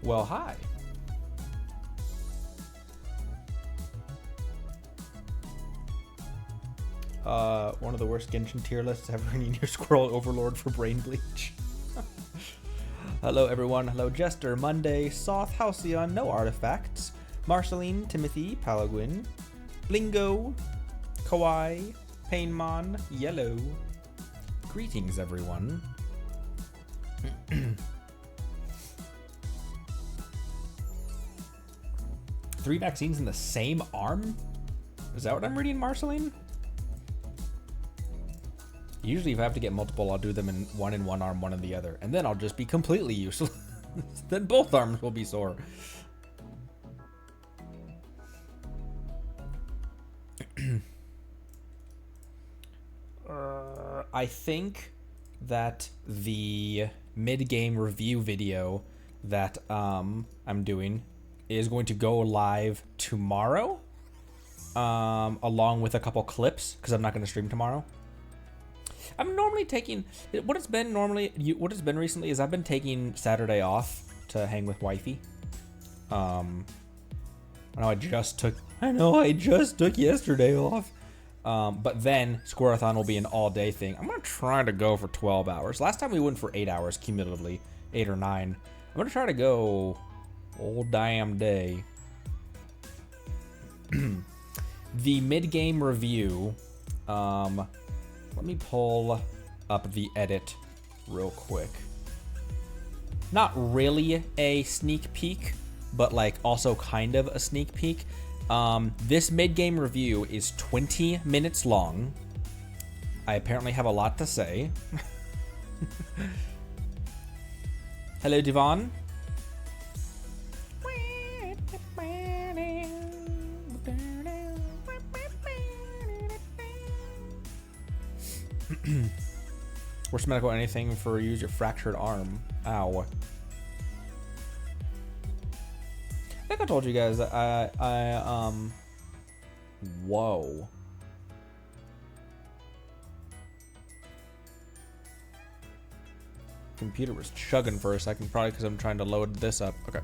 Well, hi. One of the worst Genshin tier lists ever. Need your Squirrel Overlord for Brain Bleach. Hello, everyone. Hello, Jester, Monday, Soth, Halcyon, No Artifacts, Marceline, Timothy, Palaguin, Blingo, Kawaii, Painmon, Yellow. Greetings, everyone. 3 vaccines in the same arm? Is that what I'm reading, Marceline? Usually if I have to get multiple, I'll do them in one arm, one in the other. And then I'll just be completely useless. Then both arms will be sore. I think that the mid-game review video that I'm doing is going to go live tomorrow, along with a couple clips, because I'm not going to stream tomorrow. I'm normally taking what it's been recently is I've been taking Saturday off to hang with wifey. I just took yesterday off. But then Squirrelathon will be an all-day thing. I'm gonna try to go for 12 hours. Last time we went for 8 hours cumulatively, 8 or 9. I'm gonna try to go all damn day. The mid-game review. Let me pull up the edit real quick. Not really a sneak peek, but like also kind of a sneak peek. This mid-game review is 20 minutes long. I apparently have a lot to say. Hello, Devon. Worst medical anything for use your fractured arm. Ow. I think I told you guys that whoa. Computer was chugging for a second, probably because I'm trying to load this up. Okay.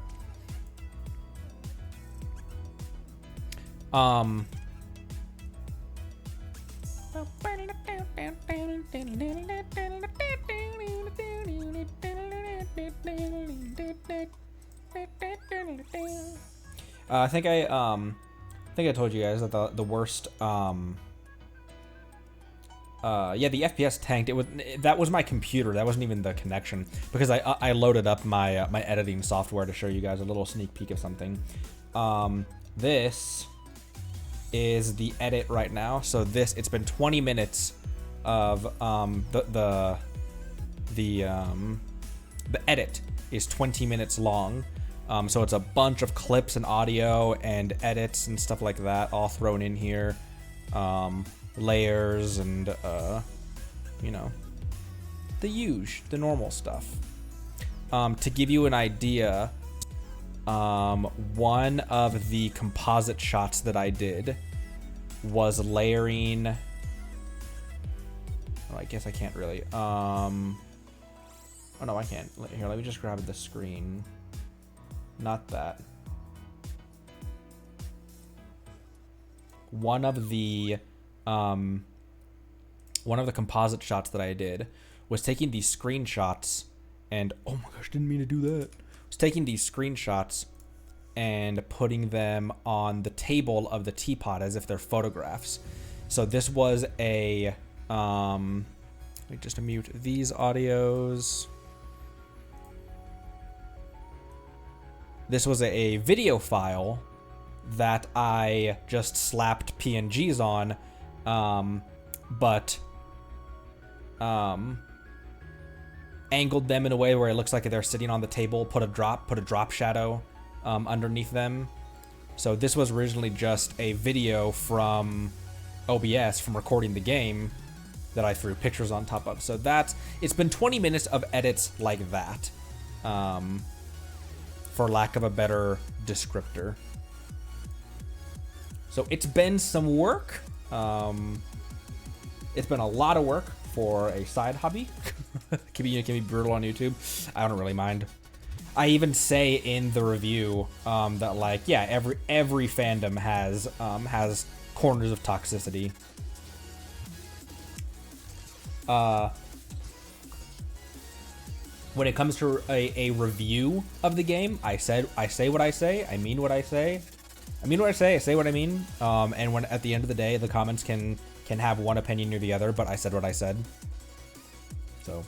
I think I told you guys that the worst the FPS tanked. That was my computer. That wasn't even the connection, because I loaded up my my editing software to show you guys a little sneak peek of something. This is the edit right now. So it's been 20 minutes of the edit is 20 minutes long. So it's a bunch of clips and audio and edits and stuff like that all thrown in here. Layers and you know, the normal stuff. To give you an idea, one of the composite shots that I did was layering. Oh, I guess I can't really. Oh no, I can't. Here, let me just grab the screen. Not that. One of the composite shots that I did was taking these screenshots and oh my gosh, didn't mean to do that. Was taking these screenshots and putting them on the table of the teapot as if they're photographs. So this was a let me just mute these audios. This was a video file that I just slapped PNGs on, but angled them in a way where it looks like they're sitting on the table, put a drop shadow underneath them. So this was originally just a video from OBS from recording the game that I threw pictures on top of. So it's been 20 minutes of edits like that, for lack of a better descriptor. So it's been some work. It's been a lot of work for a side hobby. Can be brutal on YouTube. I don't really mind. I even say in the review that like, yeah, every fandom has corners of toxicity. When it comes to a review of the game, I say what I say, I mean what I say. I mean what I say what I mean. And when at the end of the day, the comments can have one opinion or the other, but I said what I said. So,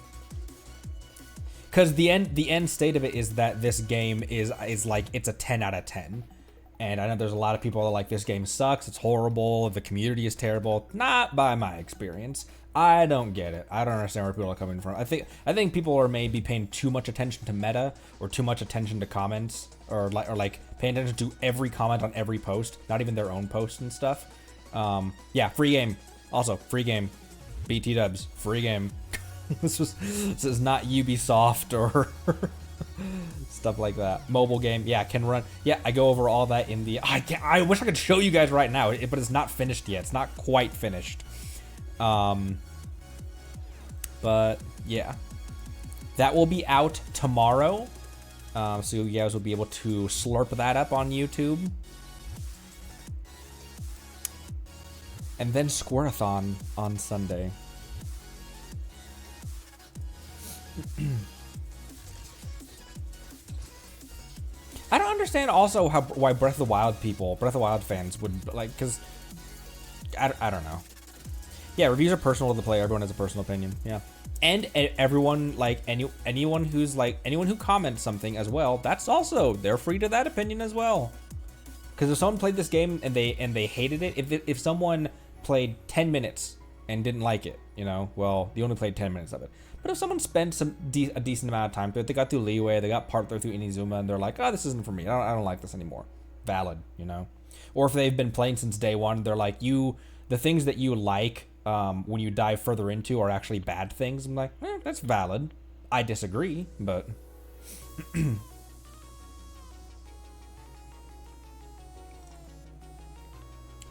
because the end state of it is that this game is like, it's a 10 out of 10. And I know there's a lot of people that are like, this game sucks, it's horrible, the community is terrible. Not by my experience. I don't get it. I don't understand where people are coming from. I think people are maybe paying too much attention to meta, or too much attention to comments, or like paying attention to every comment on every post, not even their own posts and stuff. Yeah, free game. Also, free game. BT dubs, free game. This is not Ubisoft or stuff like that. Mobile game, yeah, can run. Yeah, I go over all that in the. I wish I could show you guys right now, but it's not finished yet. It's not quite finished. But yeah, that will be out tomorrow. So you guys will be able to slurp that up on YouTube. And then Squareathon on Sunday. I don't understand also why Breath of the Wild fans would like, because I don't know. Yeah, reviews are personal to the player. Everyone has a personal opinion. Yeah, and everyone, like anyone who comments something as well, that's also, they're free to that opinion as well. Because if someone played this game and they hated it, if someone played 10 minutes and didn't like it, you know, well, they only played 10 minutes of it. But if someone spent a decent amount of time through it, they got through Leeway, they got part through Inazuma, and they're like, oh, this isn't for me. I don't like this anymore. Valid, you know. Or if they've been playing since day one, they're like, the things that you like when you dive further into are actually bad things. I'm like, that's valid. I disagree, but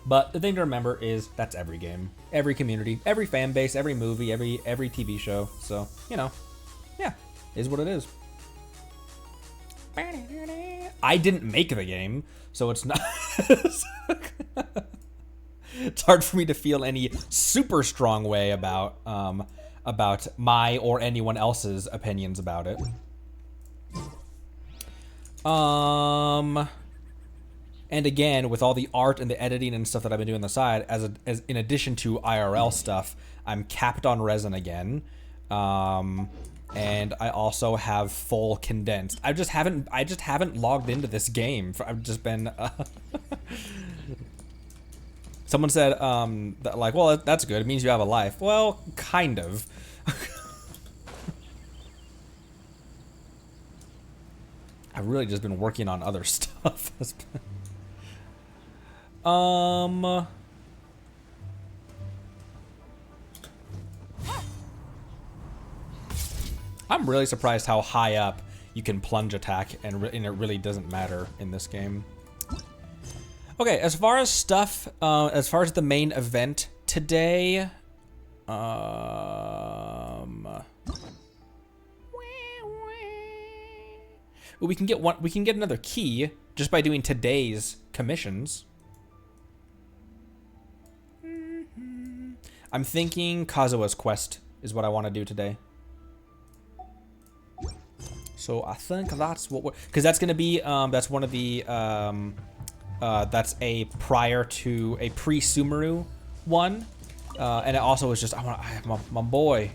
but the thing to remember is that's every game, every community, every fan base, every movie, every TV show. So, you know, yeah, is what it is. I didn't make the game, so it's not. It's hard for me to feel any super strong way about my or anyone else's opinions about it. And again, with all the art and the editing and stuff that I've been doing on the side, as in addition to IRL stuff, I'm capped on resin again. And I also have full condensed. I just haven't logged into this game. I've just been. Someone said, that, like, well, that's good. It means you have a life. Well, kind of. I've really just been working on other stuff. I'm really surprised how high up you can plunge attack, and it really doesn't matter in this game. Okay, as far as stuff, as far as the main event today, we can get another key just by doing today's commissions. I'm thinking Kazua's quest is what I want to do today. So I think that's what because that's gonna be that's one of the that's a prior to a pre-Sumeru one, and it also is just I have my boy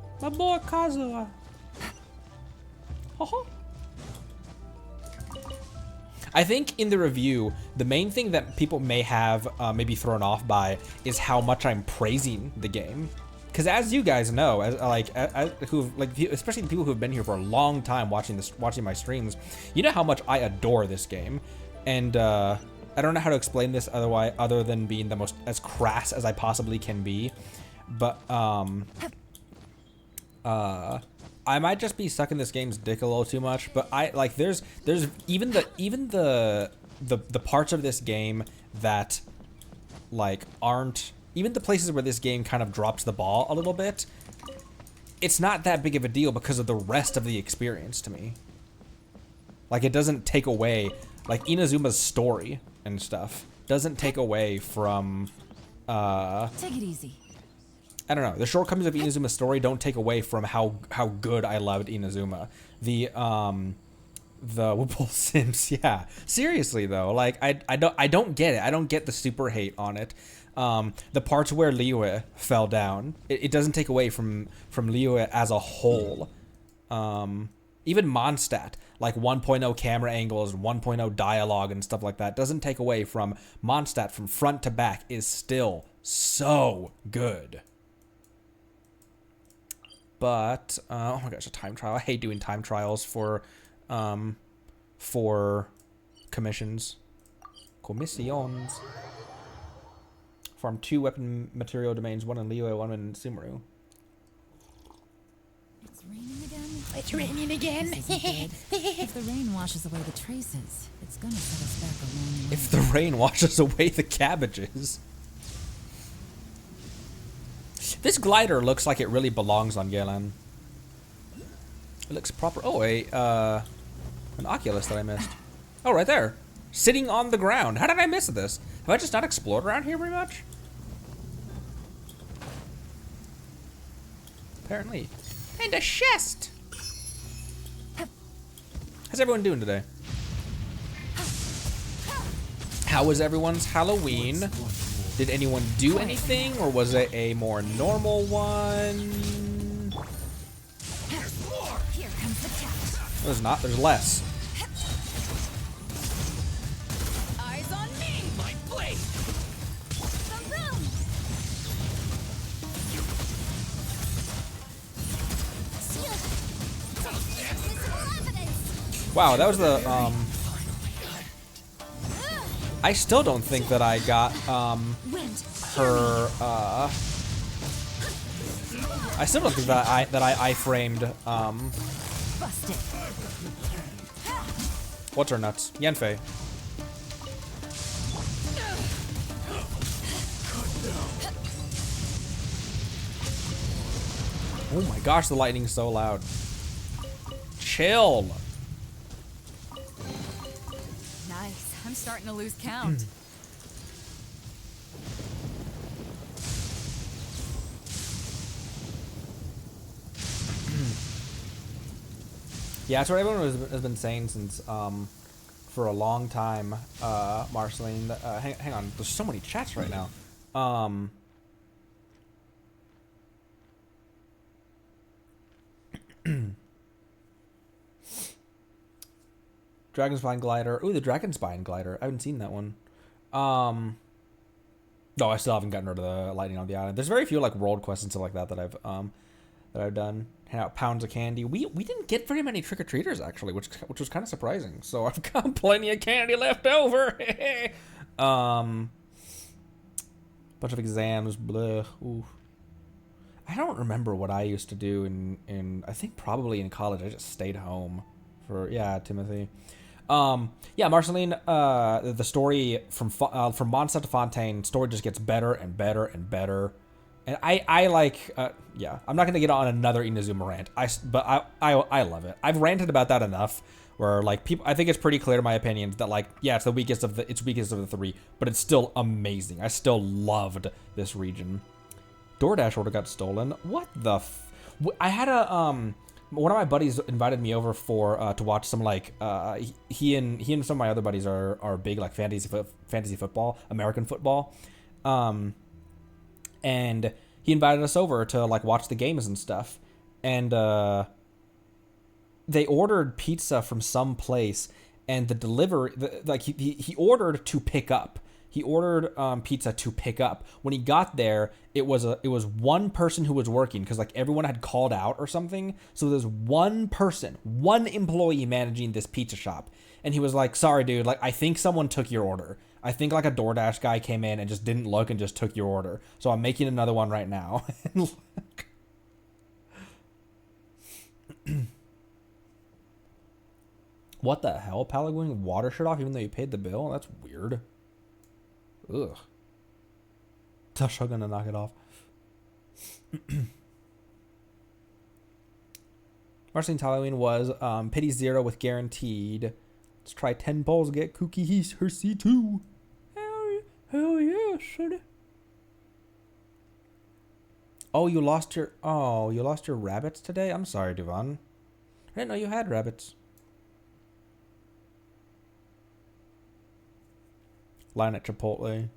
Kazuha. I think in the review, the main thing that people may have maybe thrown off by is how much I'm praising the game. Because as you guys know, especially the people who have been here for a long time watching my streams, you know how much I adore this game, and I don't know how to explain this other than being the most as crass as I possibly can be, but I might just be sucking this game's dick a little too much, but I like there's even the parts of this game that like aren't. Even the places where this game kind of drops the ball a little bit, it's not that big of a deal because of the rest of the experience to me. Like, it doesn't take away, like, Inazuma's story and stuff doesn't take away from, Take it easy. I don't know. The shortcomings of Inazuma's story don't take away from how good I loved Inazuma. The Whipple Sims, yeah. Seriously though, like I don't get it. I don't get the super hate on it. The parts where Liyue fell down, it doesn't take away from Liyue as a whole. Even Mondstadt, like 1.0 camera angles, 1.0 dialogue and stuff like that, doesn't take away from Mondstadt from front to back is still so good. But oh my gosh, a time trial. I hate doing time trials for commissions. Commissions. Farm 2 weapon material domains, 1 in Liyue, 1 in Sumeru. It's raining again? It's raining again. If the rain washes away the traces, it's gonna set us back a long way. If the rain washes away the cabbages. This glider looks like it really belongs on Galen. It looks proper. Oh, an Oculus that I missed. Oh, right there. Sitting on the ground. How did I miss this? Have I just not explored around here very much? Apparently. And a chest! How's everyone doing today? How was everyone's Halloween? Did anyone do anything, or was it a more normal one? Here comes the cat. There's not, there's less. Eyes on me! My blade. Boom! Wow, that was the, I still don't think that I got, her, I still don't think that I framed, Busted. what's her nuts? Yanfei. Oh my gosh, the lightning's so loud. Chill. Nice. I'm starting to lose count. Yeah, that's what everyone has been saying since, for a long time, Marceline. Hang on, there's so many chats right now. Dragonspine glider. Ooh, the Dragonspine glider. I haven't seen that one. No, I still haven't gotten rid of the lightning on the island. There's very few like world quests and stuff like that that I've done. Hand out pounds of candy. We didn't get very many trick or treaters actually, which was kind of surprising. So I've got plenty of candy left over. Bunch of exams. Blah. Ooh. I don't remember what I used to do in I think probably in college. I just stayed home for Timothy. Yeah, Marceline. The story from Mondstadt to Fontaine, story just gets better and better and better. And I like, yeah, I'm not gonna get on another Inazuma rant. But I love it. I've ranted about that enough. Where like people, I think it's pretty clear in my opinion that like, yeah, it's weakest of the three, but it's still amazing. I still loved this region. DoorDash order got stolen. What the? I had a one of my buddies invited me over for to watch some like he and some of my other buddies are big like fantasy football, American football. And he invited us over to like watch the games and stuff. And they ordered pizza from some place, and the delivery, like he ordered to pick up. He ordered pizza to pick up. When he got there, it was one person who was working because like everyone had called out or something. So there's one person, one employee managing this pizza shop, and he was like, "Sorry, dude. Like I think someone took your order. I think like a DoorDash guy came in and just didn't look and just took your order. So I'm making another one right now." What the hell? Palagoon water shut off even though you paid the bill? That's weird. Ugh. Tell Shogun to knock it off. Marceline Halloween was Pity 0 with Guaranteed. Let's try 10 balls, get Kooky He's her C2. Hell yeah, son. Oh, you lost your rabbits today? I'm sorry, Duvan. I didn't know you had rabbits. Line at Chipotle.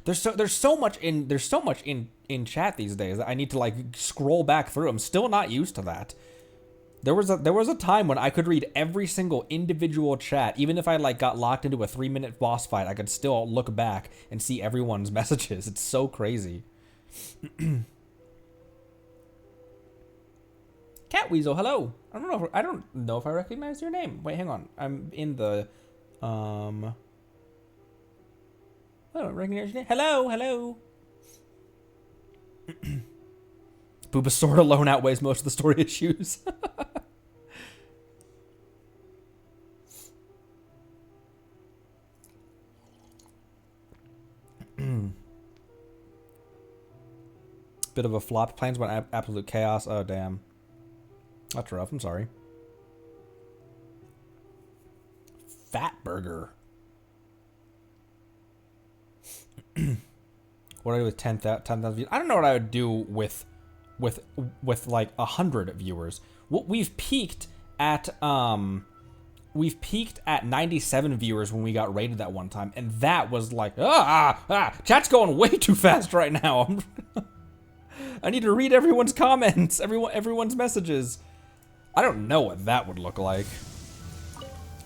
There's so much in chat these days that I need to like scroll back through. I'm still not used to that. There was a time when I could read every single individual chat, even if I like got locked into a 3-minute boss fight. I could still look back and see everyone's messages. It's so crazy. Cat Weasel, hello. I don't know if I recognize your name. Wait, hang on. I'm in the I don't recognize your name. Hello. Bulbasaur alone outweighs most of the story issues. Bit of a flop. Plans went absolute chaos. Oh, damn. That's rough. I'm sorry. Fat Burger. What do I do with 10,000 views? I don't know what I would do with like 100 viewers. We've peaked at 97 viewers when we got rated that one time, and that was like chat's going way too fast right now. I need to read everyone's comments, everyone's messages. I don't know what that would look like.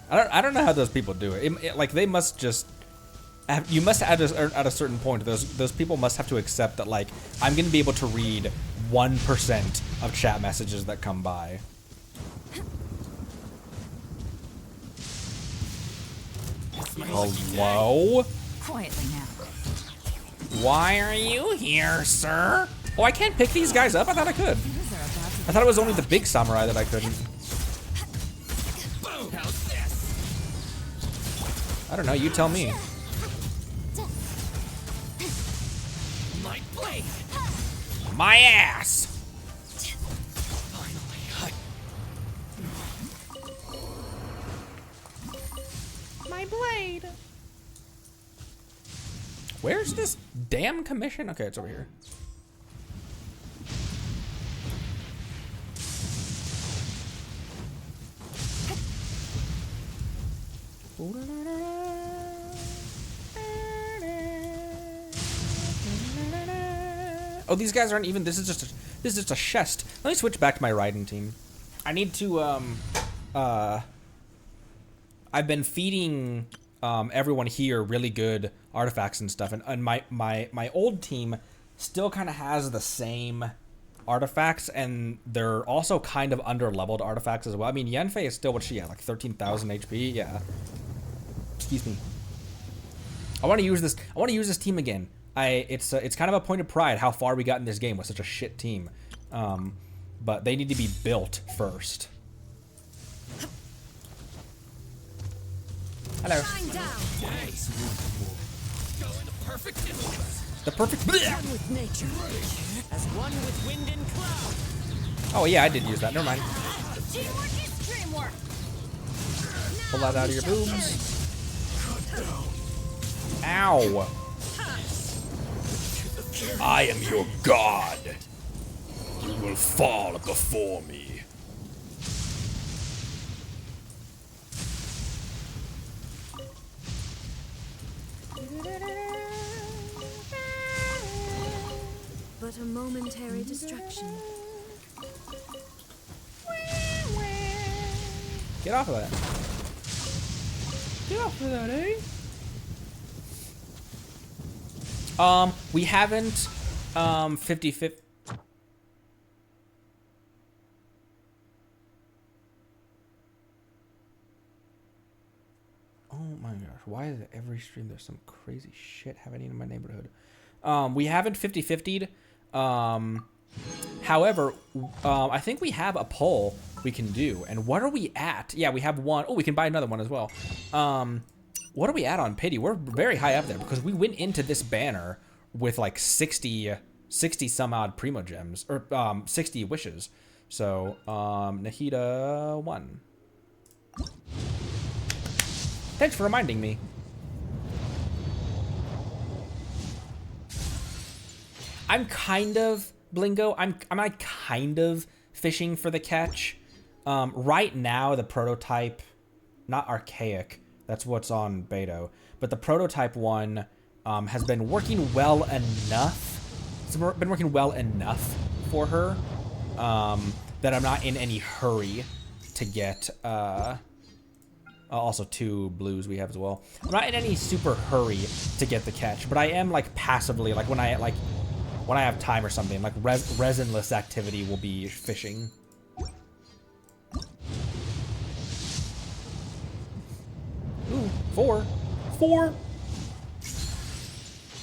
I don't know how those people do it. Like they must just. You must at a certain point, those people must have to accept that like I'm gonna be able to read 1% of chat messages that come by. Hello? Quietly now. Why are you here, sir? Oh, I can't pick these guys up? I thought I could. I thought it was only the big samurai that I couldn't. I don't know, you tell me. My ass! My blade! Where's this damn commission? Okay, it's over here. Oh, these guys aren't even. This is just a chest. Let me switch back to my riding team. I need to I've been feeding everyone here really good artifacts and stuff, and my old team still kind of has the same artifacts, and they're also kind of under-leveled artifacts as well. I mean, Yanfei is still what she had, like 13,000 HP. Yeah. Excuse me. I want to use this team again. It's kind of a point of pride how far we got in this game with such a shit team, but they need to be built first. Hello. The perfect. One with nature, as one with wind and cloud. Oh yeah, I did use that. Never mind. Teamwork is dreamwork. Pull that out of your boobs. Ow. I am your god. You will fall before me. But a momentary distraction. Get off of that. Get off of that, eh? We haven't 50-50. Oh my gosh, why is it every stream there's some crazy shit happening in my neighborhood? We haven't 50-50'd. However, I think we have a poll we can do. And what are we at? Yeah, we have one. Oh, we can buy another one as well. What are we at on pity? We're very high up there because we went into this banner with like 60 some odd primo gems or 60 wishes. So, Nahida 1. Thanks for reminding me. I'm kind of, Blingo, I'm like kind of fishing for the catch. Right now, the prototype, not archaic, that's what's on Beto, but the prototype one has been working well enough. It's been working well enough for her that I'm not in any hurry to get, also 2 blues we have as well. I'm not in any super hurry to get the catch, but I am like passively, like when I have time or something, like resinless activity will be fishing. Ooh, 4. 4.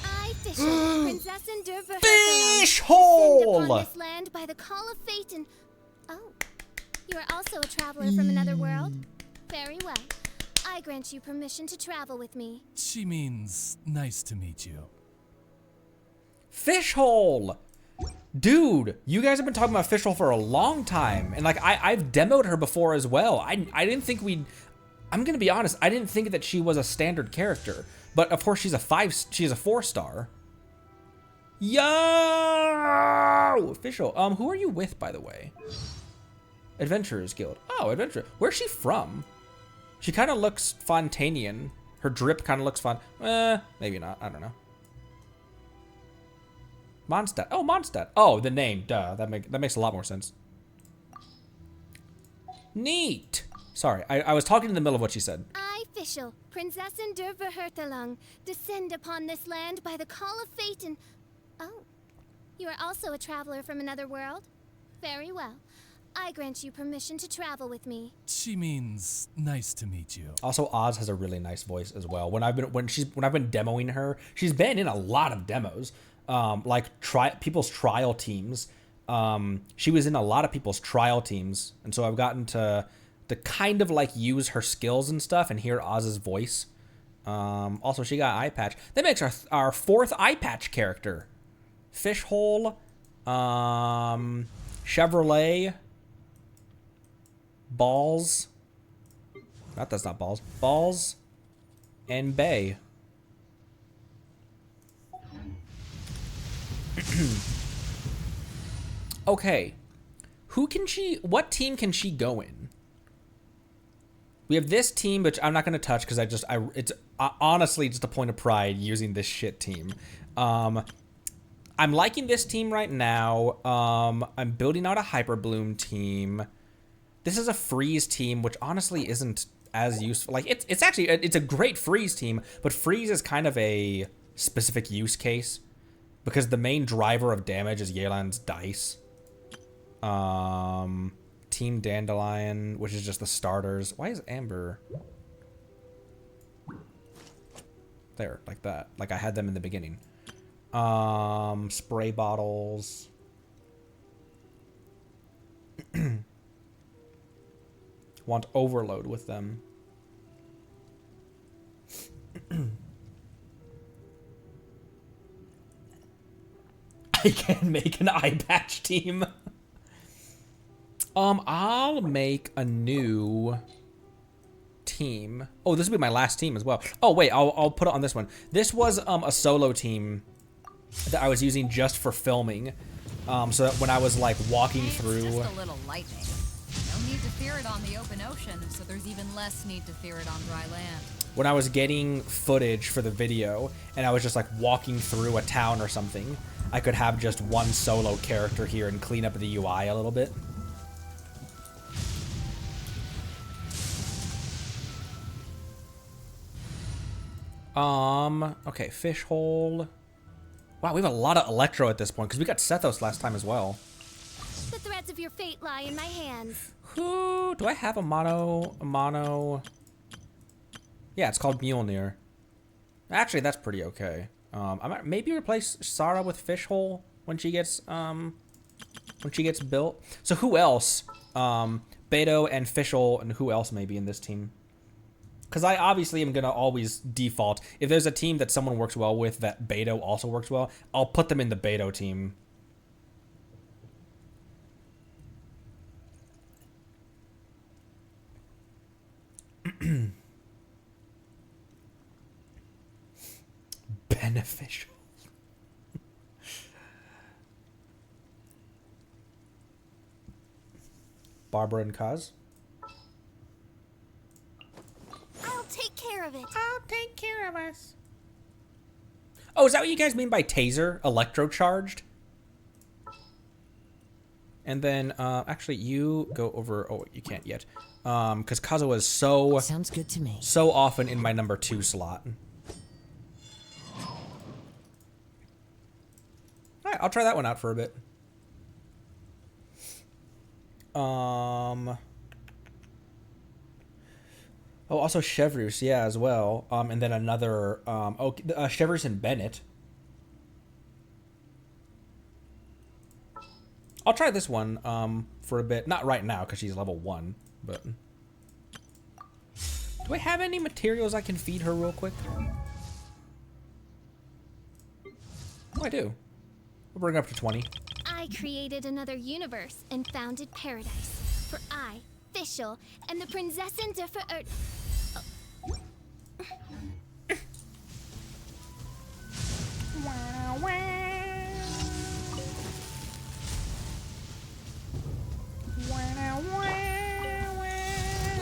I fish, Princess Endurva. Fish hole! Upon this land by the call of fate and... Oh, you are also a traveler from another world? Very well. I grant you permission to travel with me. She means nice to meet you. Fish hole! Dude, you guys have been talking about fish hole for a long time. And like, I've demoed her before as well. I didn't think I'm gonna be honest, I didn't think that she was a standard character. But of course she's a 4-star. Yo! Fish hole. Who are you with, by the way? Adventurers Guild. Oh, Adventurer. Where's she from? She kind of looks Fontanian. Her drip kind of looks fun. Maybe not. I don't know. Mondstadt. Oh, Mondstadt. Oh, the name. Duh. That makes a lot more sense. Neat. Sorry, I was talking in the middle of what she said. I, Fischl, Princess Endurva, descend upon this land by the call of fate and... Oh, you are also a traveler from another world? Very well. I grant you permission to travel with me. She means nice to meet you. Also, Oz has a really nice voice as well. When I've been demoing her, she's been in a lot of demos. Like people's trial teams. She was in a lot of people's trial teams, and so I've gotten to kind of like use her skills and stuff and hear Oz's voice. Also, she got eye patch. That makes our 4th eye patch character. Fishhole, Chevrolet, Balls. That's not Balls. Balls, and Bay. Okay, what team can she go in? We have this team, which I'm not going to touch because it's honestly just a point of pride using this shit team. I'm liking this team right now. I'm building out a Hyperbloom team. This is a freeze team, which honestly isn't as useful. Like it's actually a great freeze team, but freeze is kind of a specific use case because the main driver of damage is Yelan's dice. Team Dandelion, which is just the starters. Why is Amber there like that? Like I had them in the beginning. Spray bottles. Want overload with them. I can make an eye patch team. I'll make a new team. Oh, this will be my last team as well. Oh wait, I'll put it on this one. This was a solo team that I was using just for filming. So that when I was like walking through. It's just a little lightning. No need to fear it on the open ocean, so there's even less need to fear it on dry land. When I was getting footage for the video and I was just like walking through a town or something, I could have just one solo character here and clean up the UI a little bit. Okay, fish hole. Wow, we have a lot of Electro at this point, because we got Sethos last time as well. The threads of your fate lie in my hands. Who, do I have a mono? Yeah, it's called Mjolnir. Actually, that's pretty okay. I might maybe replace Sarah with fish hole when she gets built. So who else? Beto and Fischl, and who else may be in this team? Because I obviously am going to always default. If there's a team that someone works well with that Beto also works well, I'll put them in the Beto team. Beneficial. Barbara and Kaz. I'll take care of it. I'll take care of us. Oh, is that what you guys mean by taser? Electrocharged? And then, actually, you go over... Oh, you can't yet. Because Kazuha is so... Sounds good to me. So often in my number 2 slot. Alright, I'll try that one out for a bit. Oh, also Chevrus, yeah, as well. And then another... Chevrus and Bennett. I'll try this one for a bit. Not right now, because she's level 1, but... Do I have any materials I can feed her real quick? Oh, I do. We'll bring her up to 20. I created another universe and founded paradise. For I, Fischl, and the Prinzessin der Verirrten.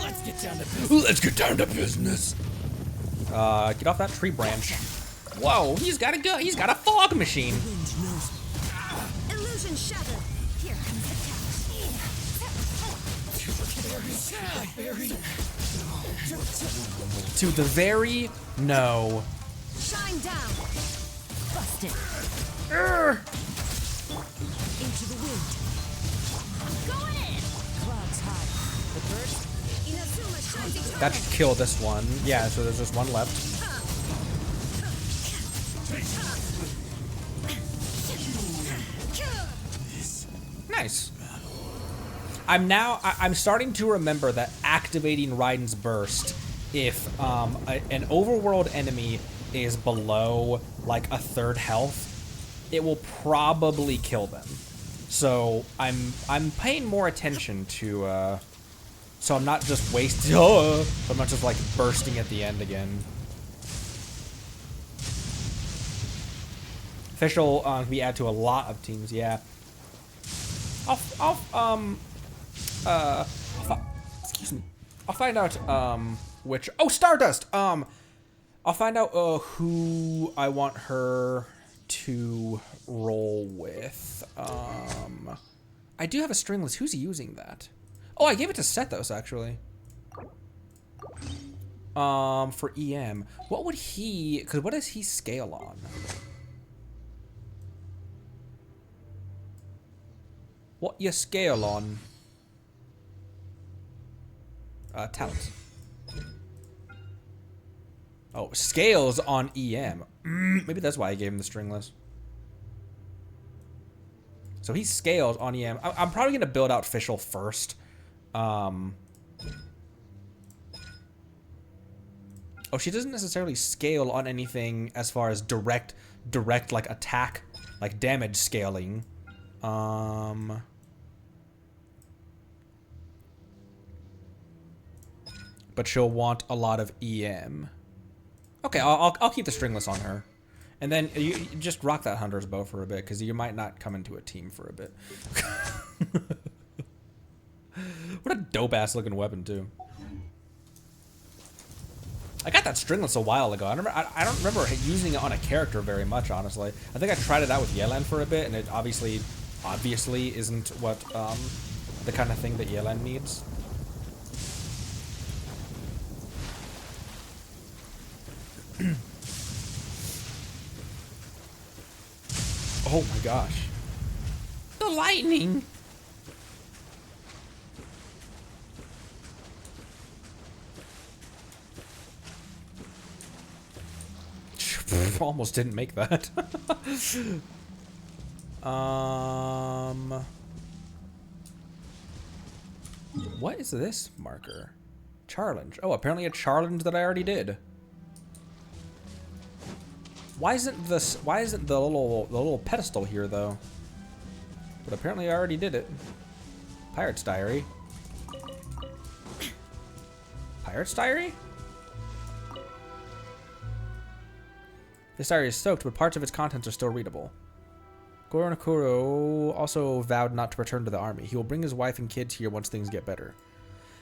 Let's get down to business. Let's get down to business. Get off that tree branch. Whoa, he's got a gun. He's got a fog machine. Illusion shattered. Here comes the To the very no. Shine down. Busted. Into the wind. Going in. Clouds high. The birds. Inazuma shines eternal. That should kill this one. Yeah, so there's just one left. Nice. I'm starting to remember that activating Raiden's burst, if an overworld enemy is below like a third health, it will probably kill them. So I'm paying more attention to so I'm not just wasting. I'm not just like bursting at the end again. Official can be added to a lot of teams. Yeah. Excuse me. I'll find out which. Oh, Stardust. I'll find out who I want her to roll with. I do have a stringless. Who's using that? Oh, I gave it to Sethos actually. For EM, what would he? Because what does he scale on? What you scale on? Talents. Oh, scales on EM. Maybe that's why I gave him the stringless. So he scales on EM. I'm probably gonna build out Fischl first. Oh, she doesn't necessarily scale on anything as far as direct like attack, like damage scaling. But she'll want a lot of EM. Okay, I'll keep the stringless on her. And then you just rock that Hunter's Bow for a bit, because you might not come into a team for a bit. What a dope-ass looking weapon, too. I got that stringless a while ago. I don't remember using it on a character very much, honestly. I think I tried it out with Yelan for a bit, and it obviously isn't what the kind of thing that Yelan needs. Oh my gosh. The lightning! Almost didn't make that. What is this marker? Challenge. Oh, apparently a challenge that I already did. Why isn't the little pedestal here though? But apparently I already did it. Pirate's Diary. Pirate's Diary? This diary is soaked, but parts of its contents are still readable. Goronokuro also vowed not to return to the army. He will bring his wife and kids here once things get better.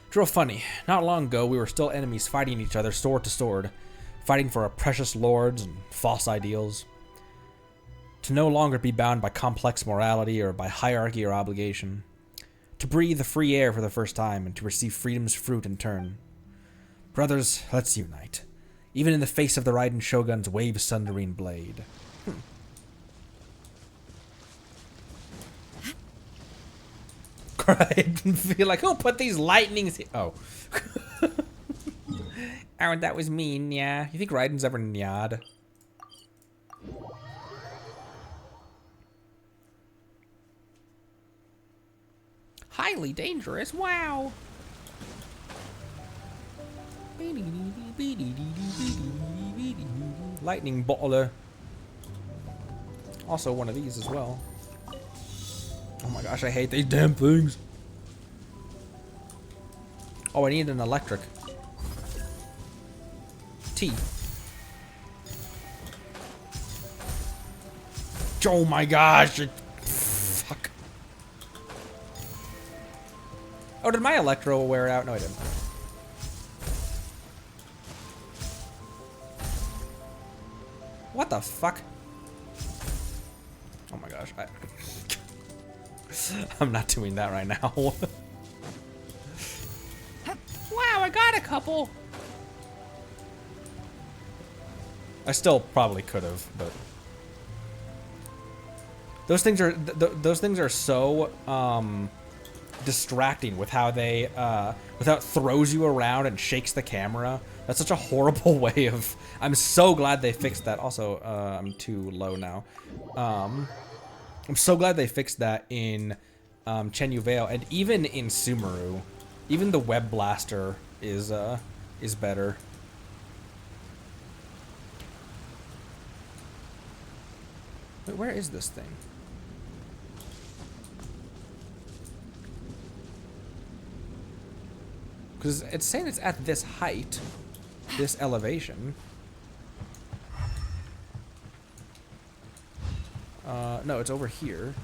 It's real funny. Not long ago, we were still enemies fighting each other sword to sword, fighting for our precious lords and false ideals. To no longer be bound by complex morality or by hierarchy or obligation. To breathe the free air for the first time and to receive freedom's fruit in turn. Brothers, let's unite. Even in the face of the Raiden Shogun's wave-sundering blade. I feel like, oh, put these lightnings here. Oh. Oh, that was mean, yeah. You think Raiden's ever nyad? Highly dangerous, wow. Lightning baller. Also one of these as well. Oh my gosh, I hate these damn things. Oh, I need an electric. T. Oh my gosh. Fuck. Oh, did my electro wear out? No, I didn't. What the fuck? Oh my gosh. I'm not doing that right now. Wow, I got a couple. I still probably could have, but those things are so distracting with how they with how it throws you around and shakes the camera. That's such a horrible way of. I'm so glad they fixed that. Also, I'm too low now. I'm so glad they fixed that in Chen Yu Vale, and even in Sumeru. Even the web blaster is better. Wait, where is this thing? Because it's saying it's at this height, this elevation. No, it's over here.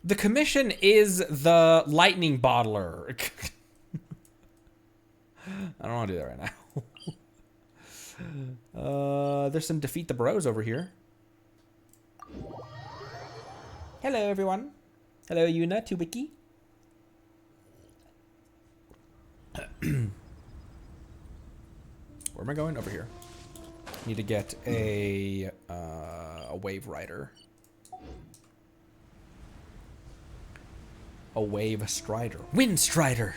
The commission is the lightning bottler. I don't want to do that right now. There's some defeat the bros over here. Hello, everyone. Hello, Yuna, Tubiki. Where am I going? Over here. Need to get a wave rider. A wave strider. Wind strider!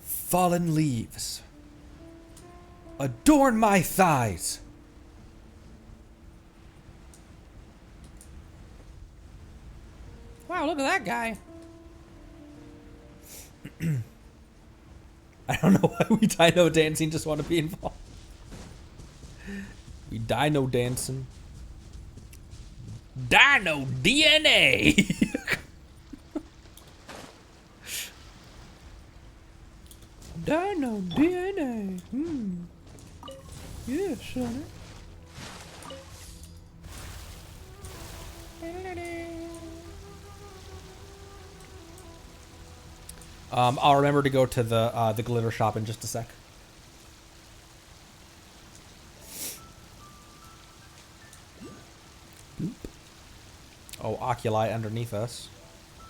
Fallen leaves. Adorn my thighs! Wow, look at that guy. I don't know why we dino dancing just want to be involved. We dino dancing. Dino DNA! Dino DNA. Yeah, son. I'll remember to go to the glitter shop in just a sec. Boop. Oh, Oculi underneath us.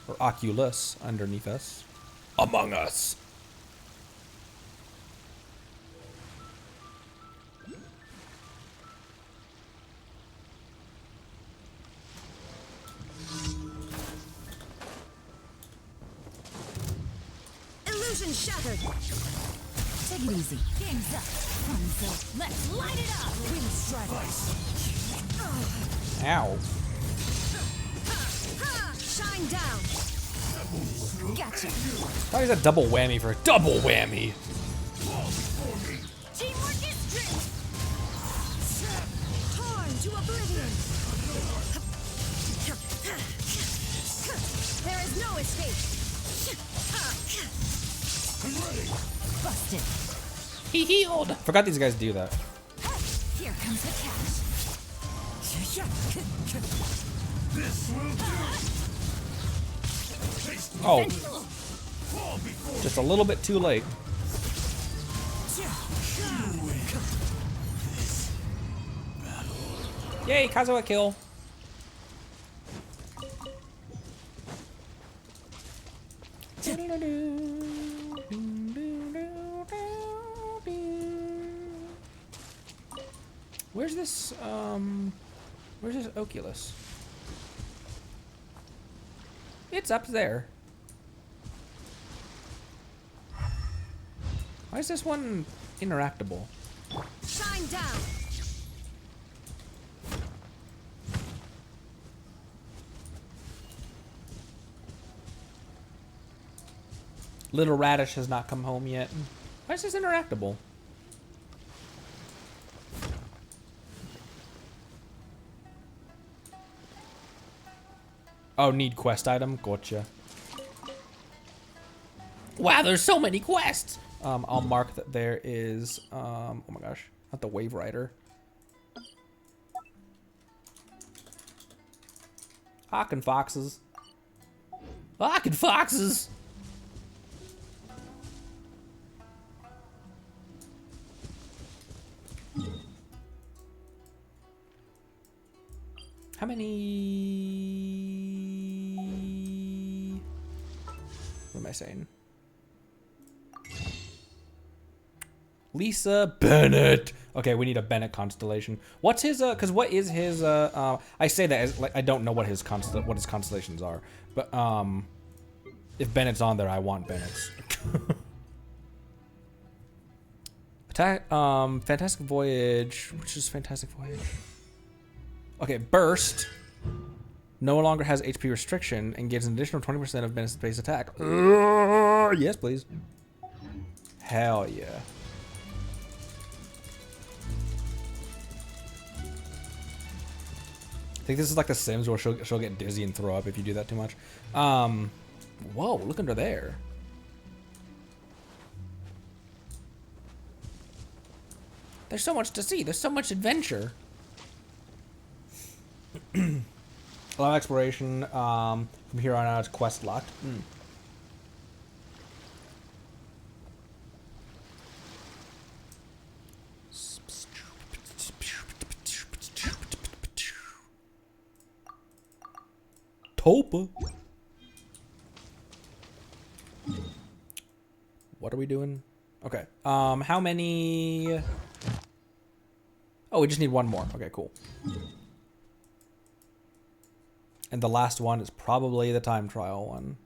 Or Oculus underneath us. Among Us. Illusion shattered. Take it easy. Game's up. Fun's up. Let's light it up. Wind strikers. Ow. Shine down. Gotcha. Why is that double whammy for a double whammy? Teamwork is great. to oblivion. There is no escape. Busted. He healed. Forgot these guys do that. Here comes the cash. Oh, just a little bit too late. Yay, Kazuha kill. Where's this Oculus? It's up there. Why is this one interactable? Shine down. Little Radish has not come home yet. Why is this interactable? Oh, need quest item? Gotcha. Wow, there's so many quests! I'll mark that there is, oh my gosh, not the Wave Rider. Hawk and Foxes. Hawk and Foxes! How many... What am I saying? Lisa Bennett. Okay, we need a Bennett constellation. What's his, cause what is his, I say that as, like, I don't know what his constellations are. But, if Bennett's on there, I want Bennett's. Attack, Fantastic Voyage, which is Fantastic Voyage? Okay, Burst no longer has HP restriction and gives an additional 20% of Bennett's base attack. Yes, please. Hell yeah. I think this is like The Sims where she'll get dizzy and throw up if you do that too much. Whoa, look under there. There's so much to see. There's so much adventure. A lot of exploration. From here on out, it's quest locked. Topa. What are we doing? Okay. How many? Oh, we just need one more. Okay, cool. And the last one is probably the time trial one.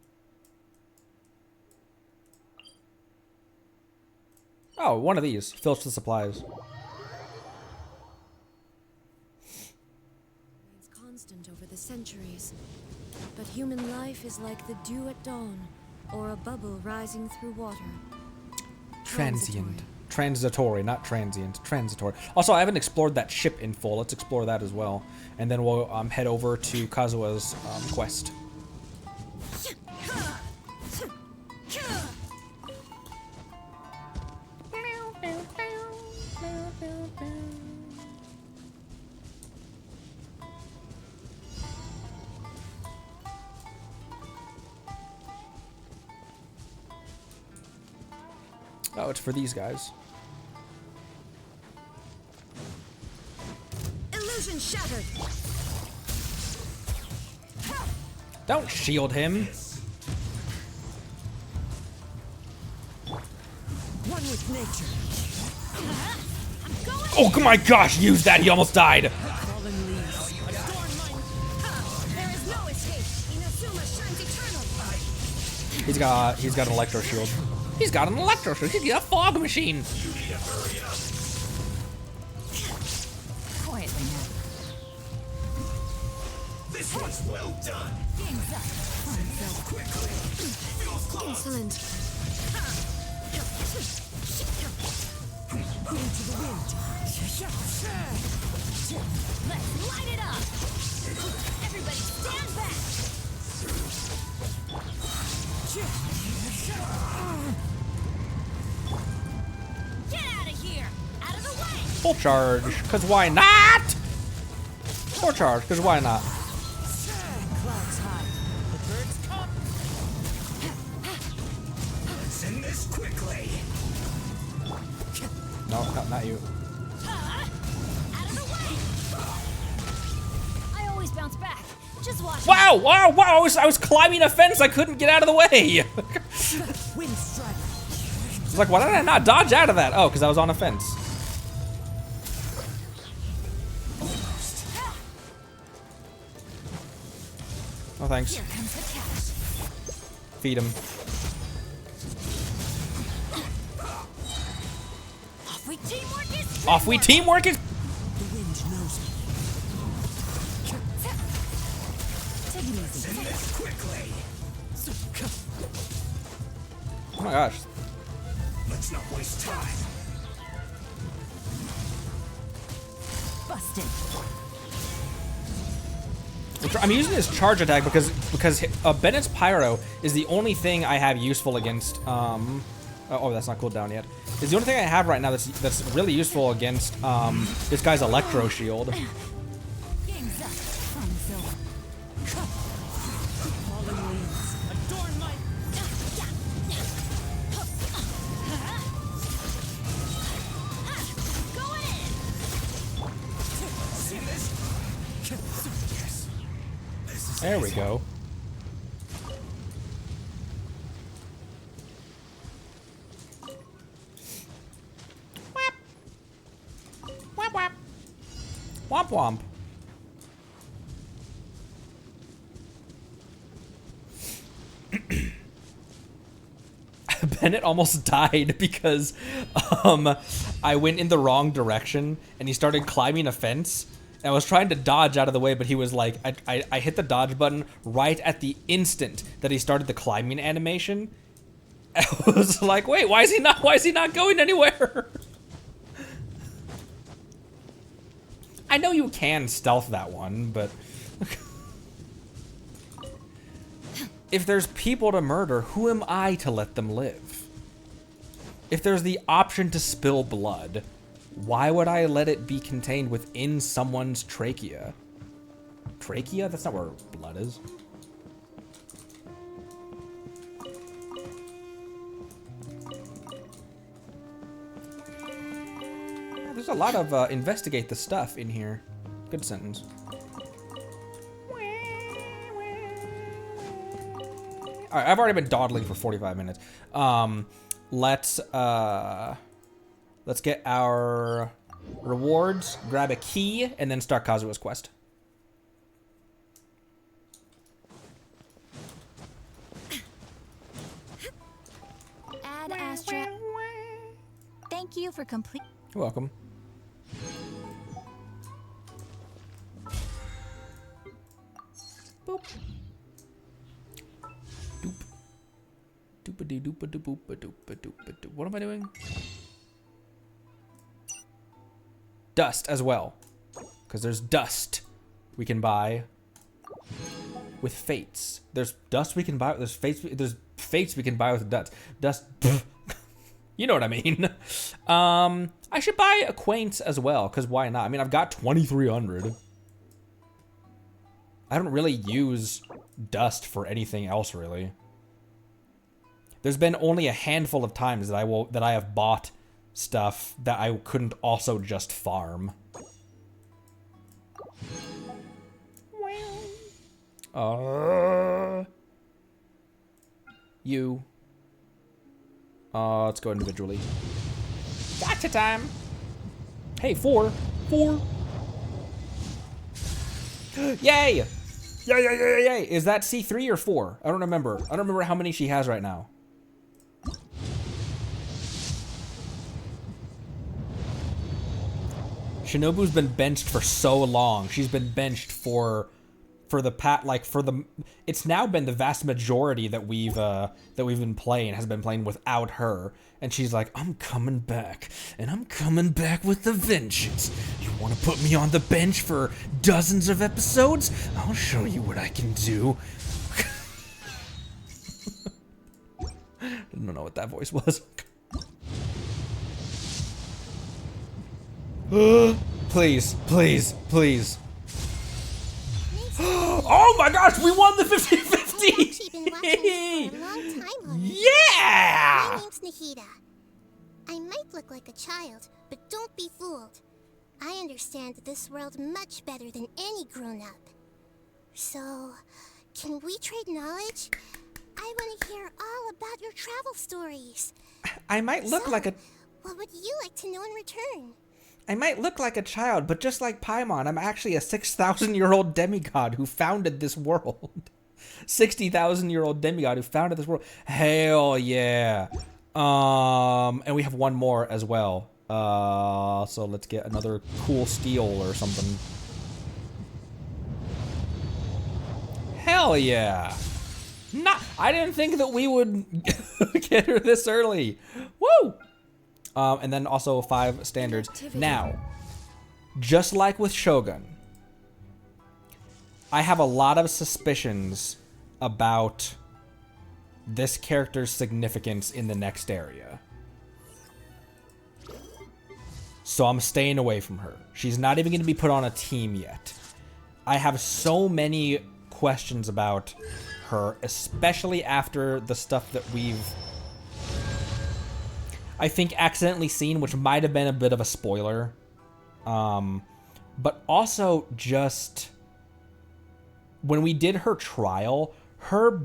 Oh, one of these. Fills the supplies. It's constant over the centuries. But human life is like the dew at dawn, or a bubble rising through water. Transient. Transitory, not transient. Transitory. Also, I haven't explored that ship in full. Let's explore that as well. And then we'll head over to Kazuha's quest. Oh, it's for these guys. Illusion shattered. Don't shield him. One with nature. Oh my gosh, use that. He almost died. Fallen leaves. There is no escape. Inazuma shines eternal. He's got an electro shield. He's got an electro shield. He's got a fog machine. Quietly now. This one's well done. Things up. So quickly. Feels close. Insolent. Into the wind. Let's light it up! Everybody stand back! Get out of here! Out of the way! Full charge, cause why not? Full charge, cause why not? Clouds high. The birds come. Send this quickly. No, not you. Out of the way! I always bounce back. Just watch. Wow, wow, wow! I was climbing a fence. I couldn't get out of the way. Wind strike. I was like, why did I not dodge out of that? Oh, because I was on a fence. Oh, thanks. Here comes the cash. Feed him. Off we teamwork is. Off we teamwork is. The wind knows me. Take it easy. Send this quickly. Oh my gosh. Let's not waste time. Busted. I'm using this charge attack because Bennett's Pyro is the only thing I have useful against. Oh, that's not cooled down yet. It's the only thing I have right now that's really useful against this guy's Electro Shield. Game's up. Fun's over. Fallen leaves. Adorn my. Going in. See this? Yes. This is There we go. Whap whap. Womp womp. Bennett almost died because I went in the wrong direction and he started climbing a fence. And I was trying to dodge out of the way, but he was like, I hit the dodge button right at the instant that he started the climbing animation. I was like, wait, why is he not going anywhere? I know you can stealth that one, but if there's people to murder, who am I to let them live? If there's the option to spill blood, why would I let it be contained within someone's trachea? Trachea? That's not where blood is. There's a lot of investigate the stuff in here. Good sentence. All right, I've already been dawdling for 45 minutes. Let's get our rewards, grab a key, and then start Kazuha's quest. Ad Astra. Thank you for complete. You're welcome. Boop. Doop. Doopa doo doopa doopa doopa doopa doo. What am I doing? Dust as well, because there's dust we can buy with fates. There's dust we can buy. There's fates we can buy with dust. You know what I mean. I should buy acquaintance as well, because why not? I mean, I've got 2,300. I don't really use dust for anything else, really. There's been only a handful of times that I have bought stuff that I couldn't also just farm. You. Let's go individually. Gotcha time. Hey, 4. Yay! Yay! Is that C3 or 4? I don't remember. I don't remember how many she has right now. Shinobu's been benched for so long. She's been benched for for the it's now been the vast majority that we've been playing has been playing without her, and she's like, I'm coming back, and I'm coming back with a vengeance. You want to put me on the bench for dozens of episodes? I'll show you what I can do. I don't know what that voice was. Please, please, please. Oh my gosh, we won the 50-50! I've actually been watching this for a long time already. Yeah! My name's Nahida. I might look like a child, but don't be fooled. I understand this world much better than any grown-up. So, can we trade knowledge? I want to hear all about your travel stories. I might look like a... What would you like to know in return? I might look like a child, but just like Paimon, I'm actually a 6,000-year-old demigod who founded this world. 60,000-year-old demigod who founded this world. Hell yeah. And we have one more as well. So let's get another cool steel or something. Hell yeah. I didn't think that we would get her this early. Woo! And then also 5 standards. Now, just like with Shogun, I have a lot of suspicions about this character's significance in the next area. So I'm staying away from her. She's not even going to be put on a team yet. I have so many questions about her, especially after the stuff that we've, I think, accidentally seen, which might have been a bit of a spoiler. But also just when we did her trial, her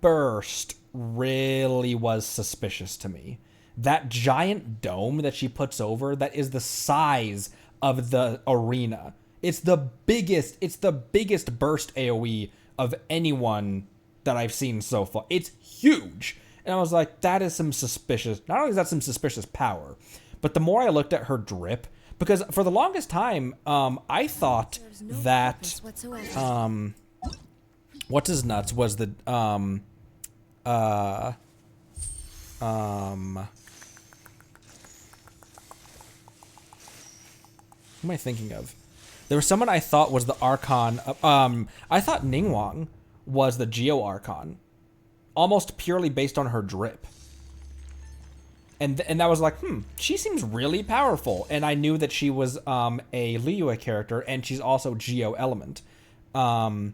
burst really was suspicious to me. That giant dome that she puts over, that is the size of the arena. It's the biggest burst AoE of anyone that I've seen so far. It's huge. And I was like, that is some suspicious, not only is that some suspicious power, but the more I looked at her drip, because for the longest time, I thought that, what's his nuts was the, who am I thinking of? There was someone I thought was the Archon, I thought Ningguang was the Geo Archon, almost purely based on her drip. And that was like, she seems really powerful. And I knew that she was a Liyue character, and she's also Geo Element. But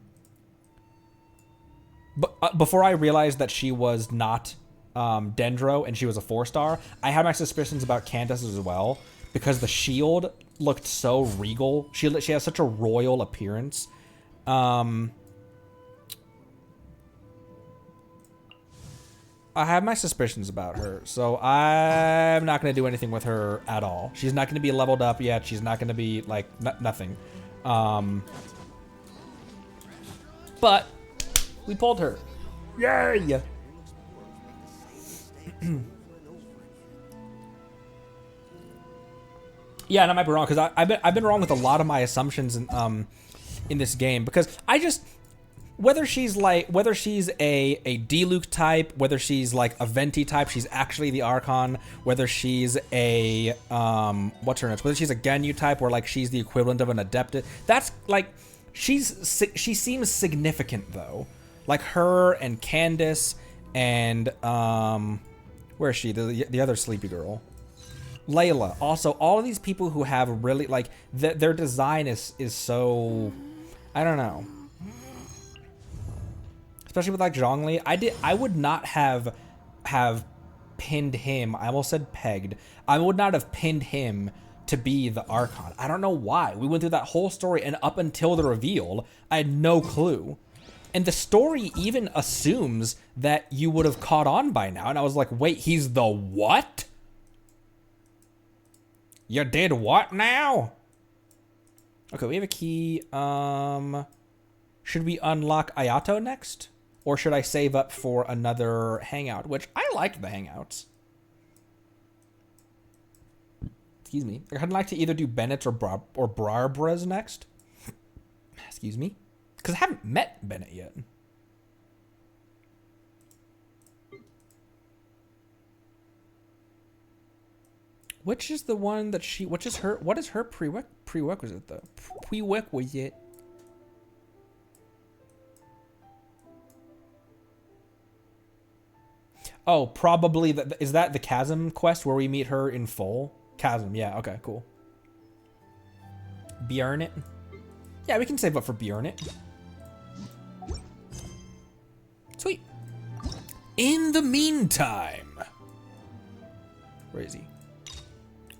before I realized that she was not Dendro and she was a 4-star, I had my suspicions about Candace as well, because the shield looked so regal. She has such a royal appearance. I have my suspicions about her, so I'm not going to do anything with her at all. She's not going to be leveled up yet. She's not going to be, like, nothing. But we pulled her. Yay! Yeah, and I might be wrong, because I've been wrong with a lot of my assumptions in this game, because I just... Whether she's a D-Luke type, whether she's like a Venti type, she's actually the Archon, whether she's a, what's her name? Whether she's a Ganyu type, where like she's the equivalent of an Adeptus. That's like, she seems significant though. Like her and Candace and, where is she? The other sleepy girl. Layla. Also, all of these people who have really, like, their design is so, I don't know. Especially with like Zhongli, I would not have pinned him. I almost said pegged. I would not have pinned him to be the Archon. I don't know why. We went through that whole story, and up until the reveal, I had no clue. And the story even assumes that you would have caught on by now. And I was like, wait, he's the what? You did what now? Okay, we have a key. Should we unlock Ayato next? Or should I save up for another hangout? Which, I liked the hangouts. Excuse me. I'd like to either do Bennett's or Barbara's next. Excuse me. Because I haven't met Bennett yet. Which is the one that she, what is her prerequisite though? Prerequisite. Oh, probably, is that the Chasm quest where we meet her in full? Chasm, yeah, okay, cool. Bjorn it. Yeah, we can save up for Bjorn it. Sweet. In the meantime. Where is he?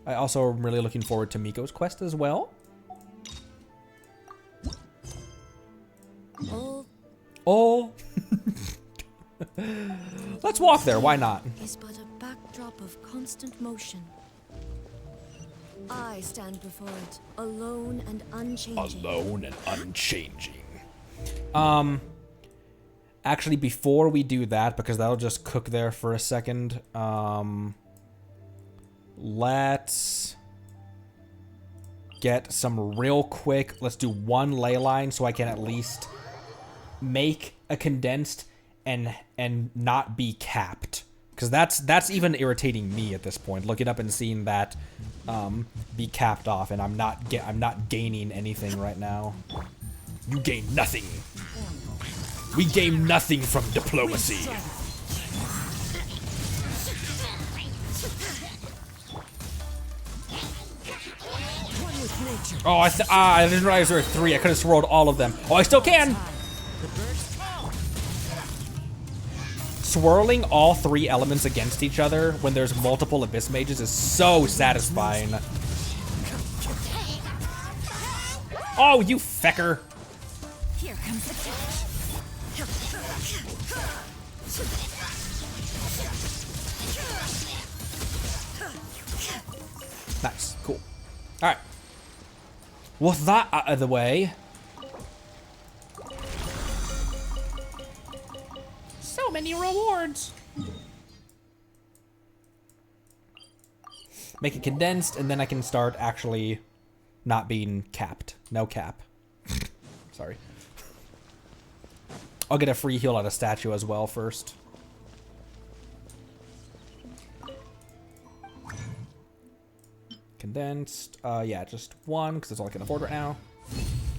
I also am really looking forward to Miko's quest as well. Oh. Let's walk there, why not? Is but a backdrop of constant motion. I stand before it, alone and unchanging. Alone and unchanging. Actually, before we do that, because that'll just cook there for a second, let's get some real quick, let's do one ley line so I can at least make a condensed and not be capped. Because that's even irritating me at this point, looking up and seeing that be capped off, and I'm not gaining anything right now. You gain nothing. We gain nothing from diplomacy. Oh, I didn't realize there were 3. I could have swirled all of them. Oh, I still can. Swirling all 3 elements against each other when there's multiple Abyss Mages is so satisfying. Oh, you fecker. Here comes the catch. Nice, cool. All right. With that out of the way. So many rewards. Make it condensed, and then I can start actually not being capped. No cap. Sorry. I'll get a free heal out of statue as well first. Condensed. Yeah, just 1, because that's all I can afford right now.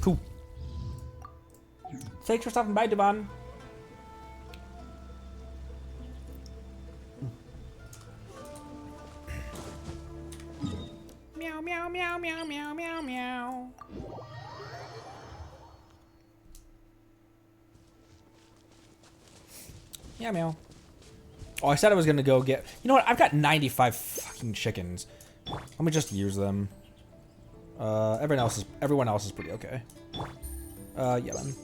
Cool. Thanks for stopping by, Devon. Meow, meow, meow, meow, meow, meow, meow. Meow, meow. Oh, I said I was gonna go get... You know what? I've got 95 fucking chickens. Let me just use them. Everyone else is pretty okay. Yeah, then.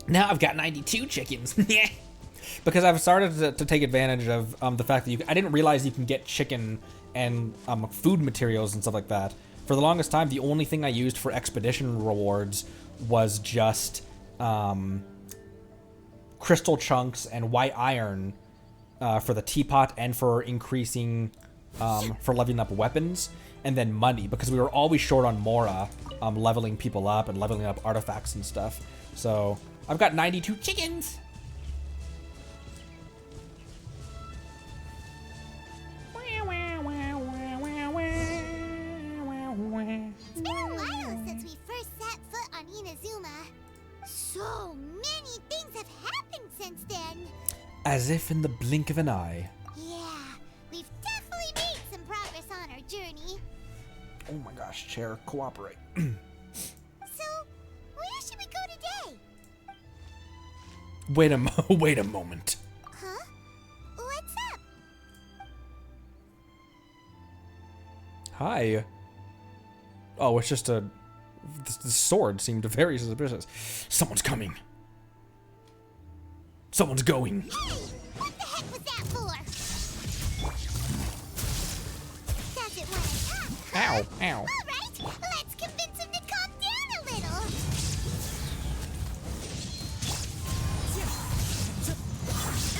Now I've got 92 chickens. Because I've started to take advantage of the fact that I didn't realize you can get chicken and food materials and stuff like that. For the longest time, the only thing I used for expedition rewards was just crystal chunks and white iron for the teapot and for increasing, for leveling up weapons, and then money, because we were always short on Mora, leveling people up and leveling up artifacts and stuff. So I've got 92 chickens. It's been a while since we first set foot on Inazuma. So many things have happened since then. As if in the blink of an eye. Yeah, we've definitely made some progress on our journey. Oh my gosh, chair, cooperate. So, where should we go today? Wait a moment. Huh? What's up? Hi. Oh, it's just the sword seemed very suspicious. Someone's coming. Someone's going. Hey! What the heck was that for? Does it want to talk? Huh? Ow, ow. Alright, let's convince him to calm down a little.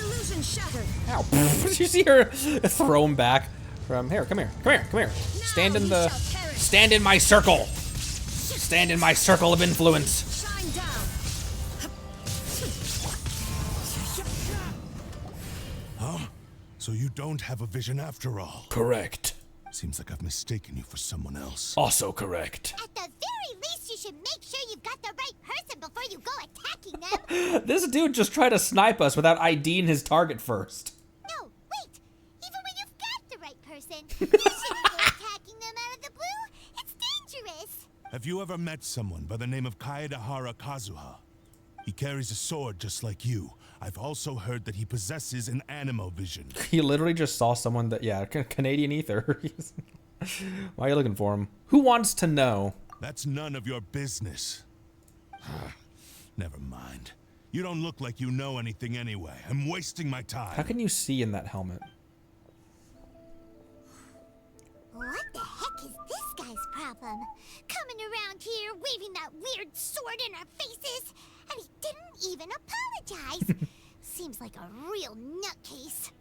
Illusion shattered. Ow. Did you see her throw him back from here? Come here. Stand in my circle. Stand in my circle of influence. Shine down. So you don't have a vision after all. Correct. Seems like I've mistaken you for someone else. Also correct. At the very least, you should make sure you've got the right person before you go attacking them. This dude just tried to snipe us without IDing his target first. No, wait. Even when you've got the right person, you shouldn't go attacking them out of the blue. It's dangerous. Have you ever met someone by the name of Kaedahara Kazuha? He carries a sword just like you. I've also heard that he possesses an animo vision. He literally just saw someone that, yeah, Canadian Ether. Why are you looking for him? Who wants to know? That's none of your business. Never mind. You don't look like you know anything anyway. I'm wasting my time. How can you see in that helmet? What the heck is this guy's problem? Coming around here, waving that weird sword in our faces, and he didn't even apologize. Seems like a real nutcase.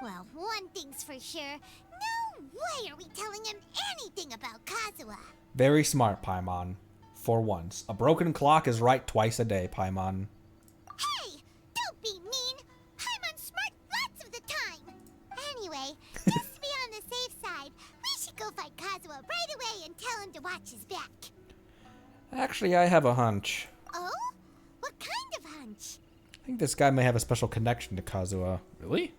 Well, one thing's for sure. No way are we telling him anything about Kazuha. Very smart, Paimon. For once. A broken clock is right twice a day, Paimon. Hey! Don't be mean! Paimon's smart lots of the time! Anyway, just to be on the safe side, we should go find Kazuha right away and tell him to watch his back. Actually, I have a hunch. Oh? What kind of hunch? I think this guy may have a special connection to Kazuha. Really?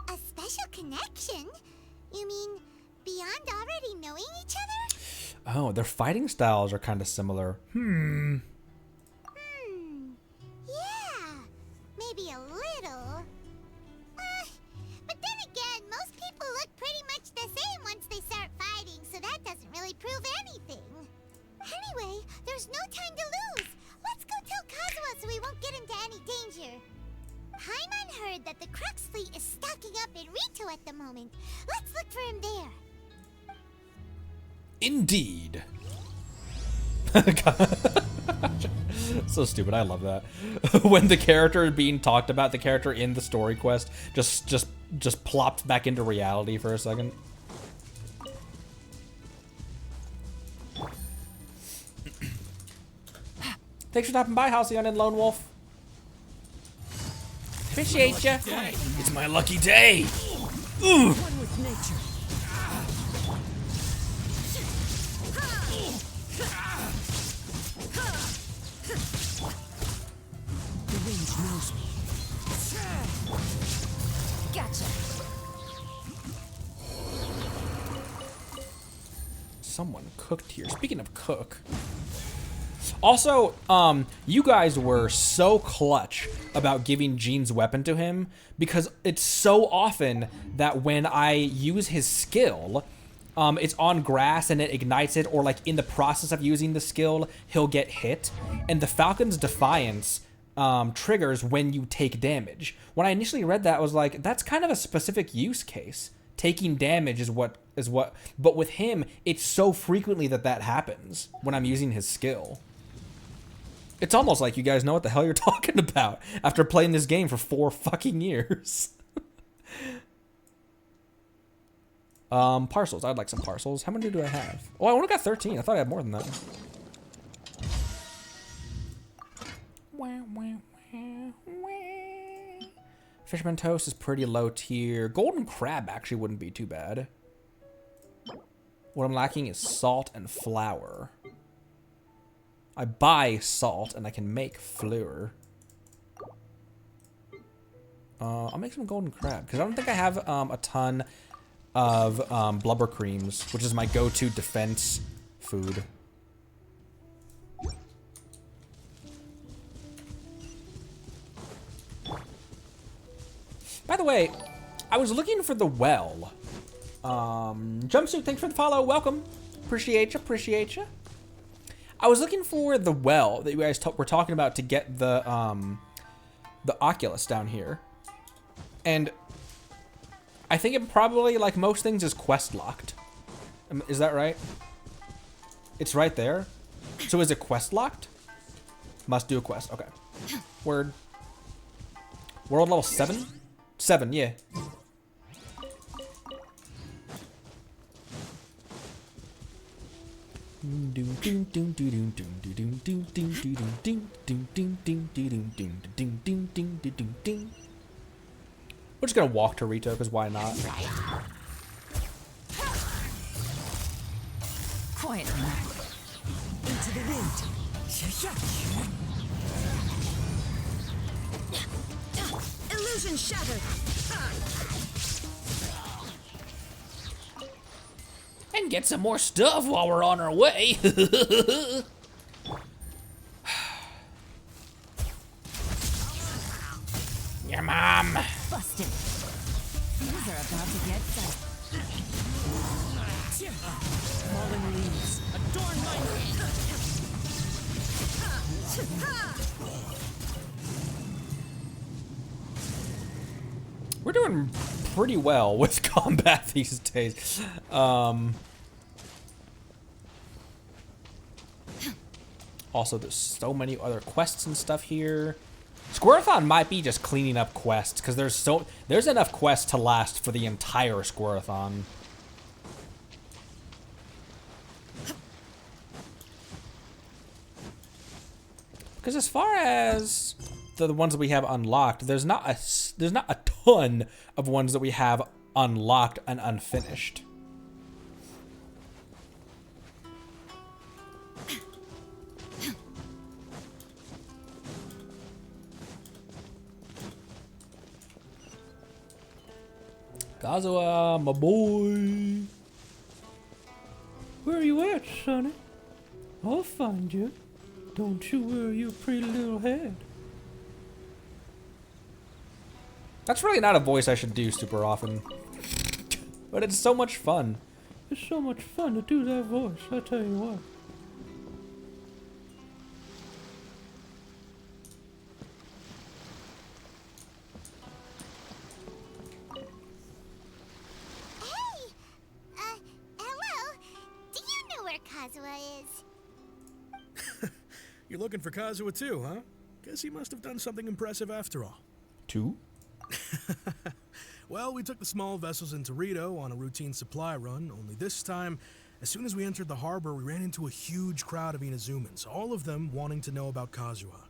A special connection? You mean beyond already knowing each other? Oh, their fighting styles are kind of similar. Yeah, maybe a little. But then again, most people look pretty much the same once they start fighting, so that doesn't really prove anything. Anyway, there's no time to lose. Let's go tell Kazuha so we won't get into any danger. Paimon heard that the Crux fleet is stocking up in Rito at the moment. Let's look for him there. Indeed. So stupid. I love that. When the character being talked about, the character in the story quest, just plopped back into reality for a second. Thanks for stopping by, Halcyon and Lone Wolf. Appreciate ya. It's my lucky day. One with nature. The range knows me. Gotcha. Someone cooked here. Speaking of cook. Also, you guys were so clutch about giving Jean's weapon to him because it's so often that when I use his skill, it's on grass and it ignites it, or like in the process of using the skill, he'll get hit. And the Falcon's Defiance triggers when you take damage. When I initially read that, I was like, that's kind of a specific use case. Taking damage is what, but with him, it's so frequently that happens when I'm using his skill. It's almost like you guys know what the hell you're talking about after playing this game for 4 fucking years. Parcels. I'd like some parcels. How many do I have? Oh, I only got 13. I thought I had more than that. Fisherman Toast is pretty low tier. Golden Crab actually wouldn't be too bad. What I'm lacking is salt and flour. I buy salt and I can make flour. I'll make some golden crab because I don't think I have a ton of blubber creams, which is my go-to defense food. By the way, I was looking for the well. Jumpsuit, thanks for the follow. Welcome. Appreciate you. Appreciate you. I was looking for the well that you guys were talking about to get the Oculus down here. And I think it probably, like most things, is quest locked. Is that right? It's right there. So is it quest locked? Must do a quest. Okay. Word. World level 7? 7, yeah. We're just gonna walk to Rito, because why not? Quiet now. Into the wind. Illusion shattered. And get some more stuff while we're on our way. Your mom. Busted. Things are about to get done. Fallen leaves adorn my We're doing pretty well with combat these days. Also, there's so many other quests and stuff here. Squirrelathon might be just cleaning up quests, because there's enough quests to last for the entire Squirrelathon. Because as far as the ones that we have unlocked, there's not a ton of ones that we have unlocked and unfinished. Kazuha, my boy. Where are you at, Sonny? I'll find you. Don't you worry your pretty little head. That's really not a voice I should do super often. But it's so much fun. It's so much fun to do that voice, I tell you what. Hello? Do you know where Kazuha is? You're looking for Kazuha too, huh? Guess he must have done something impressive after all. 2? Well, we took the small vessels into Rito on a routine supply run, only this time, as soon as we entered the harbor, we ran into a huge crowd of Inazumans, all of them wanting to know about Kazuha.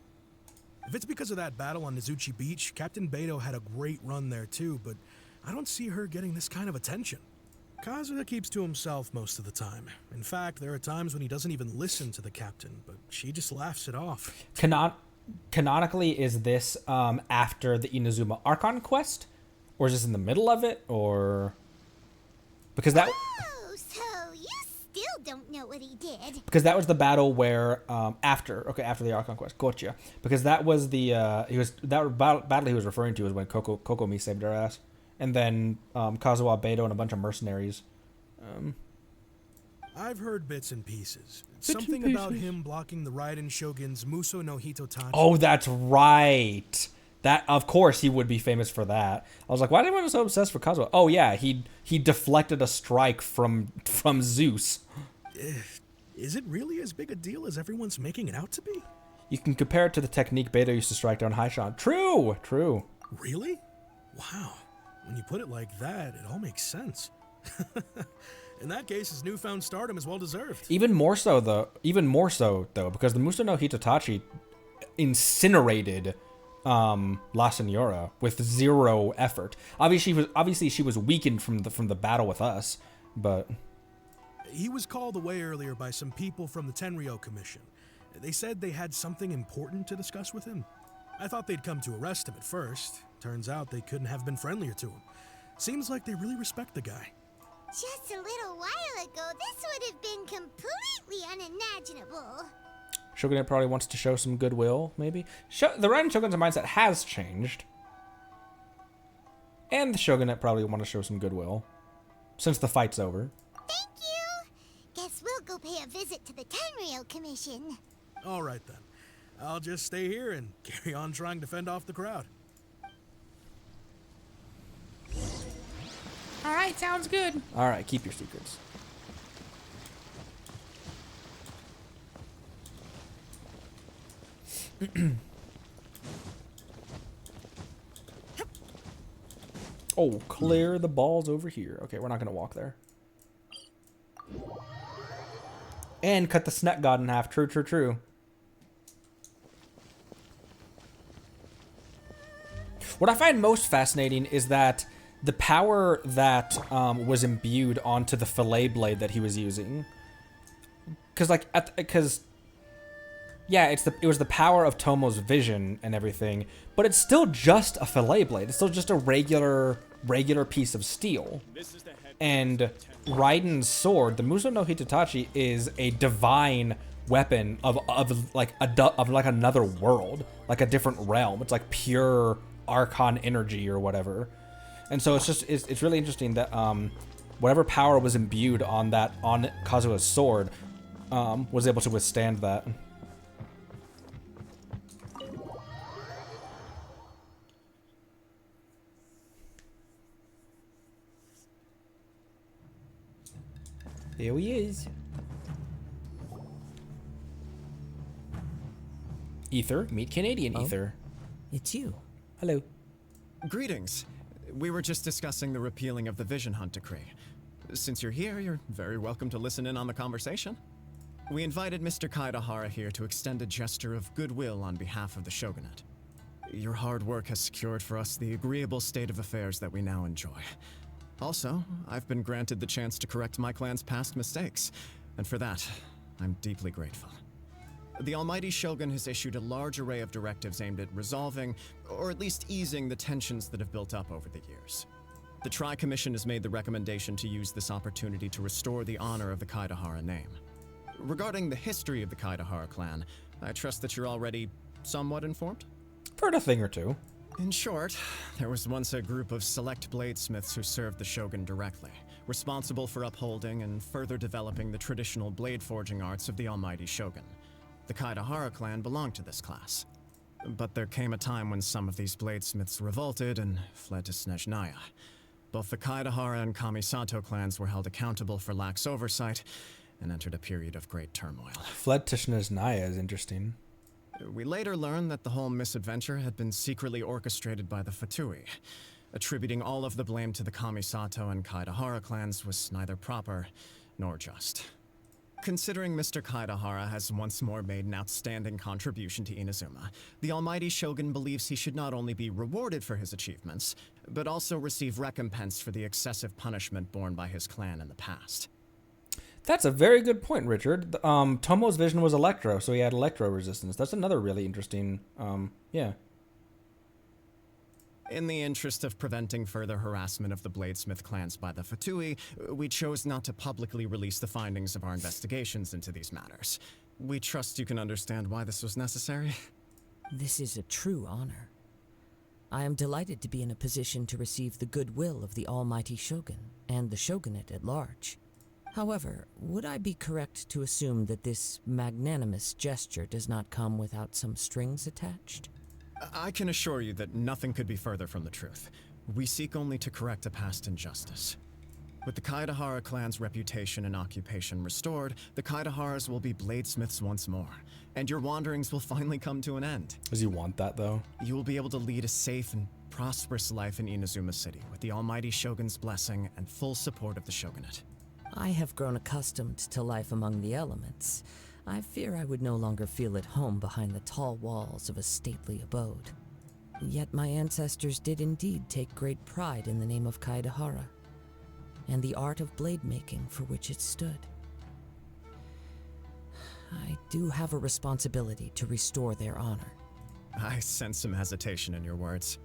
If it's because of that battle on Nizuchi Beach, Captain Beto had a great run there too, but I don't see her getting this kind of attention. Kazuha keeps to himself most of the time. In fact, there are times when he doesn't even listen to the captain, but she just laughs it off. Canonically, is this after the Inazuma Archon quest? Or is this in the middle of it? Or... Because that... Oh, so you still don't know what he did. Because that was the battle where, after the Archon quest, gotcha. Because that was the, battle he was referring to is when Kokomi saved her ass. And then, Kazuha, Beto, and a bunch of mercenaries. I've heard bits and pieces. Something about him blocking the Raiden Shogun's Muso no Hitotachi. Oh, that's right. That, of course, he would be famous for that. I was like, why did everyone so obsessed for Kazuha? Oh yeah, he deflected a strike from Zeus. Is it really as big a deal as everyone's making it out to be? You can compare it to the technique Beto used to strike down Haishan. True. Really? Wow. When you put it like that, it all makes sense. In that case, his newfound stardom is well deserved. Even more so though, because the Muso no Hitotachi incinerated La Senora with 0 effort. Obviously she was weakened from the battle with us, but he was called away earlier by some people from the Tenryo Commission. They said they had something important to discuss with him. I thought they'd come to arrest him at first. Turns out they couldn't have been friendlier to him. Seems like they really respect the guy. Just a little while ago, this would have been completely unimaginable. Shogunate probably wants to show some goodwill, maybe. The Raiden Shogun's mindset has changed. And the Shogunate probably want to show some goodwill. Since the fight's over. Thank you! Guess we'll go pay a visit to the Tenryo Commission. Alright then. I'll just stay here and carry on trying to fend off the crowd. Alright, sounds good. Alright, keep your secrets. Oh, clear the balls over here. Okay, we're not going to walk there. And cut the Snet God in half. True, true, true. What I find most fascinating is that the power that was imbued onto the fillet blade that he was using, yeah, it was the power of Tomo's vision and everything, but it's still just a fillet blade. It's still just a regular piece of steel. And Raiden's sword, the Muso no Hitatachi, is a divine weapon of another world, like a different realm. It's like pure Archon energy or whatever. And so it's really interesting that whatever power was imbued on Kazuha's sword was able to withstand that. There he is. Ether, meet Canadian Ether. It's you. Hello. Greetings. We were just discussing the repealing of the Vision Hunt Decree. Since you're here, you're very welcome to listen in on the conversation. We invited Mr. Kaedahara here to extend a gesture of goodwill on behalf of the Shogunate. Your hard work has secured for us the agreeable state of affairs that we now enjoy. Also, I've been granted the chance to correct my clan's past mistakes, and for that, I'm deeply grateful. The Almighty Shogun has issued a large array of directives aimed at resolving, or at least easing, the tensions that have built up over the years. The Tri-Commission has made the recommendation to use this opportunity to restore the honor of the Kaedahara name. Regarding the history of the Kaedahara clan, I trust that you're already somewhat informed? Heard a thing or two. In short, there was once a group of select bladesmiths who served the Shogun directly, responsible for upholding and further developing the traditional blade forging arts of the Almighty Shogun. The Kaedahara clan belonged to this class. But there came a time when some of these bladesmiths revolted and fled to Snezhnaya. Both the Kaedahara and Kamisato clans were held accountable for lax oversight and entered a period of great turmoil. Fled to Snezhnaya is interesting. We later learned that the whole misadventure had been secretly orchestrated by the Fatui. Attributing all of the blame to the Kamisato and Kaedahara clans was neither proper nor just. Considering Mr. Kaedahara has once more made an outstanding contribution to Inazuma, the Almighty Shogun believes he should not only be rewarded for his achievements, but also receive recompense for the excessive punishment borne by his clan in the past. That's a very good point, Richard. Tomo's vision was electro, so he had electro resistance. That's another really interesting, yeah. In the interest of preventing further harassment of the Bladesmith clans by the Fatui, we chose not to publicly release the findings of our investigations into these matters. We trust you can understand why this was necessary. This is a true honor. I am delighted to be in a position to receive the goodwill of the Almighty Shogun and the Shogunate at large. However, would I be correct to assume that this magnanimous gesture does not come without some strings attached? I can assure you that nothing could be further from the truth. We seek only to correct a past injustice. With the Kaedahara clan's reputation and occupation restored, the Kaedaharas will be bladesmiths once more, and your wanderings will finally come to an end. Does he want that, though? You will be able to lead a safe and prosperous life in Inazuma City, with the Almighty Shogun's blessing and full support of the Shogunate. I have grown accustomed to life among the elements. I fear I would no longer feel at home behind the tall walls of a stately abode. Yet my ancestors did indeed take great pride in the name of Kaedahara, and the art of blade making for which it stood. I do have a responsibility to restore their honor. I sense some hesitation in your words.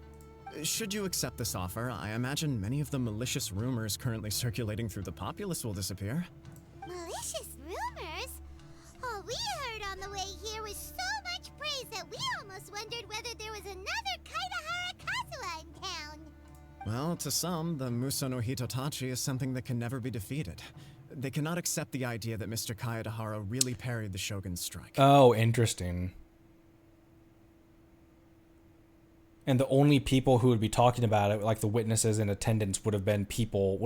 Should you accept this offer, I imagine many of the malicious rumors currently circulating through the populace will disappear. Malicious rumors? All we heard on the way here was so much praise that we almost wondered whether there was another Kaedahara Kazuha in town. Well, to some, the Muso no Hitatachi is something that can never be defeated. They cannot accept the idea that Mr. Kaedahara really parried the Shogun's strike. Oh, interesting. And the only people who would be talking about it, like the witnesses in attendance, would have been people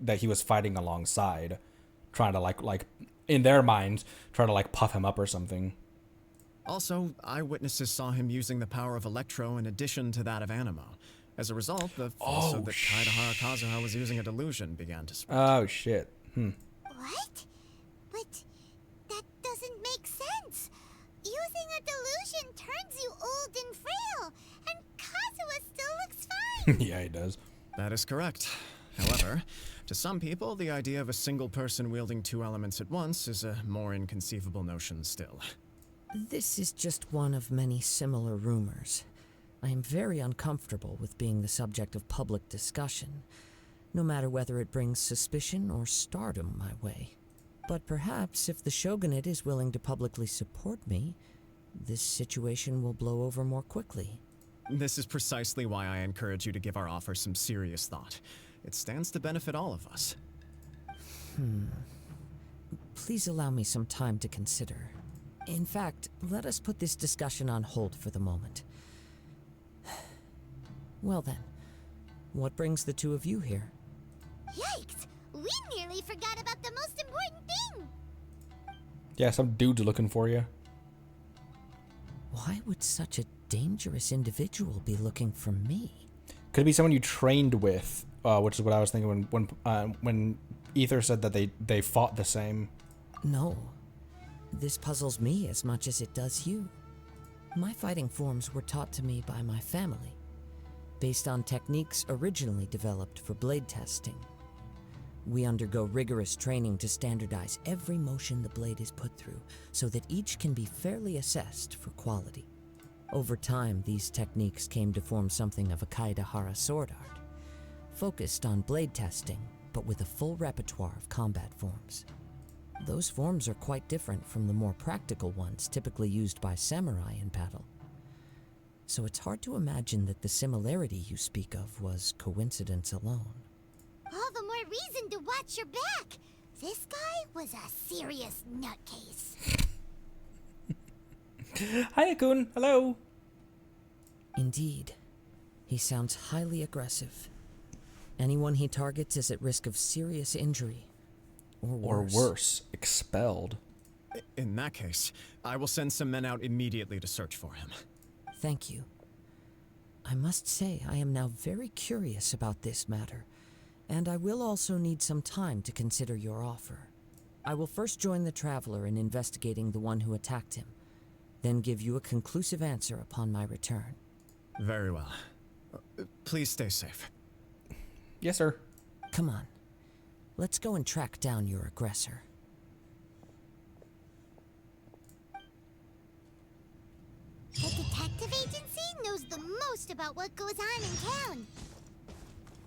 that he was fighting alongside, trying to like in their minds, trying to like puff him up or something. Also, eyewitnesses saw him using the power of Electro in addition to that of Animo. As a result, the falsehood that Kaedahara Kazuha was using a delusion began to spread. Oh shit. What? But Yeah, he does. That is correct. However, to some people, the idea of a single person wielding two elements at once is a more inconceivable notion still. This is just one of many similar rumors. I am very uncomfortable with being the subject of public discussion, no matter whether it brings suspicion or stardom my way. But perhaps if the Shogunate is willing to publicly support me, this situation will blow over more quickly. This is precisely why I encourage you to give our offer some serious thought. It stands to benefit all of us. Please allow me some time to consider. In fact, let us put this discussion on hold for the moment. Well then, what brings the two of you here? Yikes! We nearly forgot about the most important thing! Yeah, some dude's looking for you. Why would such a dangerous individual be looking for me? Could be someone you trained with, which is what I was thinking when Ether said that they fought the same. No. This puzzles me as much as it does you. My fighting forms were taught to me by my family, based on techniques originally developed for blade testing. We undergo rigorous training to standardize every motion the blade is put through, so that each can be fairly assessed for quality. Over time, these techniques came to form something of a Kaedahara sword art, focused on blade testing, but with a full repertoire of combat forms. Those forms are quite different from the more practical ones typically used by samurai in battle. So it's hard to imagine that the similarity you speak of was coincidence alone. All the more reason to watch your back! This guy was a serious nutcase. Hi, Akun. Hello. Indeed. He sounds highly aggressive. Anyone he targets is at risk of serious injury. Or worse, expelled. In that case, I will send some men out immediately to search for him. Thank you. I must say I am now very curious about this matter, and I will also need some time to consider your offer. I will first join the Traveler in investigating the one who attacked him, then give you a conclusive answer upon my return. Very well. Please stay safe. Yes, sir. Come on. Let's go and track down your aggressor. The detective agency knows the most about what goes on in town.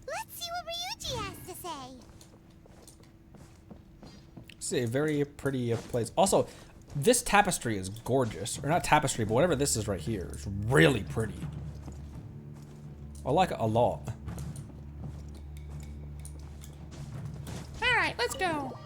Let's see what Ryuji has to say. It's a very pretty place. Also, this tapestry is gorgeous. Or not tapestry, but whatever this is right here is really pretty. I like it a lot. Alright, let's go.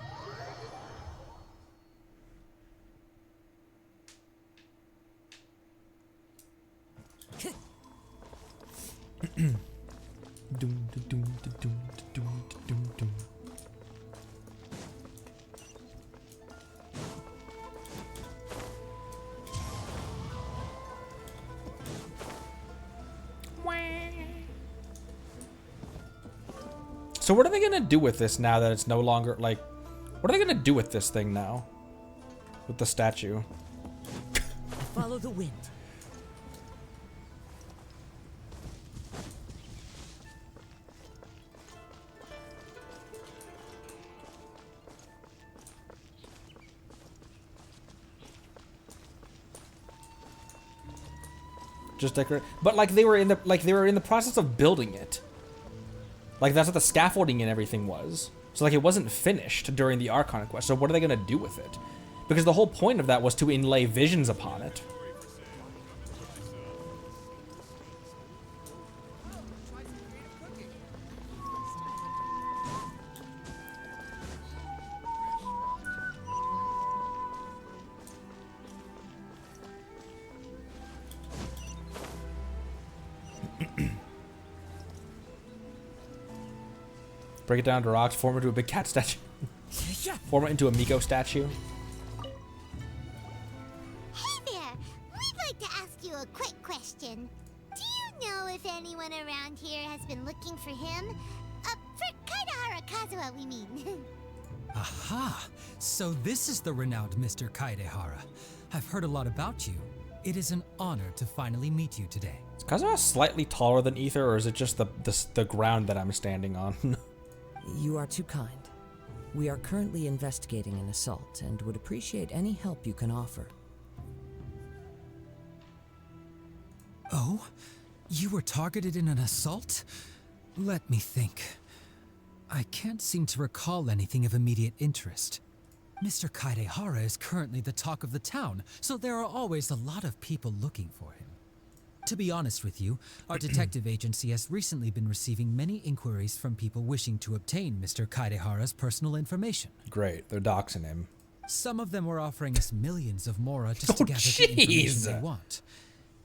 So what are they gonna do with this now that it's no longer, like, what are they gonna do with this thing now? With the statue? Follow the wind. Just decorate, but like they were in the process of building it. Like that's what the scaffolding and everything was. So like it wasn't finished during the Archon quest. So what are they gonna do with it? Because the whole point of that was to inlay visions upon it. Break it down to rocks, form it into a big cat statue. Form it into a Miko statue. Hey there! We'd like to ask you a quick question. Do you know if anyone around here has been looking for him? For Kaedahara Kazuha, we mean. Aha! So this is the renowned Mr. Kaedahara. I've heard a lot about you. It is an honor to finally meet you today. Kazuha slightly taller than Ether, or is it just the ground that I'm standing on? You are too kind. We are currently investigating an assault and would appreciate any help you can offer. Oh? You were targeted in an assault? Let me think. I can't seem to recall anything of immediate interest. Mr. Kaidehara is currently the talk of the town, so there are always a lot of people looking for him. To be honest with you, our detective agency has recently been receiving many inquiries from people wishing to obtain Mr. Kaidehara's personal information. Great, they're doxing him. Some of them were offering us millions of mora just to gather the information they want.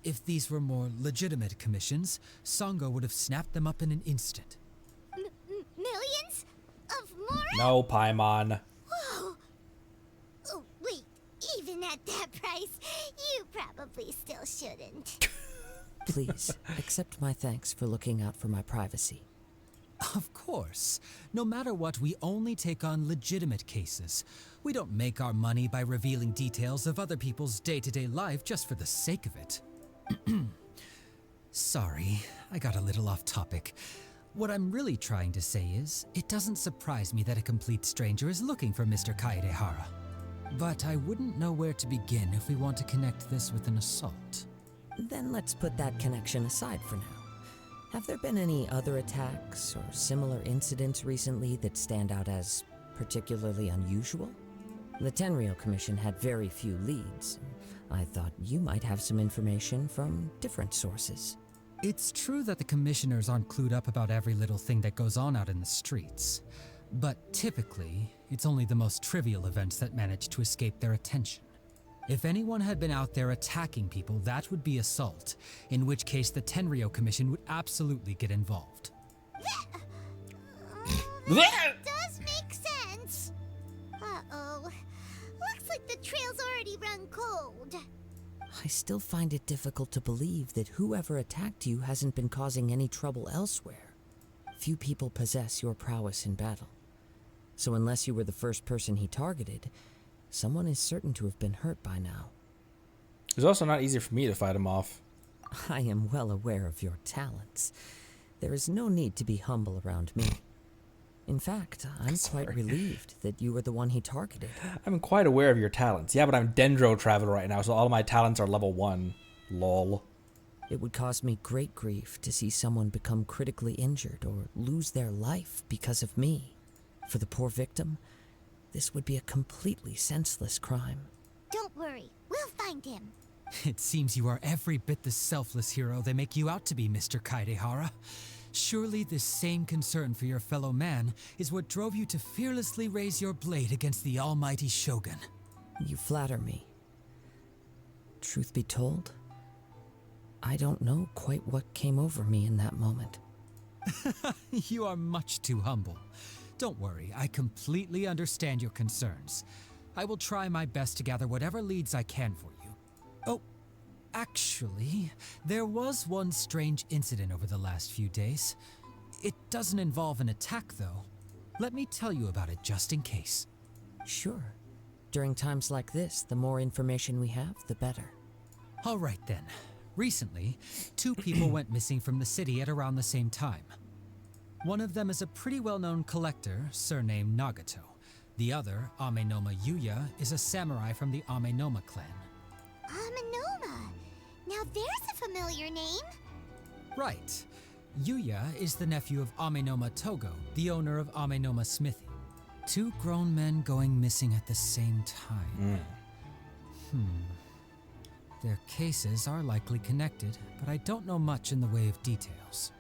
If these were more legitimate commissions, Sango would have snapped them up in an instant. Millions? Of mora? No, Paimon. Whoa! Oh, wait, even at that price, you probably still shouldn't. Please, accept my thanks for looking out for my privacy. Of course. No matter what, we only take on legitimate cases. We don't make our money by revealing details of other people's day-to-day life just for the sake of it. Sorry, I got a little off topic. What I'm really trying to say is, it doesn't surprise me that a complete stranger is looking for Mr. Kaedehara. But I wouldn't know where to begin if we want to connect this with an assault. Then let's put that connection aside for now. Have there been any other attacks or similar incidents recently that stand out as particularly unusual? The Tenryou Commission had very few leads. I thought you might have some information from different sources. It's true that the commissioners aren't clued up about every little thing that goes on out in the streets. But typically, it's only the most trivial events that manage to escape their attention. If anyone had been out there attacking people, that would be assault, in which case the Tenryou Commission would absolutely get involved. That does make sense. Uh-oh. Looks like the trail's already run cold. I still find it difficult to believe that whoever attacked you hasn't been causing any trouble elsewhere. Few people possess your prowess in battle. So unless you were the first person he targeted, someone is certain to have been hurt by now. It's also not easy for me to fight him off. I am well aware of your talents. There is no need to be humble around me. In fact, I'm quite relieved that you were the one he targeted. I'm quite aware of your talents. Yeah, but I'm Dendro Traveler right now, so all of my talents are level 1. Lol. It would cause me great grief to see someone become critically injured or lose their life because of me. For the poor victim, this would be a completely senseless crime. Don't worry, we'll find him. It seems you are every bit the selfless hero they make you out to be, Mr. Kaedehara. Surely this same concern for your fellow man is what drove you to fearlessly raise your blade against the almighty Shogun. You flatter me. Truth be told, I don't know quite what came over me in that moment. You are much too humble. Don't worry, I completely understand your concerns. I will try my best to gather whatever leads I can for you. Oh, actually, there was one strange incident over the last few days. It doesn't involve an attack, though. Let me tell you about it just in case. Sure. During times like this, the more information we have, the better. All right then. Recently, 2 people went missing from the city at around the same time. One of them is a pretty well-known collector, surnamed Nagato. The other, Amenoma Yuya, is a samurai from the Amenoma clan. Amenoma? Now there's a familiar name. Right. Yuya is the nephew of Amenoma Togo, the owner of Amenoma Smithy. 2 grown men going missing at the same time. Their cases are likely connected, but I don't know much in the way of details.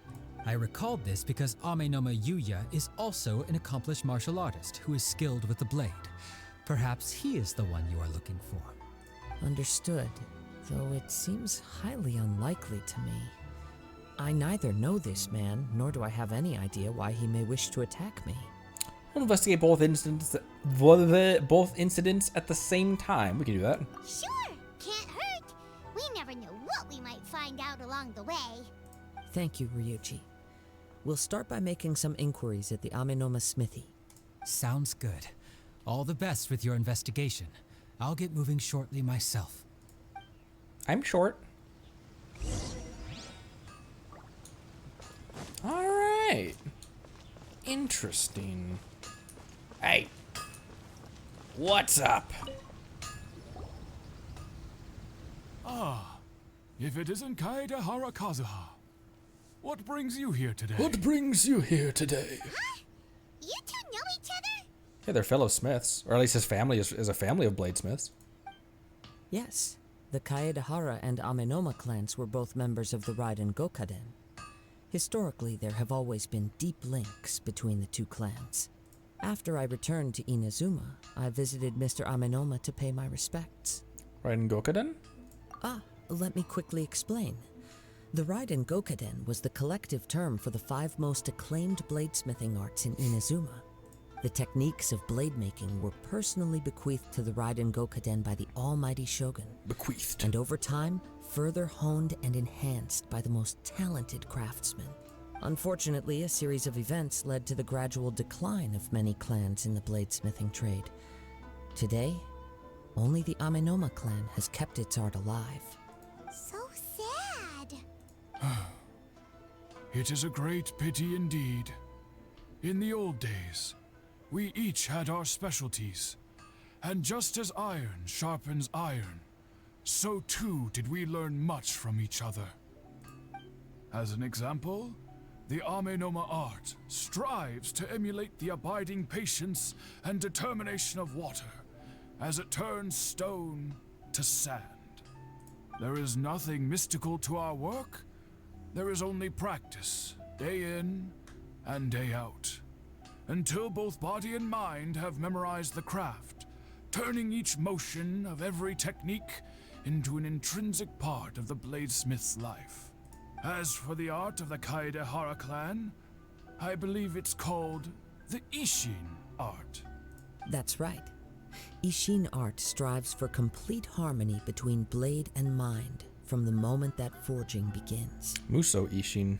I recalled this because Amenoma Yuya is also an accomplished martial artist who is skilled with the blade. Perhaps he is the one you are looking for. Understood, though it seems highly unlikely to me. I neither know this man, nor do I have any idea why he may wish to attack me. We'll investigate both incidents at the same time. We can do that. Sure, can't hurt. We never know what we might find out along the way. Thank you, Ryuji. We'll start by making some inquiries at the Amenoma Smithy. Sounds good. All the best with your investigation. I'll get moving shortly myself. I'm short. Alright. Interesting. Hey. What's up? Ah, if it isn't Kaedehara Kazuha. What brings you here today? What brings you here today? You two know each other? Yeah, they're fellow smiths. Or at least his family is a family of bladesmiths. Yes, the Kaedehara and Amenoma clans were both members of the Raiden Gokaden. Historically, there have always been deep links between the two clans. After I returned to Inazuma, I visited Mr. Amenoma to pay my respects. Raiden Gokaden? Ah, let me quickly explain. The Raiden Gokaden was the collective term for the 5 most acclaimed bladesmithing arts in Inazuma. The techniques of blade making were personally bequeathed to the Raiden Gokaden by the almighty Shogun. Bequeathed. And over time, further honed and enhanced by the most talented craftsmen. Unfortunately, a series of events led to the gradual decline of many clans in the bladesmithing trade. Today, only the Amenoma clan has kept its art alive. So sad. It is a great pity indeed. In the old days, we each had our specialties, and just as iron sharpens iron, so too did we learn much from each other. As an example, the Amenoma art strives to emulate the abiding patience and determination of water as it turns stone to sand. There is nothing mystical to our work. There is only practice, day in and day out, until both body and mind have memorized the craft, turning each motion of every technique into an intrinsic part of the bladesmith's life. As for the art of the Kaedehara clan, I believe it's called the Ishin art. That's right. Ishin art strives for complete harmony between blade and mind from the moment that forging begins. Muso Ishin.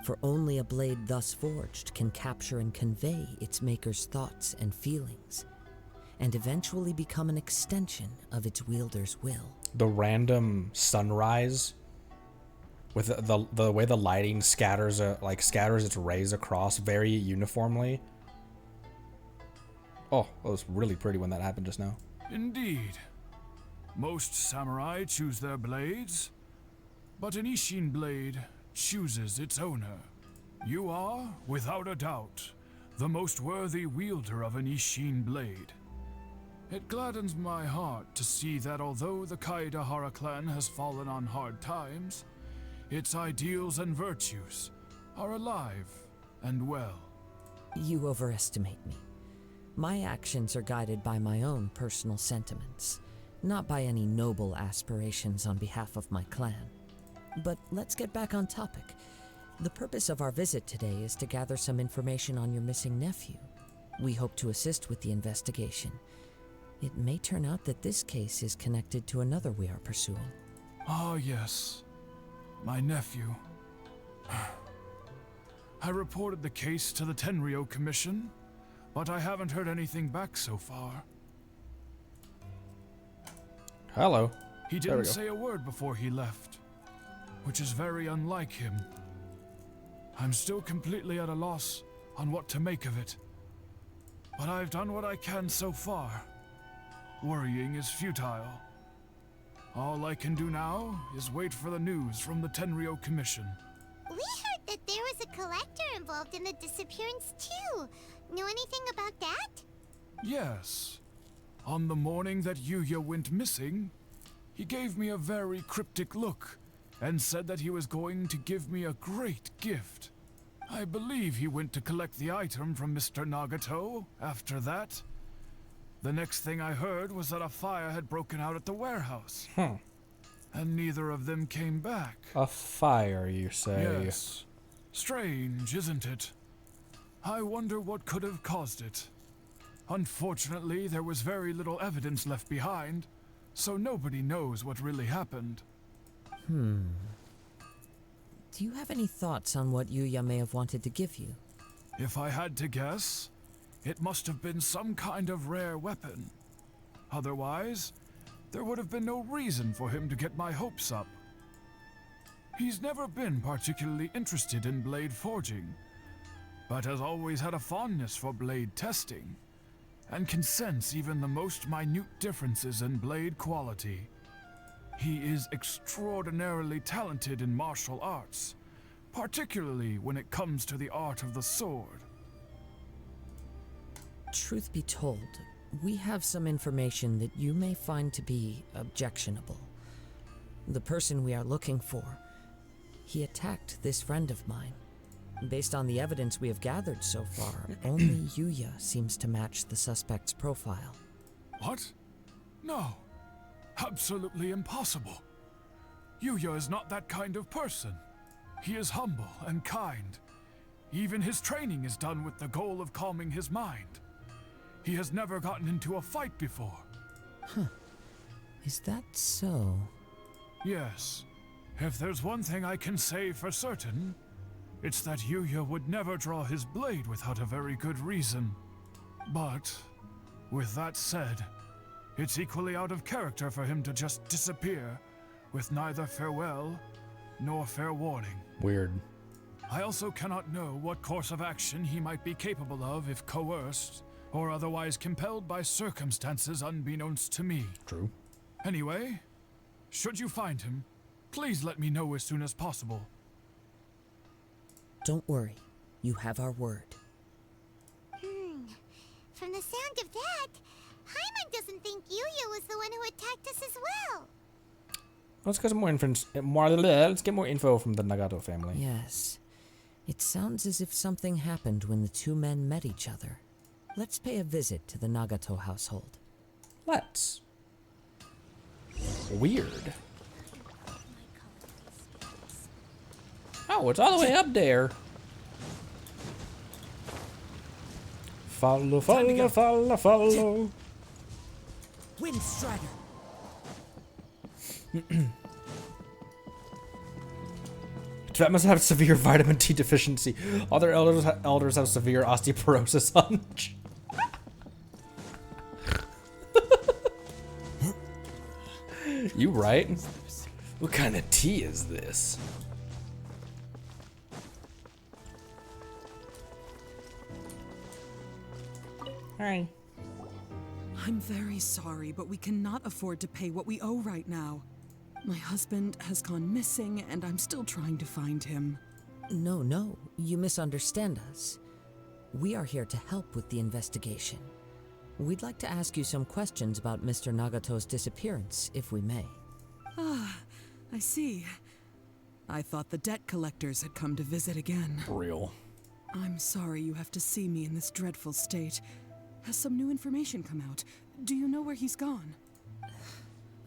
For only a blade thus forged can capture and convey its maker's thoughts and feelings, and eventually become an extension of its wielder's will. The random sunrise, with the way the lighting scatters its rays across very uniformly. Oh, that was really pretty when that happened just now. Indeed. Most samurai choose their blades, but an Ishin blade chooses its owner. You are, without a doubt, the most worthy wielder of an Ishin blade. It gladdens my heart to see that although the Kaedehara clan has fallen on hard times, its ideals and virtues are alive and well. You overestimate me. My actions are guided by my own personal sentiments, not by any noble aspirations on behalf of my clan. But let's get back on topic. The purpose of our visit today is to gather some information on your missing nephew. We hope to assist with the investigation. It may turn out that this case is connected to another we are pursuing. Ah, yes. My nephew. I reported the case to the Tenryo Commission, but I haven't heard anything back so far. Hello. He didn't say a word before he left, which is very unlike him. I'm still completely at a loss on what to make of it, but I've done what I can so far. Worrying is futile. All I can do now is wait for the news from the Tenryo Commission. We heard that there was a collector involved in the disappearance too. Know anything about that? Yes. On the morning that Yuya went missing, he gave me a very cryptic look and said that he was going to give me a great gift. I believe he went to collect the item from Mr. Nagato after that. The next thing I heard was that a fire had broken out at the warehouse. And neither of them came back. A fire, you say? Yes. Strange, isn't it? I wonder what could have caused it. Unfortunately, there was very little evidence left behind, so nobody knows what really happened. Do you have any thoughts on what Yuya may have wanted to give you? If I had to guess, it must have been some kind of rare weapon. Otherwise, there would have been no reason for him to get my hopes up. He's never been particularly interested in blade forging, but has always had a fondness for blade testing, and can sense even the most minute differences in blade quality. He is extraordinarily talented in martial arts, particularly when it comes to the art of the sword. Truth be told, we have some information that you may find to be objectionable. The person we are looking for, he attacked this friend of mine. Based on the evidence we have gathered so far, only Yuya seems to match the suspect's profile. What? No. Absolutely impossible. Yuya is not that kind of person. He is humble and kind. Even his training is done with the goal of calming his mind. He has never gotten into a fight before. Huh. Is that so? Yes. If there's one thing I can say for certain, it's that Yuya would never draw his blade without a very good reason. But, with that said, it's equally out of character for him to just disappear, with neither farewell nor fair warning. Weird. I also cannot know what course of action he might be capable of if coerced, or otherwise compelled by circumstances unbeknownst to me. True. Anyway, should you find him, please let me know as soon as possible. Don't worry. You have our word. From the sound of that, Paimon doesn't think Yuya was the one who attacked us as well. Let's get some more let's get more info from the Nagato family. Yes. It sounds as if something happened when the two men met each other. Let's pay a visit to the Nagato household. Let's. Weird. Oh, it's all the way up there. Follow, follow, follow, follow. Wind Strider. Tibet must have severe vitamin T deficiency. Other elders have severe osteoporosis hunch. You right? What kind of tea is this? Hi. I'm very sorry, but we cannot afford to pay what we owe right now. My husband has gone missing, and I'm still trying to find him. No, you misunderstand us. We are here to help with the investigation. We'd like to ask you some questions about Mr. Nagato's disappearance, if we may. Ah, I see. I thought the debt collectors had come to visit again. Real. I'm sorry you have to see me in this dreadful state. Has some new information come out? Do you know where he's gone?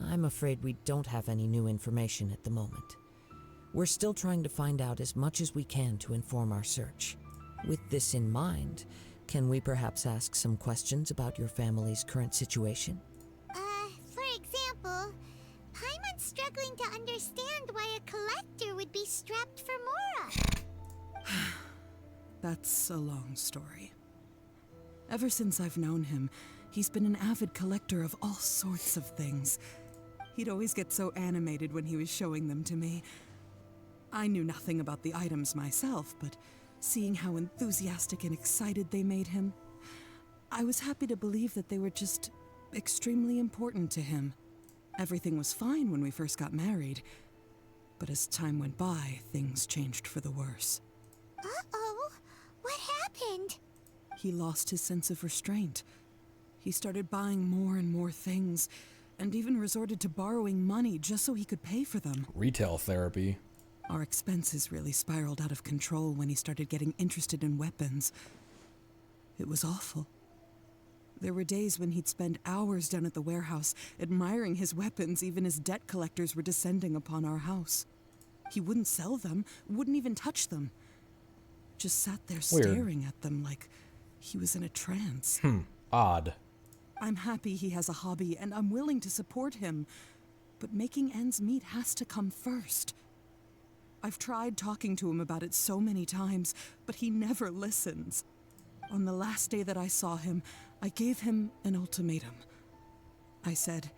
I'm afraid we don't have any new information at the moment. We're still trying to find out as much as we can to inform our search. With this in mind, can we perhaps ask some questions about your family's current situation? For example, Paimon's struggling to understand why a collector would be strapped for Mora. That's a long story. Ever since I've known him, he's been an avid collector of all sorts of things. He'd always get so animated when he was showing them to me. I knew nothing about the items myself, but seeing how enthusiastic and excited they made him, I was happy to believe that they were just extremely important to him. Everything was fine when we first got married, but as time went by, things changed for the worse. Uh-oh, what happened? He lost his sense of restraint. He started buying more and more things, and even resorted to borrowing money just so he could pay for them. Retail therapy. Our expenses really spiraled out of control when he started getting interested in weapons. It was awful. There were days when he'd spend hours down at the warehouse, admiring his weapons even as debt collectors were descending upon our house. He wouldn't sell them, wouldn't even touch them. Just sat there staring at them like he was in a trance. Odd. I'm happy he has a hobby, and I'm willing to support him. But making ends meet has to come first. I've tried talking to him about it so many times, but he never listens. On the last day that I saw him, I gave him an ultimatum. I said,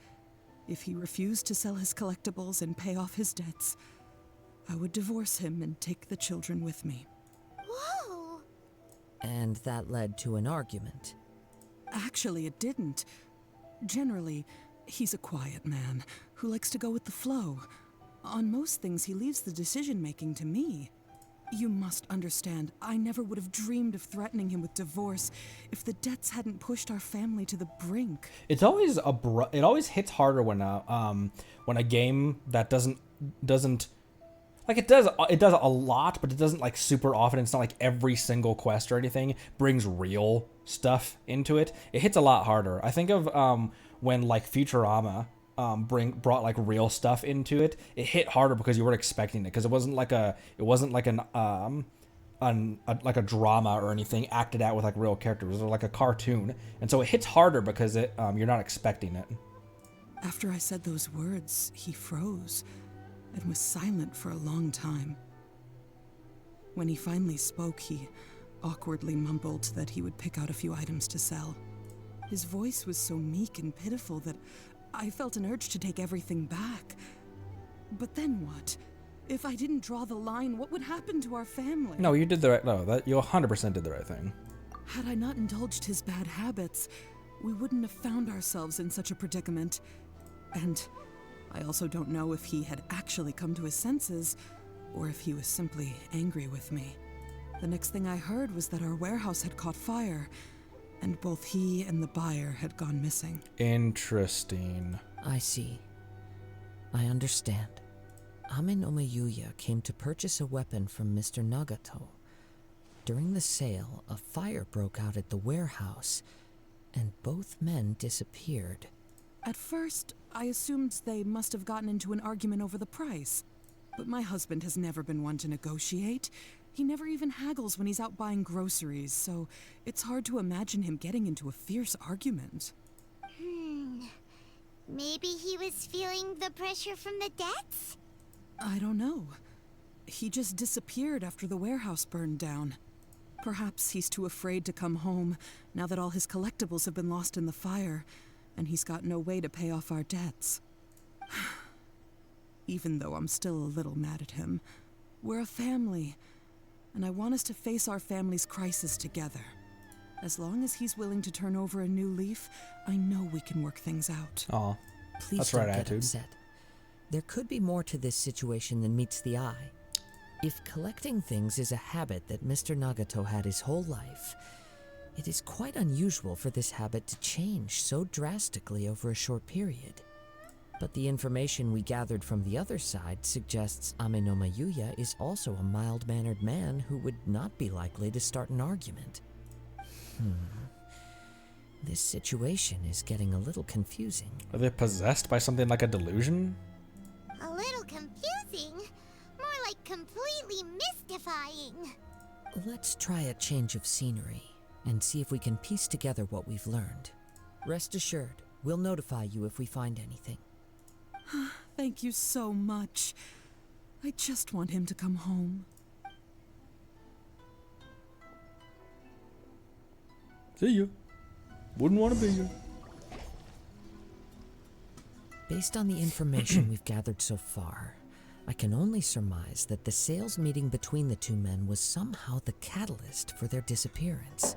if he refused to sell his collectibles and pay off his debts, I would divorce him and take the children with me. Whoa! And that led to an argument. Actually, it didn't. Generally, he's a quiet man who likes to go with the flow. On most things, he leaves the decision-making to me. You must understand, I never would have dreamed of threatening him with divorce if the debts hadn't pushed our family to the brink. It's always it always hits harder when a game that doesn't like it does a lot, but it doesn't like super often. It's not like every single quest or anything brings real stuff into it. It hits a lot harder. I think of when like Futurama brought like real stuff into it. It hit harder because you weren't expecting it, because it wasn't like a drama or anything acted out with like real characters, or like a cartoon, and so it hits harder because you're not expecting it. After I said those words, he froze and was silent for a long time. When he finally spoke, he awkwardly mumbled that he would pick out a few items to sell. His voice was so meek and pitiful that I felt an urge to take everything back. But then what? If I didn't draw the line, what would happen to our family? No, you did the right. No, that you 100% did the right thing. Had I not indulged his bad habits, we wouldn't have found ourselves in such a predicament. And I also don't know if he had actually come to his senses, or if he was simply angry with me. The next thing I heard was that our warehouse had caught fire, and both he and the buyer had gone missing. Interesting. I see. I understand. Ame no Yuya came to purchase a weapon from Mr. Nagato. During the sale, a fire broke out at the warehouse, and both men disappeared. At first, I assumed they must have gotten into an argument over the price. But my husband has never been one to negotiate. He never even haggles when he's out buying groceries, so it's hard to imagine him getting into a fierce argument. Maybe he was feeling the pressure from the debts? I don't know. He just disappeared after the warehouse burned down. Perhaps he's too afraid to come home now that all his collectibles have been lost in the fire, and he's got no way to pay off our debts. Even though I'm still a little mad at him, we're a family, and I want us to face our family's crisis together. As long as he's willing to turn over a new leaf, I know we can work things out. Aw, Please that's don't right get attitude. upset. There could be more to this situation than meets the eye. If collecting things is a habit that Mr. Nagato had his whole life, it is quite unusual for this habit to change so drastically over a short period. But the information we gathered from the other side suggests Ame no Yuya is also a mild-mannered man who would not be likely to start an argument. This situation is getting a little confusing. Are they possessed by something like a delusion? A little confusing? More like completely mystifying. Let's try a change of scenery and see if we can piece together what we've learned. Rest assured, we'll notify you if we find anything. Thank you so much. I just want him to come home. See you. Wouldn't want to be here. Based on the information we've gathered so far, I can only surmise that the sales meeting between the two men was somehow the catalyst for their disappearance.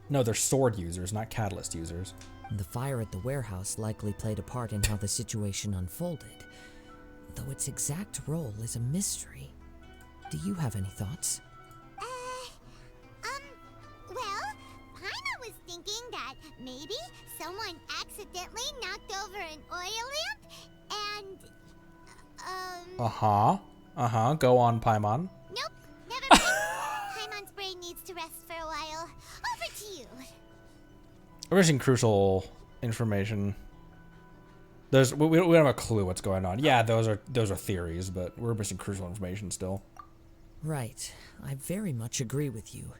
No, they're sword users, not catalyst users. The fire at the warehouse likely played a part in how the situation unfolded, though its exact role is a mystery. Do you have any thoughts? Well, Paimon was thinking that maybe someone accidentally knocked over an oil lamp and, Go on, Paimon. Nope, never mind. Paimon's brain needs to rest for a while. Over to you. We're missing crucial information. We don't have a clue what's going on. Yeah, those are theories, but we're missing crucial information still. Right. I very much agree with you.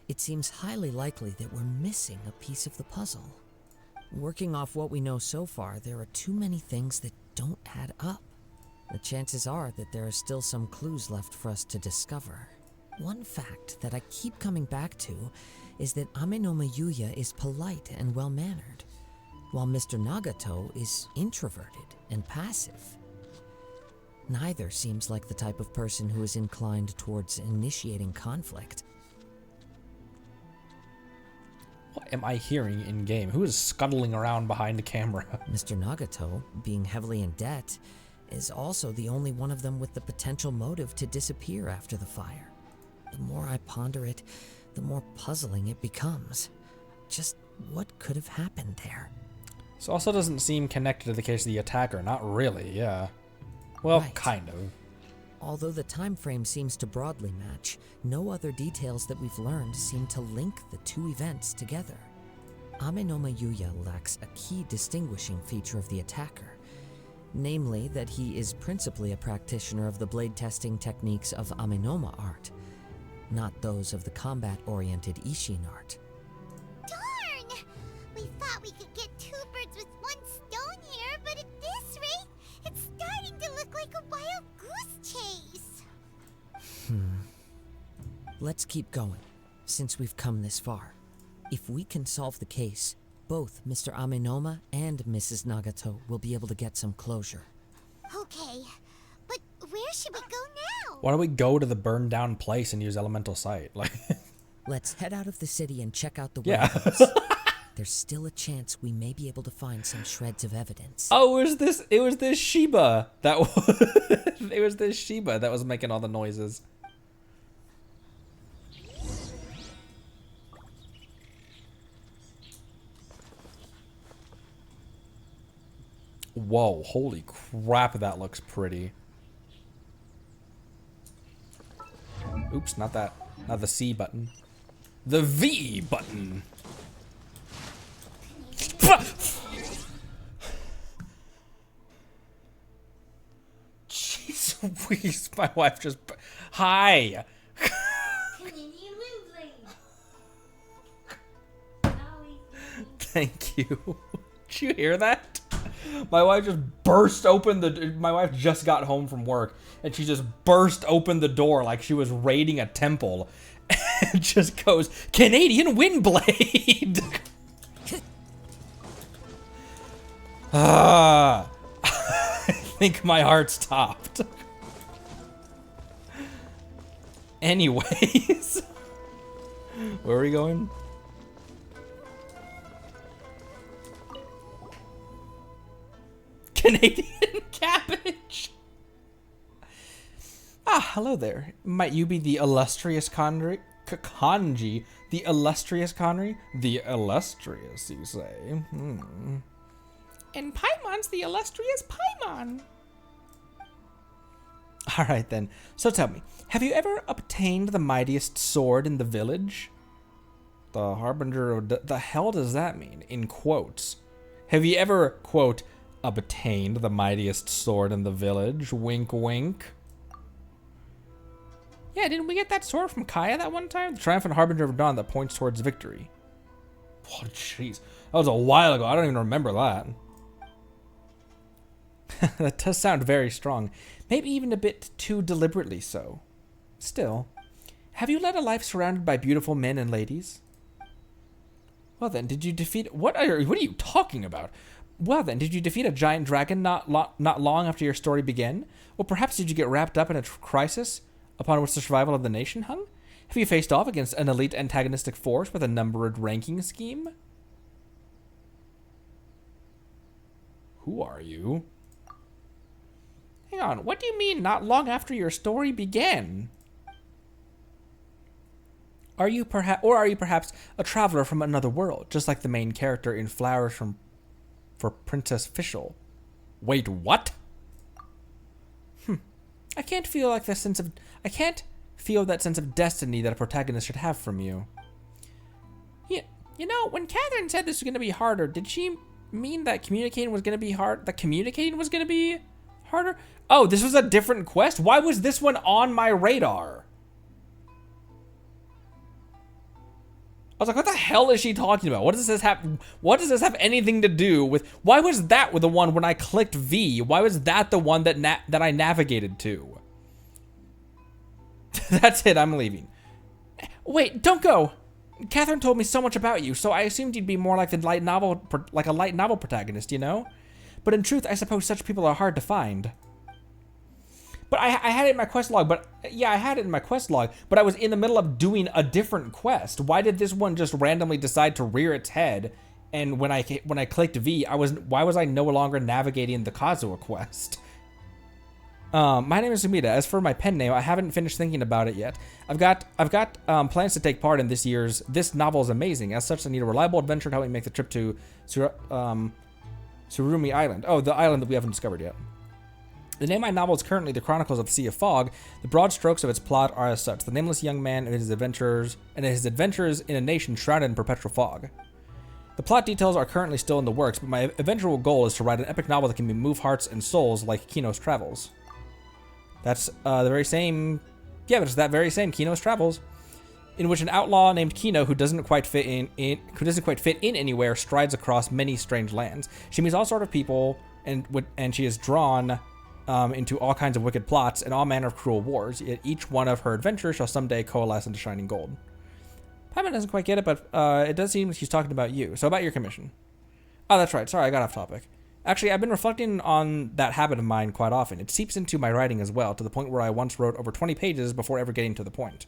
It seems highly likely that we're missing a piece of the puzzle. Working off what we know so far, there are too many things that don't add up. The chances are that there are still some clues left for us to discover. One fact that I keep coming back to is that Ame no Yuya is polite and well-mannered, while Mr. Nagato is introverted and passive. Neither seems like the type of person who is inclined towards initiating conflict. What am I hearing in game? Who is scuttling around behind the camera? Mr. Nagato, being heavily in debt, is also the only one of them with the potential motive to disappear after the fire. The more I ponder it, the more puzzling it becomes. Just what could have happened there? This also doesn't seem connected to the case of the attacker. Not really, yeah. Well, Right. kind of. Although the time frame seems to broadly match, no other details that we've learned seem to link the two events together. Amenoma Yuya lacks a key distinguishing feature of the attacker, namely that he is principally a practitioner of the blade testing techniques of Amenoma art, not those of the combat-oriented Ishin art. Darn! We thought we could get two birds with one stone here, but at this rate, it's starting to look like a wild goose chase. Let's keep going, since we've come this far. If we can solve the case, both Mr. Amenoma and Mrs. Nagato will be able to get some closure. Okay, but where should we go now? Why don't we go to the burned down place and use elemental sight? Like, Let's head out of the city and check out the yeah. warehouse. There's still a chance we may be able to find some shreds of evidence. Oh, it was this Shiba that was, it was this Shiba that was making all the noises. Whoa, holy crap, that looks pretty. Oops, not that. Not the C button. The V button. Jeez Louise, my wife just... Hi! Thank you. Did you hear that? My wife just burst open the... My wife just got home from work, and she just burst open the door like she was raiding a temple. And just goes, Canadian Windblade! I think my heart stopped. Anyways. Where are we going? Canadian cabbage. Ah, hello there. Might you be the illustrious Kanji? The illustrious Conry? The illustrious, you say? And Paimon's the illustrious Paimon. Alright then. So tell me, have you ever obtained the mightiest sword in the village? The Harbinger of... The hell does that mean? In quotes. Have you ever, quote, obtained the mightiest sword in the village? Wink, wink. Yeah, didn't we get that sword from Kaya that one time? The triumphant Harbinger of Dawn that points towards victory. Oh, jeez. That was a while ago. I don't even remember that. That does sound very strong. Maybe even a bit too deliberately so. Still, have you led a life surrounded by beautiful men and ladies? Well then, did you defeat... What are you talking about? Well then, did you defeat a giant dragon not long after your story began? Or perhaps did you get wrapped up in a crisis upon which the survival of the nation hung? Have you faced off against an elite antagonistic force with a numbered ranking scheme? Who are you? Hang on, what do you mean not long after your story began? Are you perhaps a traveler from another world, just like the main character in Flowers for Princess Fischl? Wait, what? I can't feel that sense of destiny that a protagonist should have from you. Yeah, you know, when Catherine said this was going to be harder, did she mean that communicating was going to be hard? That communicating was going to be harder? Oh, this was a different quest? Why was this one on my radar? I was like, what the hell is she talking about? What does this have anything to do with... Why was that the one when I clicked V? Why was that the one that I navigated to? That's it, I'm leaving. Wait, don't go. Catherine told me so much about you, so I assumed you'd be more like a light novel protagonist, you know? But in truth, I suppose such people are hard to find. But I had it in my quest log, but yeah, I had it in my quest log, but I was in the middle of doing a different quest. Why did this one just randomly decide to rear its head? And when I clicked V, why was I no longer navigating the Kazuha quest? My name is Sumida. As for my pen name, I haven't finished thinking about it yet. I've got plans to take part in this novel is amazing. As such, I need a reliable adventure to help me make the trip to Tsurumi Island. Oh, the island that we haven't discovered yet. The name of my novel is currently The Chronicles of the Sea of Fog. The broad strokes of its plot are as such: the nameless young man and his adventures in a nation shrouded in perpetual fog. The plot details are currently still in the works, but my eventual goal is to write an epic novel that can move hearts and souls like Kino's Travels. That's the very same, yeah, but it's that very same Kino's Travels, in which an outlaw named Kino, who doesn't quite fit in anywhere, strides across many strange lands. She meets all sorts of people, and she is drawn into all kinds of wicked plots and all manner of cruel wars. Yet each one of her adventures shall someday coalesce into shining gold. Paimon doesn't quite get it, but it does seem he's talking about you. So about your commission. Oh, that's right. Sorry, I got off topic. Actually, I've been reflecting on that habit of mine quite often. It seeps into my writing as well, to the point where I once wrote over 20 pages before ever getting to the point.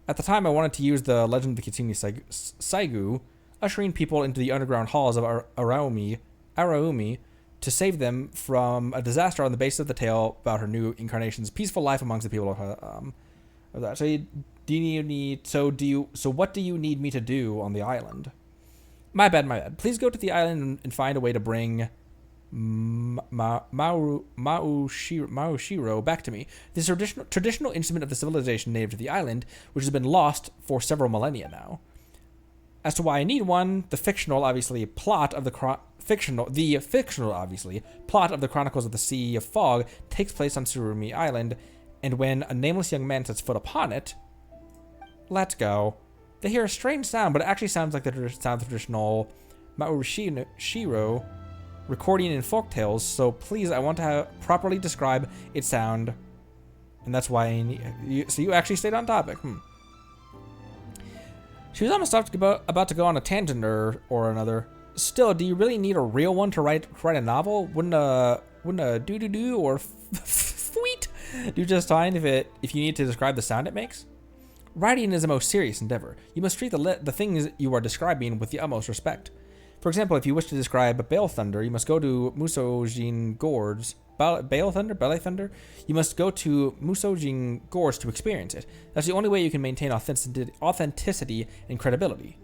At the time, I wanted to use the Legend of the Kitsune Saigu, ushering people into the underground halls of Araumi, to save them from a disaster on the basis of the tale about her new incarnation's peaceful life amongst the people of that. So what do you need me to do on the island? My bad. Please go to the island and find a way to bring Maoshiro back to me. This traditional instrument of the civilization native to the island, which has been lost for several millennia now. As to why I need one, the fictional plot of the Chronicles of the Sea of Fog takes place on Tsurumi Island, and when a nameless young man sets foot upon it, let's go. They hear a strange sound, but it actually sounds like the sound of traditional Maoshiro recording in folktales, so please, I want to properly describe its sound, and that's why you actually stayed on topic. She was almost about to go on a tangent or another. Still, do you really need a real one to write a novel? Wouldn't a doo-doo-doo or fweet do just fine if you need to describe the sound it makes? Writing is a most serious endeavor. You must treat the things you are describing with the utmost respect. For example, if you wish to describe Bale Thunder, you must go to Musojin Gorge. Bale Thunder? You must go to Musojin Gorge to experience it. That's the only way you can maintain authenticity and credibility.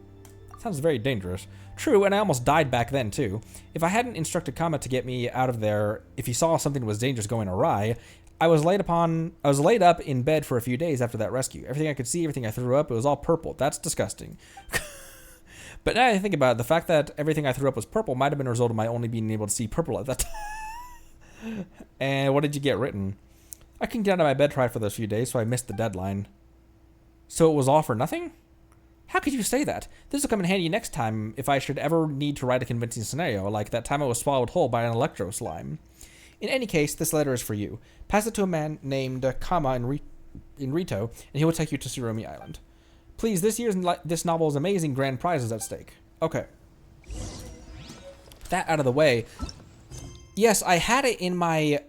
Sounds very dangerous. True, and I almost died back then too. If I hadn't instructed Kama to get me out of there if he saw something was dangerous going awry, I was laid up in bed for a few days after that rescue. Everything I could see, everything I threw up, it was all purple. That's disgusting. But now I think about it, the fact that everything I threw up was purple might have been a result of my only being able to see purple at that time. And what did you get written? I couldn't get out of my bed for those few days, so I missed the deadline. So it was all for nothing? How could you say that? This will come in handy next time if I should ever need to write a convincing scenario, like that time I was swallowed whole by an electro slime. In any case, this letter is for you. Pass it to a man named Kama in Rito, and he will take you to Tsurumi Island. Please, this novel's amazing grand prize is at stake. Okay. That out of the way. Yes, I had it in my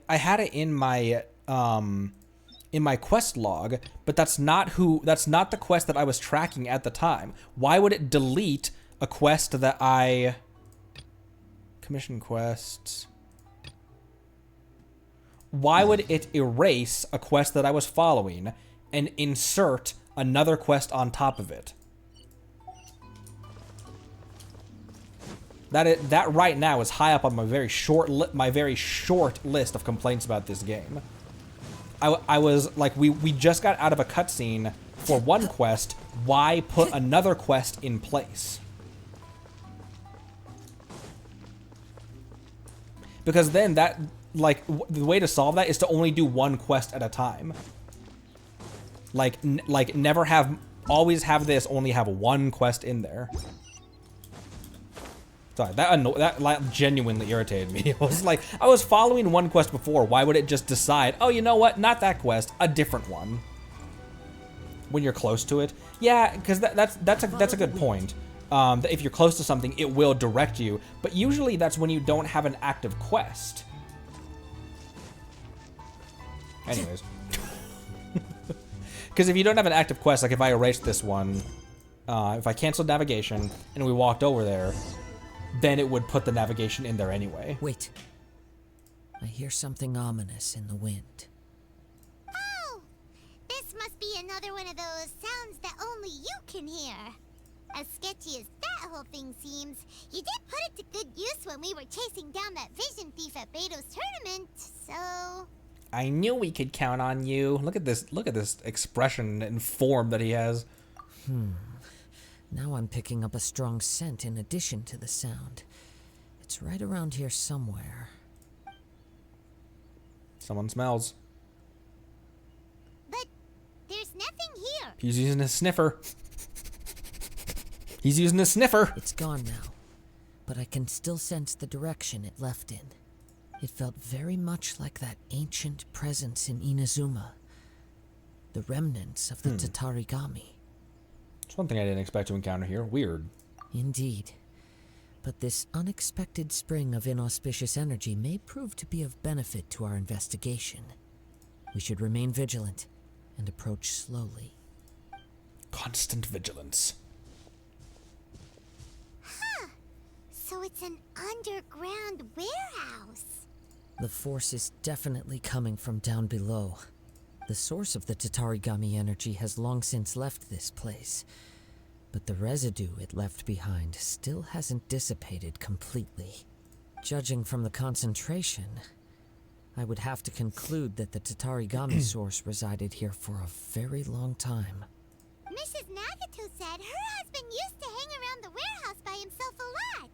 quest log, but that's not the quest that I was tracking at the time. Why would it delete a quest that I commission quests? Why would it erase a quest that I was following and insert another quest on top of it? That right now is high up on my very short list of complaints about this game. I was like, we just got out of a cutscene for one quest. Why put another quest in place? Because then the way to solve that is to only do one quest at a time. Always have this, only have one quest in there. Sorry, that genuinely irritated me. It was like, I was following one quest before. Why would it just decide, oh, you know what? Not that quest, a different one. When you're close to it. Yeah, because that's a good point. That if you're close to something, it will direct you. But usually that's when you don't have an active quest. Anyways. Because if you don't have an active quest, like if I erased this one, if I canceled navigation and we walked over there, then it would put the navigation in there anyway. Wait. I hear something ominous in the wind. Oh! This must be another one of those sounds that only you can hear. As sketchy as that whole thing seems, you did put it to good use when we were chasing down that vision thief at Beto's tournament, so... I knew we could count on you. Look at this expression and form that he has. Now I'm picking up a strong scent in addition to the sound. It's right around here somewhere. Someone smells. But there's nothing here. He's using a sniffer. He's using a sniffer. It's gone now, but I can still sense the direction it left in. It felt very much like that ancient presence in Inazuma. The remnants of the Tatarigami. It's one thing I didn't expect to encounter here. Weird. Indeed. But this unexpected spring of inauspicious energy may prove to be of benefit to our investigation. We should remain vigilant and approach slowly. Constant vigilance. Huh. So it's an underground warehouse. The force is definitely coming from down below. The source of the Tatarigami energy has long since left this place, but the residue it left behind still hasn't dissipated completely. Judging from the concentration, I would have to conclude that the Tatarigami source resided here for a very long time. Mrs. Nagato said her husband used to hang around the warehouse by himself a lot.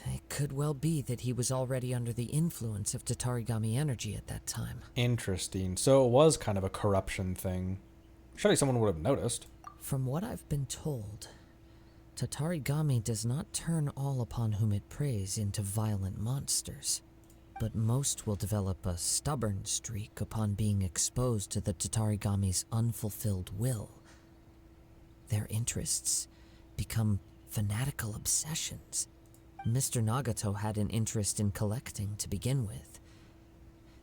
It could well be that he was already under the influence of Tatarigami energy at that time. Interesting. So it was kind of a corruption thing. Surely someone would have noticed. From what I've been told, Tatarigami does not turn all upon whom it preys into violent monsters, but most will develop a stubborn streak upon being exposed to the Tatarigami's unfulfilled will. Their interests become fanatical obsessions. Mr. Nagato had an interest in collecting to begin with.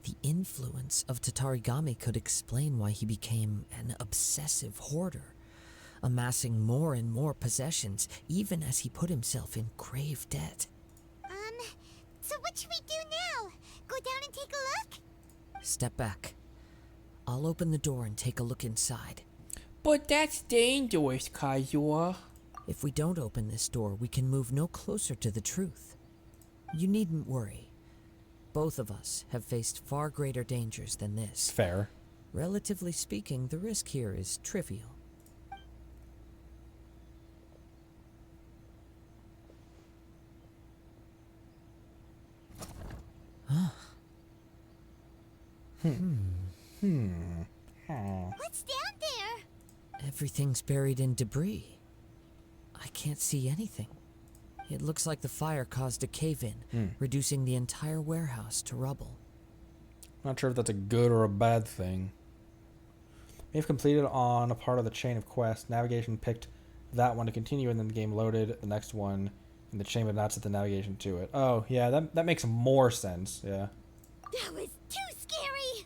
The influence of Tatarigami could explain why he became an obsessive hoarder, amassing more and more possessions, even as he put himself in grave debt. So what should we do now? Go down and take a look? Step back. I'll open the door and take a look inside. But that's dangerous, Kazuha. If we don't open this door, we can move no closer to the truth. You needn't worry. Both of us have faced far greater dangers than this. Fair. Relatively speaking, the risk here is trivial. What's down there? Everything's buried in debris. I can't see anything. It looks like the fire caused a cave-in, reducing the entire warehouse to rubble. Not sure if that's a good or a bad thing. We have completed on a part of the chain of quests. Navigation picked that one to continue, and then the game loaded the next one, and the chain would not set the navigation to it. Oh, yeah, that makes more sense, yeah. That was too scary!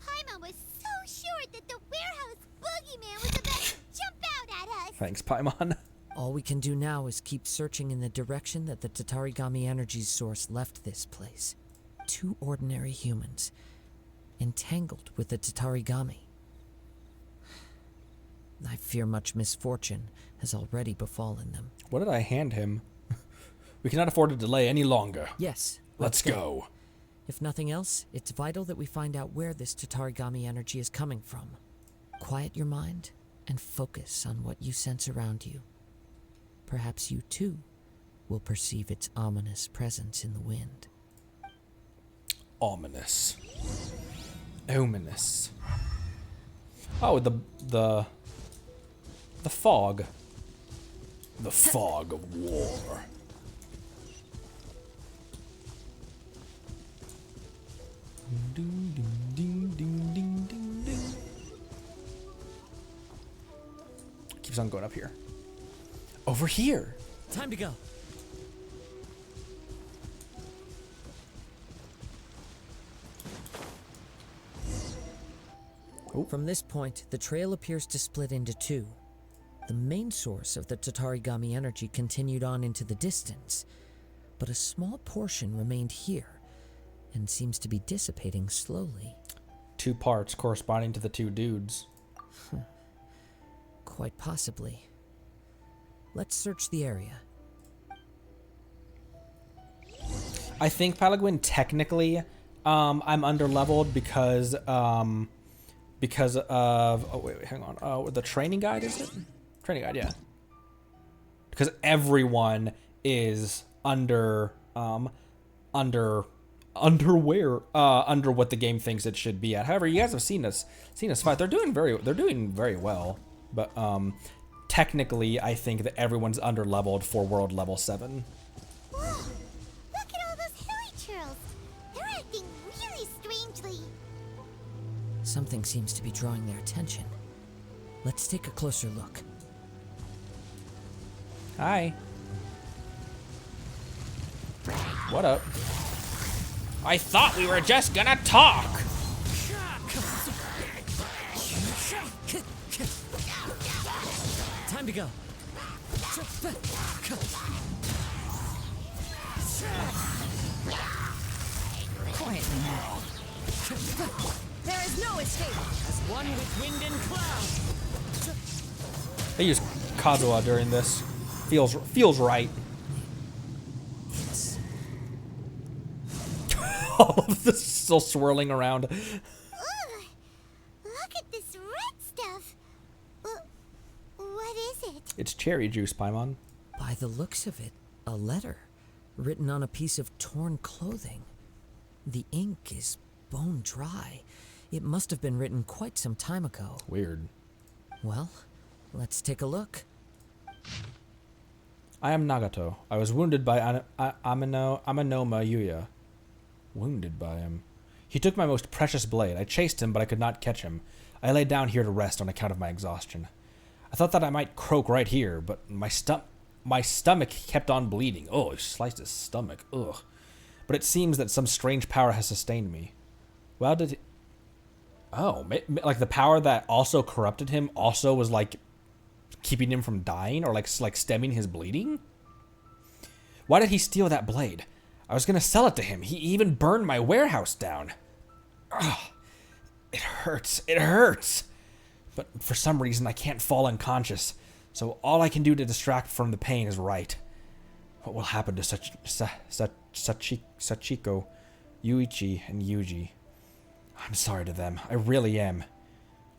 Paimon was so sure that the warehouse boogeyman was about to jump out at us! Thanks, Paimon. All we can do now is keep searching in the direction that the Tatarigami energy's source left this place. Two ordinary humans, entangled with the Tatarigami. I fear much misfortune has already befallen them. What did I hand him? We cannot afford to delay any longer. Yes. Let's go. If nothing else, it's vital that we find out where this Tatarigami energy is coming from. Quiet your mind and focus on what you sense around you. Perhaps you, too, will perceive its ominous presence in the wind. Ominous. Ominous. Oh, the fog. The fog of war. Ding, ding, ding, ding, ding, ding, ding. Keeps on going up here. Over here. Time to go. From this point, the trail appears to split into two. The main source of the Tatarigami energy continued on into the distance, but a small portion remained here and seems to be dissipating slowly. 2 parts corresponding to the 2 dudes. Quite possibly. Let's search the area. I think Palagwin technically I'm underleveled because of oh wait, hang on. Oh, the training guide, is it? Training guide, yeah. Because everyone is under what the game thinks it should be at. However, you guys have seen us fight. They're doing very well. But technically I think that everyone's underleveled for world level 7. Whoa! Look at all those hilly churls. They're acting really strangely. Something seems to be drawing their attention. Let's take a closer look. Hi. What up? I thought we were just gonna talk. Time to go. Quietly now. There is no escape. As one with wind and cloud. They use Kazuha during this. Feels right. All of this still swirling around. Ugh! Look at this red stuff. What is it? It's cherry juice, Paimon. By the looks of it, a letter written on a piece of torn clothing. The ink is bone dry. It must have been written quite some time ago. Weird. Well, let's take a look. I am Nagato. I was wounded by Amanoma Yuya. Wounded by him. He took my most precious blade. I chased him, but I could not catch him. I lay down here to rest on account of my exhaustion. I thought that I might croak right here, but my stomach kept on bleeding. Oh, he sliced his stomach. Ugh. But it seems that some strange power has sustained me. Well, did he... Oh, like the power that also corrupted him also was like keeping him from dying, or like stemming his bleeding? Why did he steal that blade? I was gonna sell it to him. He even burned my warehouse down. Ugh. It hurts. It hurts. But for some reason, I can't fall unconscious. So all I can do to distract from the pain is write. What will happen to Sachiko, Yuichi, and Yuji? I'm sorry to them. I really am.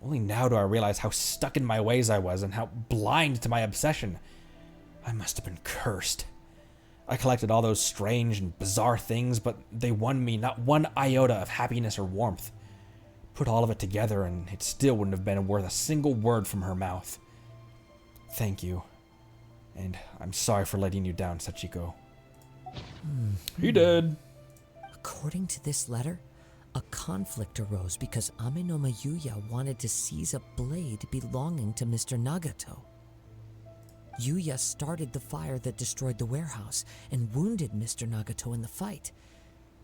Only now do I realize how stuck in my ways I was and how blind to my obsession. I must have been cursed. I collected all those strange and bizarre things, but they won me not one iota of happiness or warmth. Put all of it together, and it still wouldn't have been worth a single word from her mouth. Thank you. And I'm sorry for letting you down, Sachiko. He did. According to this letter, a conflict arose because Amenoma Yuya wanted to seize a blade belonging to Mr. Nagato. Yuya started the fire that destroyed the warehouse and wounded Mr. Nagato in the fight.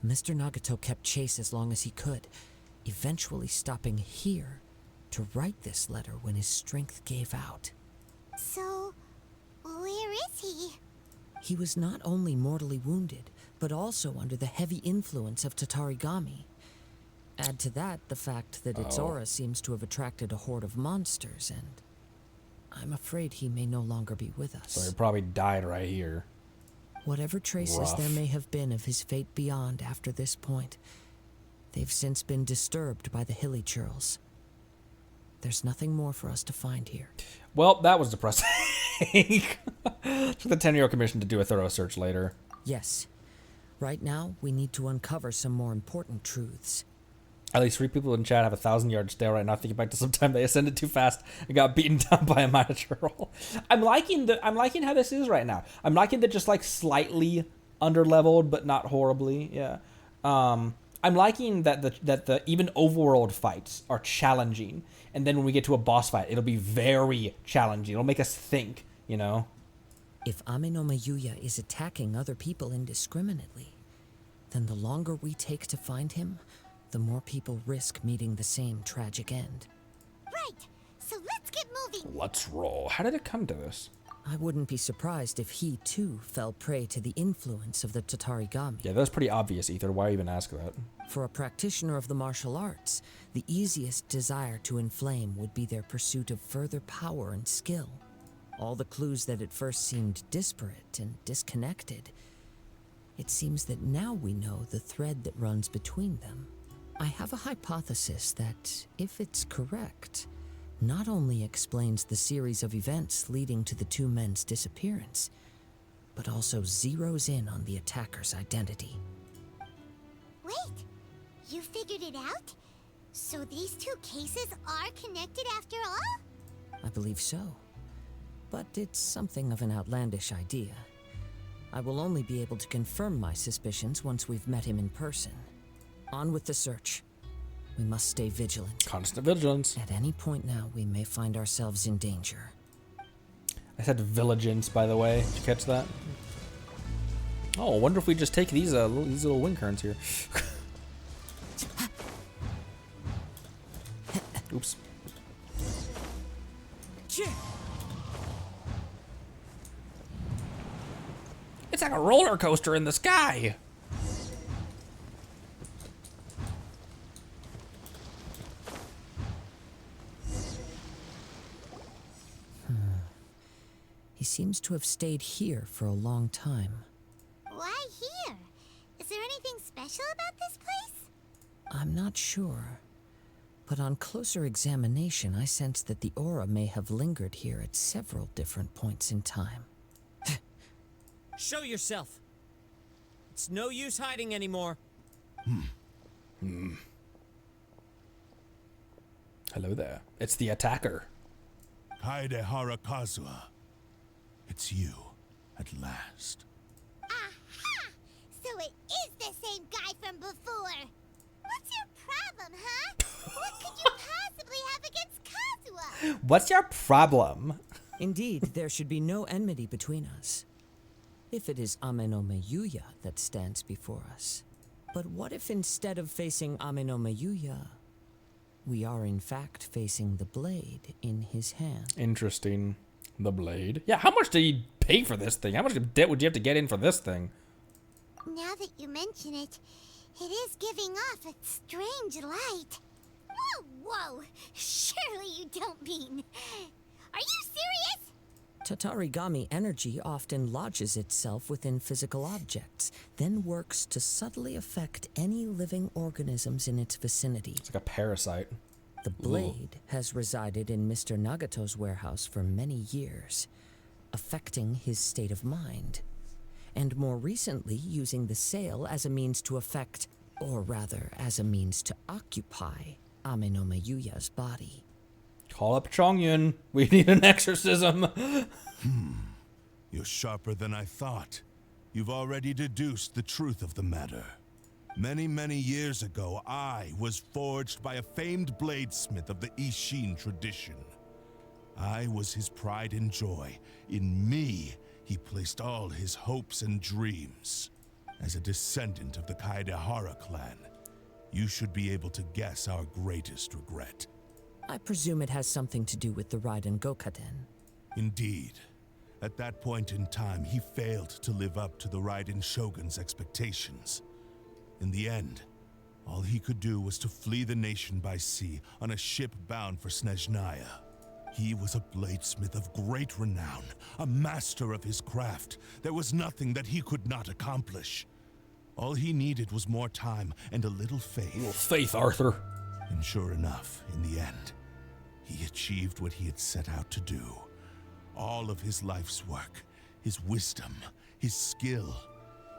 Mr. Nagato kept chase as long as he could, eventually stopping here to write this letter when his strength gave out. So, where is he? He was not only mortally wounded, but also under the heavy influence of Tatarigami. Add to that the fact that its aura seems to have attracted a horde of monsters, and I'm afraid he may no longer be with us. So he probably died right here. Whatever traces there may have been of his fate beyond after this point, they've since been disturbed by the hilly churls. There's nothing more for us to find here. Well, that was depressing. For the 10-year commission to do a thorough search later. Yes. Right now, we need to uncover some more important truths. At least 3 people in chat have 1,000-yard stare right now, thinking back to some time they ascended too fast and got beaten down by a minor troll. I'm liking how this is right now. I'm liking that just like slightly underleveled, but not horribly. Yeah. I'm liking that the even overworld fights are challenging, and then when we get to a boss fight, it'll be very challenging. It'll make us think, you know. If Amenoma Yuya is attacking other people indiscriminately, then the longer we take to find him, the more people risk meeting the same tragic end. something. Let's roll. How did it come to this? I wouldn't be surprised if he too fell prey to the influence of the Tatarigami. Yeah, that's pretty obvious, Ether. Why even ask that? For a practitioner of the martial arts, the easiest desire to inflame would be their pursuit of further power and skill. All the clues that at first seemed disparate and disconnected, it seems that now we know the thread that runs between them. I have a hypothesis that, if it's correct, not only explains the series of events leading to the two men's disappearance, but also zeroes in on the attacker's identity. Wait, you figured it out? So these two cases are connected after all? I believe so. But it's something of an outlandish idea. I will only be able to confirm my suspicions once we've met him in person. On with the search. We must stay vigilant. Constant vigilance. At any point now, we may find ourselves in danger. I said vigilance, by the way. Did you catch that? Oh, I wonder if we just take these little wind currents here. Oops. It's like a roller coaster in the sky. He seems to have stayed here for a long time. Why here? Is there anything special about this place? I'm not sure. But on closer examination, I sense that the aura may have lingered here at several different points in time. Show yourself. It's no use hiding anymore. Hello there. It's the attacker. Kaedehara Kazuha. It's you, at last. Aha! So it is the same guy from before. What's your problem, huh? What could you possibly have against Kazuha? What's your problem? Indeed, there should be no enmity between us. If it is Ame no Meyuya that stands before us. But what if instead of facing Ame no Meyuya, we are in fact facing the blade in his hand? Interesting. The blade. Yeah, how much did he pay for this thing? How much debt would you have to get in for this thing? Now that you mention it, it is giving off a strange light. Whoa, whoa! Surely you don't mean... Are you serious? Tatarigami energy often lodges itself within physical objects, then works to subtly affect any living organisms in its vicinity. It's like a parasite. The blade has resided in Mr. Nagato's warehouse for many years, affecting his state of mind, and more recently using the sale as a means to affect, or rather as a means to occupy, Ame no Meyuya's body. Call up Chongyun. We need an exorcism. You're sharper than I thought. You've already deduced the truth of the matter. Many, many years ago, I was forged by a famed bladesmith of the Ishin tradition. I was his pride and joy. In me, he placed all his hopes and dreams. As a descendant of the Kaedehara clan, you should be able to guess our greatest regret. I presume it has something to do with the Raiden Gokaden. Indeed. At that point in time, he failed to live up to the Raiden Shogun's expectations. In the end, all he could do was to flee the nation by sea on a ship bound for Snezhnaya. He was a bladesmith of great renown, a master of his craft. There was nothing that he could not accomplish. All he needed was more time and a little faith. A little faith, Arthur. And sure enough, in the end, he achieved what he had set out to do. All of his life's work, his wisdom, his skill,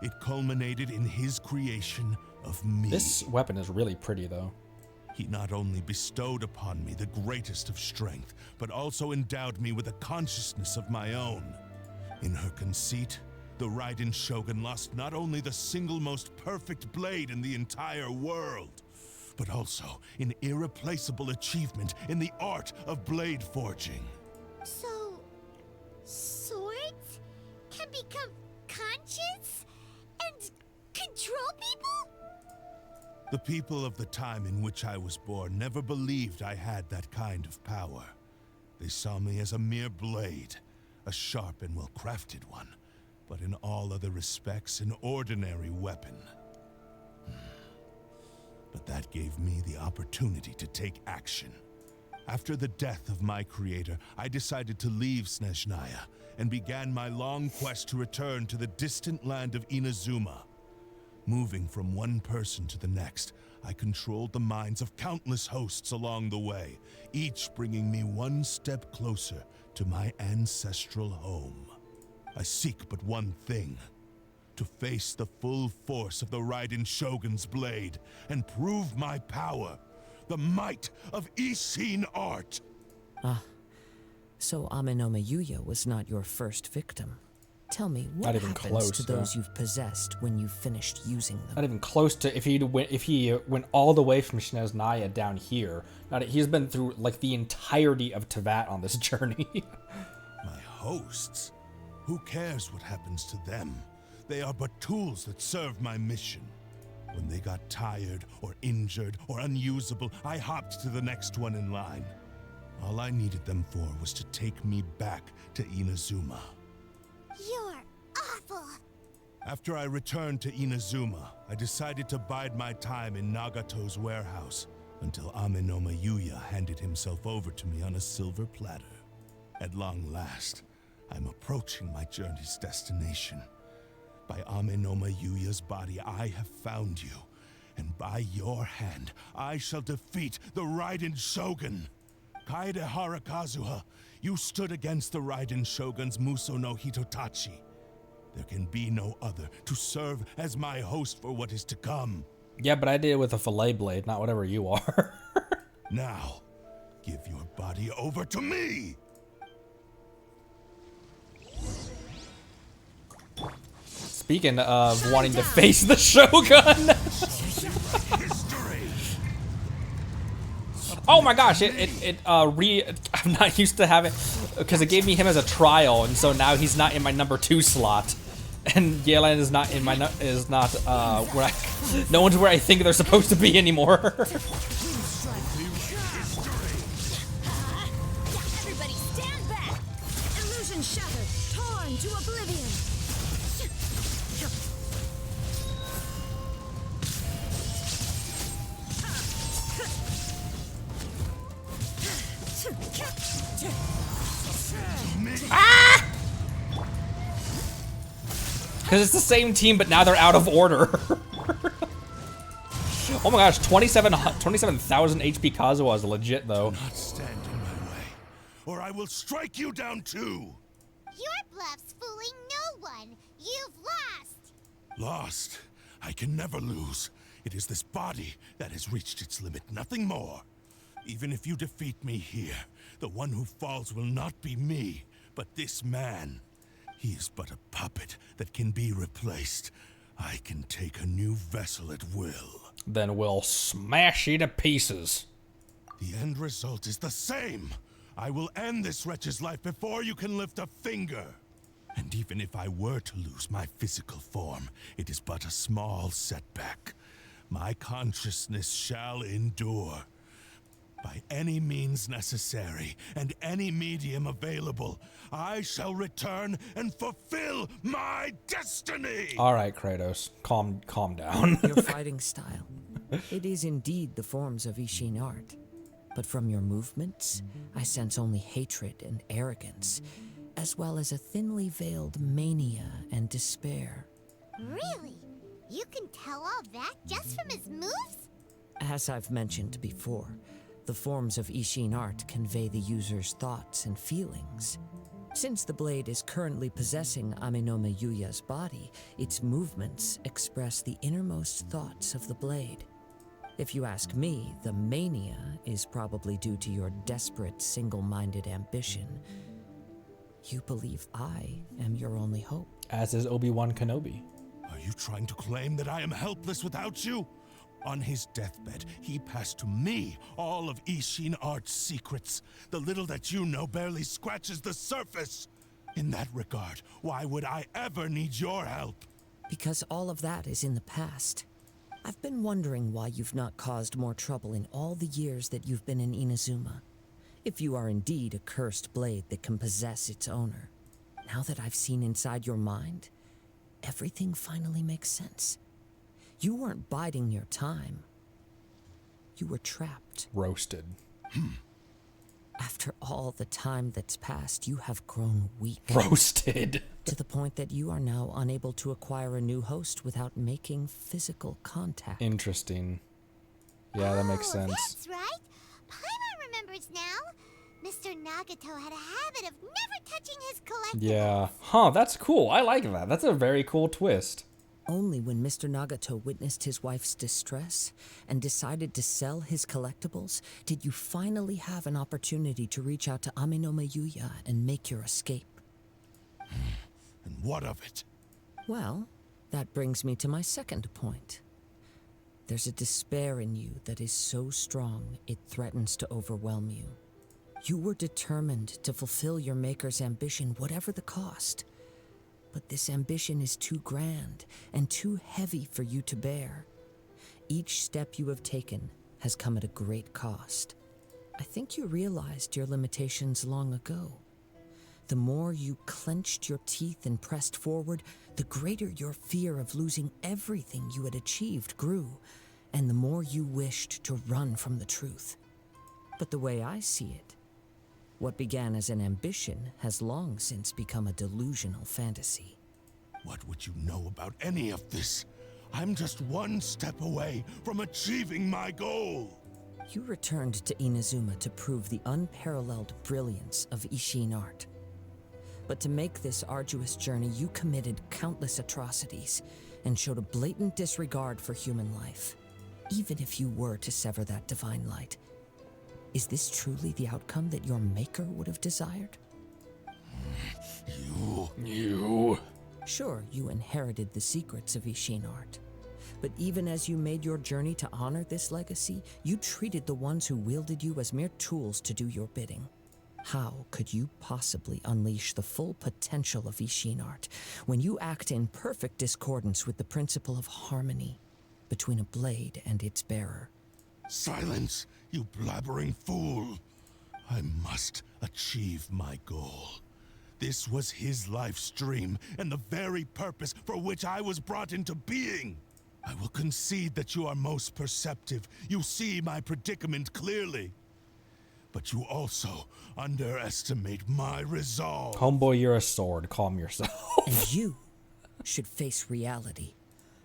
it culminated in his creation of me. This weapon is really pretty, though. He not only bestowed upon me the greatest of strength, but also endowed me with a consciousness of my own. In her conceit, the Raiden Shogun lost not only the single most perfect blade in the entire world, but also an irreplaceable achievement in the art of blade forging. So, swords can become conscious and control people? The people of the time in which I was born never believed I had that kind of power. They saw me as a mere blade, a sharp and well-crafted one, but in all other respects an ordinary weapon. But that gave me the opportunity to take action. After the death of my creator, I decided to leave Snezhnaya and began my long quest to return to the distant land of Inazuma. Moving from one person to the next, I controlled the minds of countless hosts along the way, each bringing me one step closer to my ancestral home. I seek but one thing: to face the full force of the Raiden Shogun's blade and prove my power, the might of Ishin art. Ah, so Amenoma Yuya was not your first victim. Tell me, what Not even happens close, to those you've possessed when you've finished using them? Not even close to if he went all the way from Snezhnaya down here. He's been through like the entirety of Tevat on this journey. My hosts? Who cares what happens to them? They are but tools that serve my mission. When they got tired or injured or unusable, I hopped to the next one in line. All I needed them for was to take me back to Inazuma. You're awful. After I returned to Inazuma, I decided to bide my time in Nagato's warehouse until Amenoma Yuya handed himself over to me on a silver platter. At long last, I'm approaching my journey's destination. By Amenoma Yuya's body, I have found you, and by your hand, I shall defeat the Raiden Shogun. Kaedehara Kazuha, you stood against the Raiden Shogun's Muso no Hitotachi. There can be no other to serve as my host for what is to come. Yeah, but I did it with a fillet blade, not whatever you are. Now, give your body over to me! Speaking of wanting to face the Shogun. Oh my gosh, I'm not used to having, because it gave me him as a trial, and so now he's not in my number 2 slot, and Yelan is not in my where no one's where I think they're supposed to be anymore. Everybody stand back! Illusion shattered, torn to oblivion. Ah! Because it's the same team, but now they're out of order. Oh my gosh, 27,000 HP Kazuha is legit, though. Do not stand in my way, or I will strike you down too. Your bluff's fooling no one. You've lost. Lost? I can never lose. It is this body that has reached its limit, nothing more. Even if you defeat me here, the one who falls will not be me, but this man. He is but a puppet that can be replaced. I can take a new vessel at will. Then we'll smash you to pieces. The end result is the same. I will end this wretch's life before you can lift a finger. And even if I were to lose my physical form, it is but a small setback. My consciousness shall endure. By any means necessary, and any medium available, I shall return and fulfill my destiny! All right, Kratos, calm down. Your fighting style. It is indeed the forms of Ishin art. But from your movements, I sense only hatred and arrogance, as well as a thinly veiled mania and despair. Really? You can tell all that just from his moves? As I've mentioned before, the forms of Ishin art convey the user's thoughts and feelings. Since the blade is currently possessing Amenoma Yuya's body, its movements express the innermost thoughts of the blade. If you ask me, the mania is probably due to your desperate, single-minded ambition. You believe I am your only hope. As is Obi-Wan Kenobi. Are you trying to claim that I am helpless without you? On his deathbed, he passed to me all of Ishin Art's secrets. The little that you know barely scratches the surface. In that regard, why would I ever need your help? Because all of that is in the past. I've been wondering why you've not caused more trouble in all the years that you've been in Inazuma. If you are indeed a cursed blade that can possess its owner, now that I've seen inside your mind, everything finally makes sense. You weren't biding your time. You were trapped. Roasted. After all the time that's passed, you have grown weak. Roasted. To the point that you are now unable to acquire a new host without making physical contact. Interesting. Yeah, that makes sense. That's right. Paimon remembers now. Mr. Nagato had a habit of never touching his collectibles. Yeah. Huh, that's cool. I like that. That's a very cool twist. Only when Mr. Nagato witnessed his wife's distress and decided to sell his collectibles did you finally have an opportunity to reach out to Amenoma Yuya and make your escape. And what of it? Well, that brings me to my second point. There's a despair in you that is so strong it threatens to overwhelm you. You were determined to fulfill your maker's ambition, whatever the cost. But this ambition is too grand and too heavy for you to bear. Each step you have taken has come at a great cost. I think you realized your limitations long ago. The more you clenched your teeth and pressed forward, the greater your fear of losing everything you had achieved grew, and the more you wished to run from the truth. But the way I see it, what began as an ambition has long since become a delusional fantasy. What would you know about any of this? I'm just one step away from achieving my goal. You returned to Inazuma to prove the unparalleled brilliance of Ishin art. But to make this arduous journey, you committed countless atrocities and showed a blatant disregard for human life. Even if you were to sever that divine light, is this truly the outcome that your maker would have desired? You. Sure, you inherited the secrets of Ishin art. But even as you made your journey to honor this legacy, you treated the ones who wielded you as mere tools to do your bidding. How could you possibly unleash the full potential of Ishin art when you act in perfect discordance with the principle of harmony between a blade and its bearer? Silence, you blabbering fool! I must achieve my goal. This was his life's dream, and the very purpose for which I was brought into being. I will concede that you are most perceptive. You see my predicament clearly. But you also underestimate my resolve. Homeboy, you're a sword. Calm yourself. And you should face reality.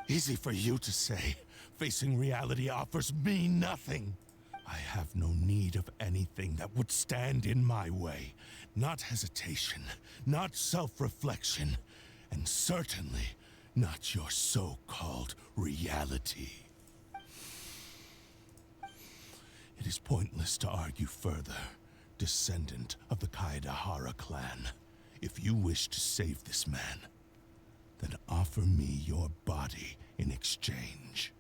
Easy for you to say. Facing reality offers me nothing. I have no need of anything that would stand in my way. Not hesitation, not self-reflection, and certainly not your so-called reality. It is pointless to argue further, descendant of the Kaedahara clan. If you wish to save this man, then offer me your body in exchange.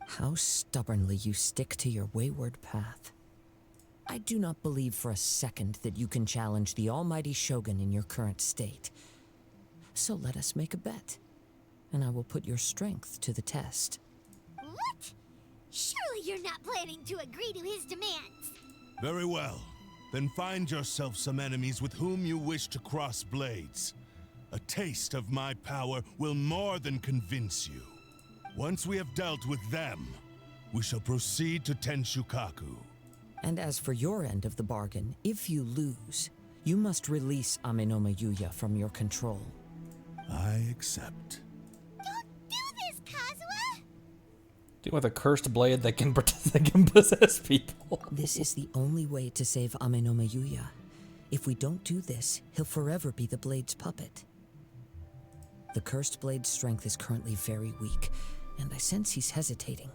How stubbornly you stick to your wayward path. I do not believe for a second that you can challenge the almighty Shogun in your current state. So let us make a bet, and I will put your strength to the test. What? Surely you're not planning to agree to his demands. Very well. Then find yourself some enemies with whom you wish to cross blades. A taste of my power will more than convince you. Once we have dealt with them, we shall proceed to Tenshukaku. And as for your end of the bargain, if you lose, you must release Amenoma Yuya from your control. I accept. Don't do this, Kazuha! Deal with a cursed blade that can possess people. This is the only way to save Amenoma Yuya. If we don't do this, he'll forever be the blade's puppet. The cursed blade's strength is currently very weak, and I sense he's hesitating.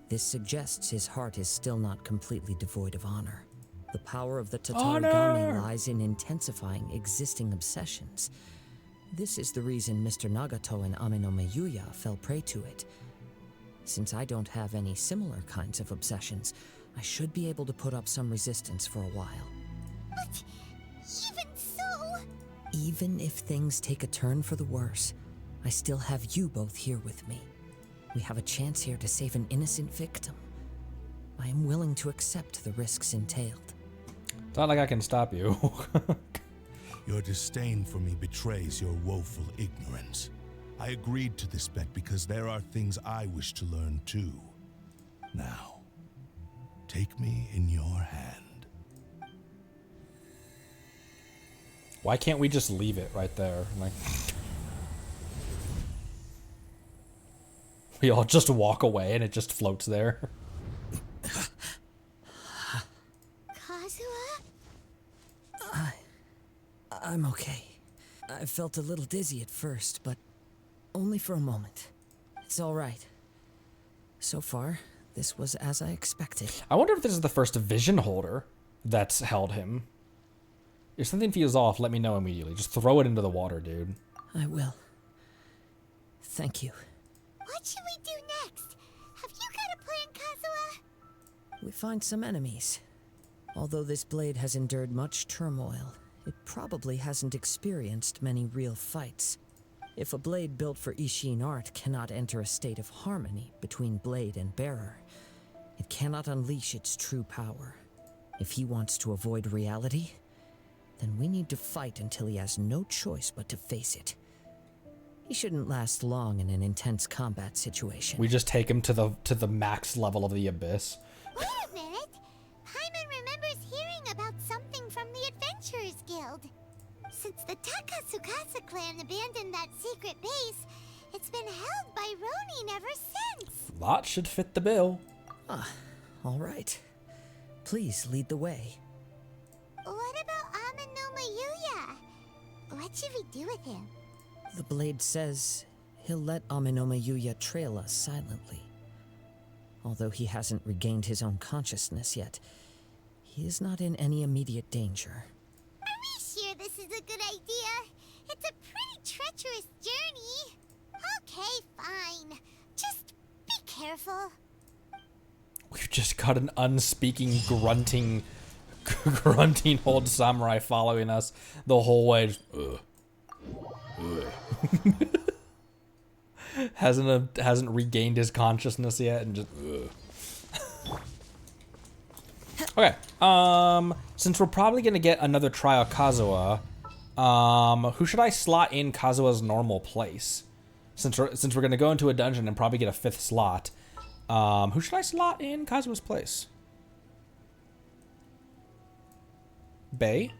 This suggests his heart is still not completely devoid of honor. The power of the Tatarigami lies in intensifying existing obsessions. This is the reason Mr. Nagato and Amenoma Yuya fell prey to it. Since I don't have any similar kinds of obsessions, I should be able to put up some resistance for a while. But even so... Even if things take a turn for the worse, I still have you both here with me. We have a chance here to save an innocent victim. I am willing to accept the risks entailed. It's not like I can stop you. Your disdain for me betrays your woeful ignorance. I agreed to this bet because there are things I wish to learn too. Now, take me in your hand. Why can't we just leave it right there? Like, we all just walk away and it just floats there. Kazuha? I'm okay. I felt a little dizzy at first, but only for a moment. It's all right. So far, this was as I expected. I wonder if this is the first vision holder that's held him. If something feels off, let me know immediately. Just throw it into the water, dude. I will. Thank you. What should we do next? Have you got a plan, Kazuha? We find some enemies. Although this blade has endured much turmoil, it probably hasn't experienced many real fights. If a blade built for Ishin art cannot enter a state of harmony between blade and bearer, it cannot unleash its true power. If he wants to avoid reality, then we need to fight until he has no choice but to face it. He shouldn't last long in an intense combat situation. We just take him to the max level of the abyss. Wait a minute! Paimon remembers hearing about something from the Adventurers Guild. Since the Takasukasa clan abandoned that secret base, it's been held by Ronin ever since. Lot should fit the bill. Ah, all right. Please lead the way. What about Amanoma Yuya? What should we do with him? The blade says he'll let Aminoma Yuya trail us silently. Although he hasn't regained his own consciousness yet, he is not in any immediate danger. Are we sure this is a good idea? It's a pretty treacherous journey. Okay, fine. Just be careful. We've just got an unspeaking, grunting old samurai following us the whole way. Just, hasn't regained his consciousness yet, and just. Okay. Since we're probably gonna get another trial Kazuha, who should I slot in Kazuha's normal place? Since we're gonna go into a dungeon and probably get a 5th slot, who should I slot in Kazuha's place? Bay?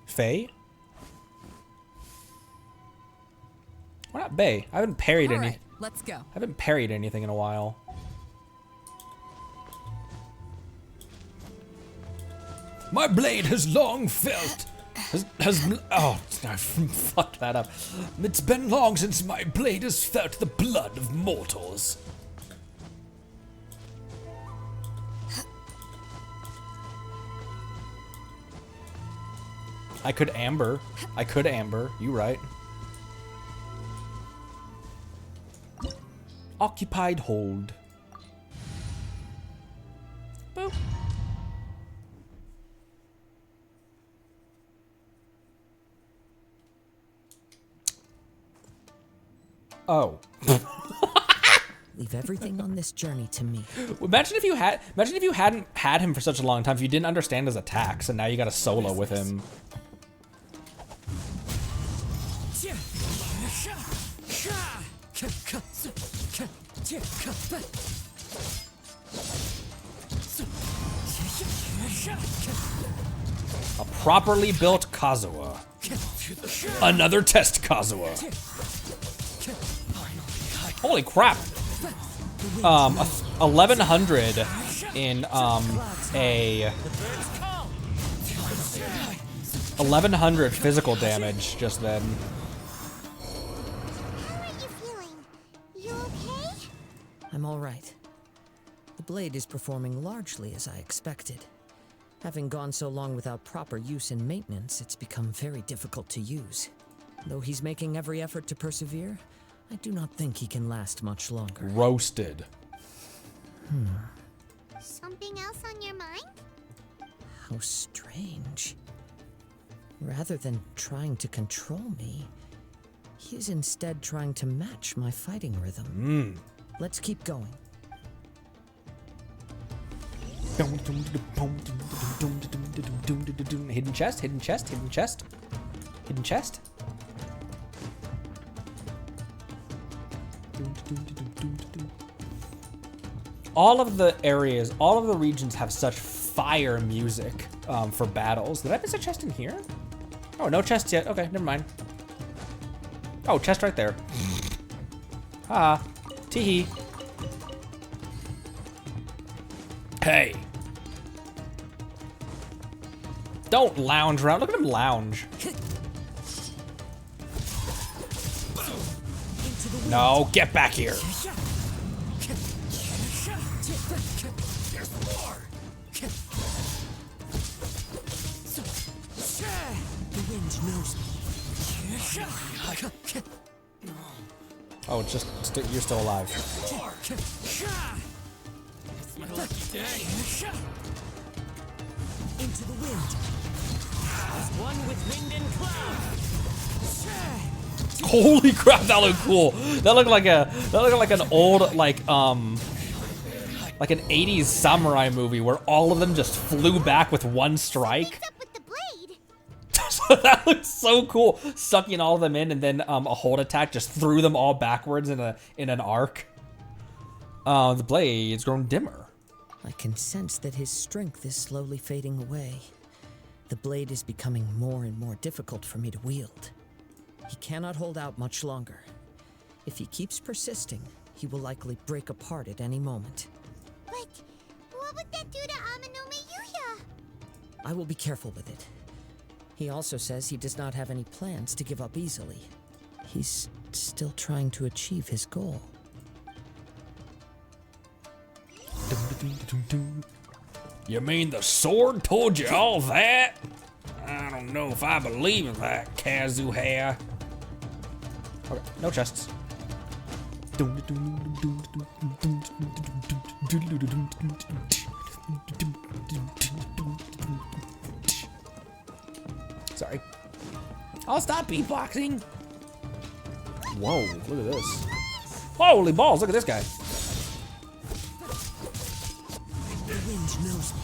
Faye? Why not Bay? I haven't parried any. Right, let's go. I haven't parried anything in a while. My blade has long felt. Oh, I fucked that up. It's been long since my blade has felt the blood of mortals. I could amber. You right. Occupied hold. Boop. Oh. Leave everything on this journey to me. Imagine if you hadn't had him for such a long time, if you didn't understand his attacks, and now you got a solo with him. A properly built Kazuha. Another test Kazuha. Holy crap. 1100 in a 1100 physical damage just then. How are you feeling? You okay? I'm all right. The blade is performing largely as I expected. Having gone so long without proper use and maintenance, it's become very difficult to use. Though he's making every effort to persevere, I do not think he can last much longer. Roasted. Something else on your mind? How strange. Rather than trying to control me, he's instead trying to match my fighting rhythm. Let's keep going. Hidden chest, hidden chest, hidden chest. Hidden chest. All of the areas, all of the regions have such fire music for battles. Did I miss a chest in here? Oh, no chest yet. Okay, never mind. Oh, chest right there. Ah, teehee. Hey. Don't lounge around. Look at him lounge. No, get back here. The wind knows me. Oh, it's just you're still alive. It's my lucky day. Into the wind. As one with wind and cloud. Holy crap, that looked cool. That looked like an old like an 80s samurai movie where all of them just flew back with one strike. That looks so cool. Sucking all of them in and then a hold attack just threw them all backwards in an arc. The blade's grown dimmer. I can sense that his strength is slowly fading away. The blade is becoming more and more difficult for me to wield. He cannot hold out much longer. If he keeps persisting, he will likely break apart at any moment. But what would that do to Amano Miyuya? I will be careful with it. He also says he does not have any plans to give up easily. He's still trying to achieve his goal. You mean the sword told you all that? I don't know if I believe in that, Kazuha. Okay, no chests. Sorry. I'll stop beatboxing. Whoa, look at this. Holy balls, look at this guy. The wind knows me.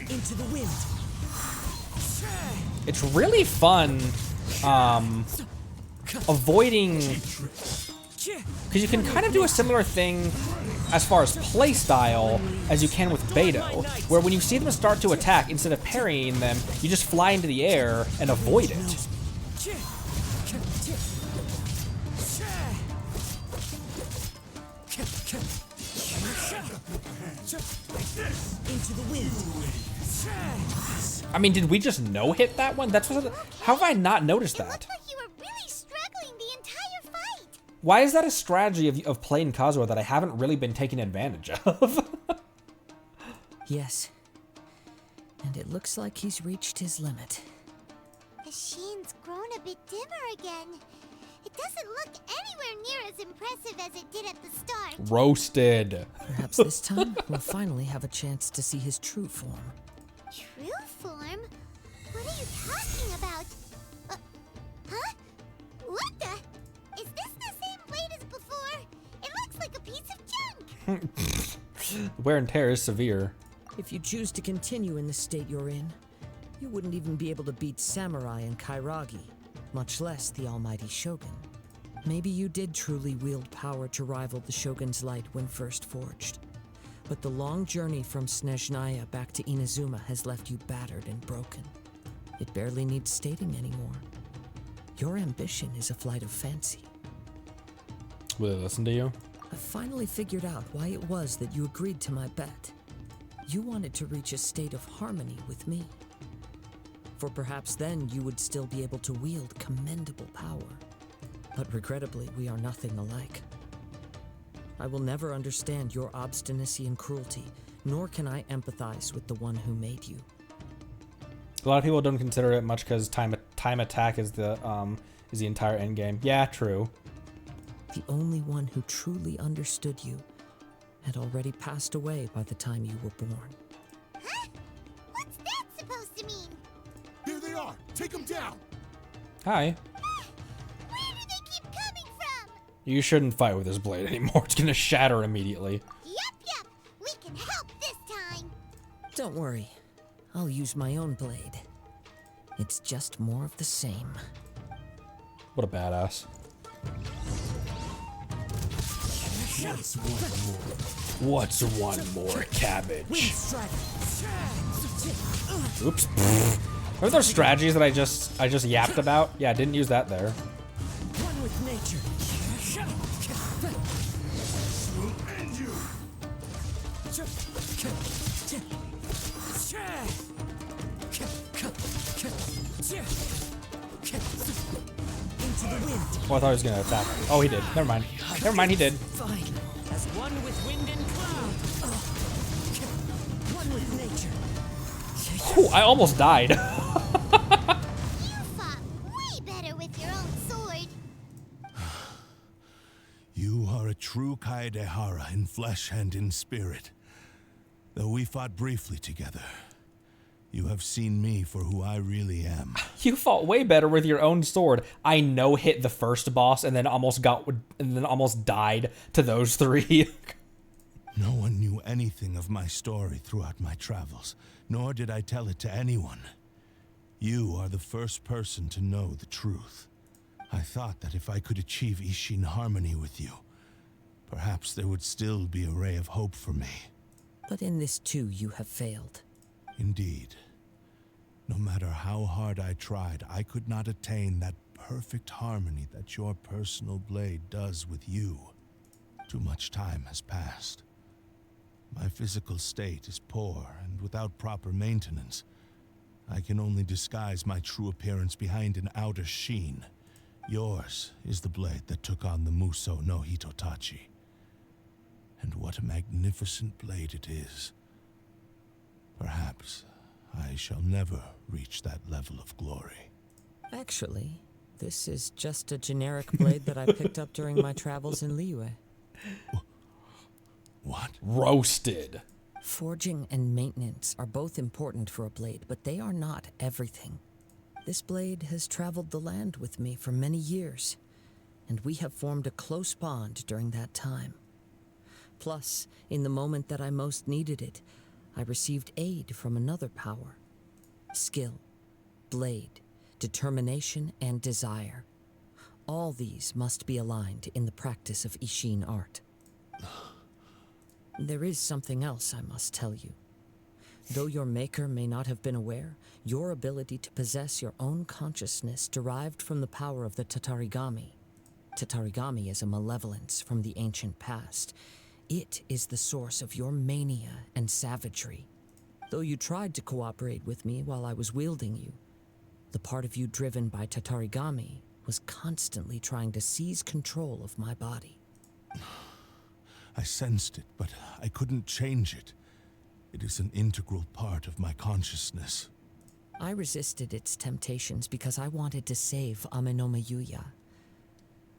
Into the wind. It's really fun avoiding, because you can kind of do a similar thing as far as play style as you can with Beto, where when you see them start to attack, instead of parrying them, you just fly into the air and avoid it. Into the wind. I mean, did we just no-hit that one? That's what. How have I not noticed that? It looked like you were really struggling the entire fight. Why is that a strategy of playing Kazuha that I haven't really been taking advantage of? Yes. And it looks like he's reached his limit. The sheen's grown a bit dimmer again. It doesn't look anywhere near as impressive as it did at the start. Roasted. Perhaps this time we'll finally have a chance to see his true form. True form? What are you talking about? Huh? What the? Is this the same blade as before? It looks like a piece of junk. Wear and tear is severe. If you choose to continue in the state you're in, you wouldn't even be able to beat Samurai and Kairagi, much less the almighty Shogun. Maybe you did truly wield power to rival the Shogun's light when first forged. But the long journey from Snezhnaya back to Inazuma has left you battered and broken. It barely needs stating anymore. Your ambition is a flight of fancy. Will they listen to you? I finally figured out why it was that you agreed to my bet. You wanted to reach a state of harmony with me. For perhaps then you would still be able to wield commendable power. But regrettably, we are nothing alike. I will never understand your obstinacy and cruelty, nor can I empathize with the one who made you. A lot of people don't consider it much because time attack is the entire end game. Yeah, true. The only one who truly understood you had already passed away by the time you were born. Huh? What's that supposed to mean? Here they are! Take them down! Hi. Where do they keep coming from? You shouldn't fight with this blade anymore. It's gonna shatter immediately. Yep. We can help this time. Don't worry. I'll use my own blade. It's just more of the same. What a badass. What's one more cabbage? Oops. Are there strategies that I just yapped about? Yeah, I didn't use that there. One with nature. We'll end you! Into the wind. Oh, I thought he was gonna attack. Oh, he did. Never mind. Never mind, he did. Fine. As one with wind and cloud. One with nature. Ooh, I almost died. You fought way better with your own sword. You are a true Kaedehara in flesh and in spirit. Though we fought briefly together, you have seen me for who I really am. You fought way better with your own sword. I hit the first boss and then almost died to those three. No one knew anything of my story throughout my travels, nor did I tell it to anyone. You are the first person to know the truth. I thought that if I could achieve Ishin harmony with you, perhaps there would still be a ray of hope for me. But in this too, you have failed. Indeed. No matter how hard I tried, I could not attain that perfect harmony that your personal blade does with you. Too much time has passed. My physical state is poor, and without proper maintenance, I can only disguise my true appearance behind an outer sheen. Yours is the blade that took on the Muso no Hitotachi. And what a magnificent blade it is. Perhaps I shall never reach that level of glory. Actually, this is just a generic blade that I picked up during my travels in Liyue. What? Roasted. Forging and maintenance are both important for a blade, but they are not everything. This blade has traveled the land with me for many years, and we have formed a close bond during that time. Plus, in the moment that I most needed it, I received aid from another power. Skill, blade, determination, and desire. All these must be aligned in the practice of Ishin art. There is something else I must tell you. Though your maker may not have been aware, your ability to possess your own consciousness derived from the power of the Tatarigami. Tatarigami is a malevolence from the ancient past. It is the source of your mania and savagery. Though you tried to cooperate with me while I was wielding you, the part of you driven by Tatarigami was constantly trying to seize control of my body. I sensed it, but I couldn't change it. It is an integral part of my consciousness. I resisted its temptations because I wanted to save Amenoma Yuya.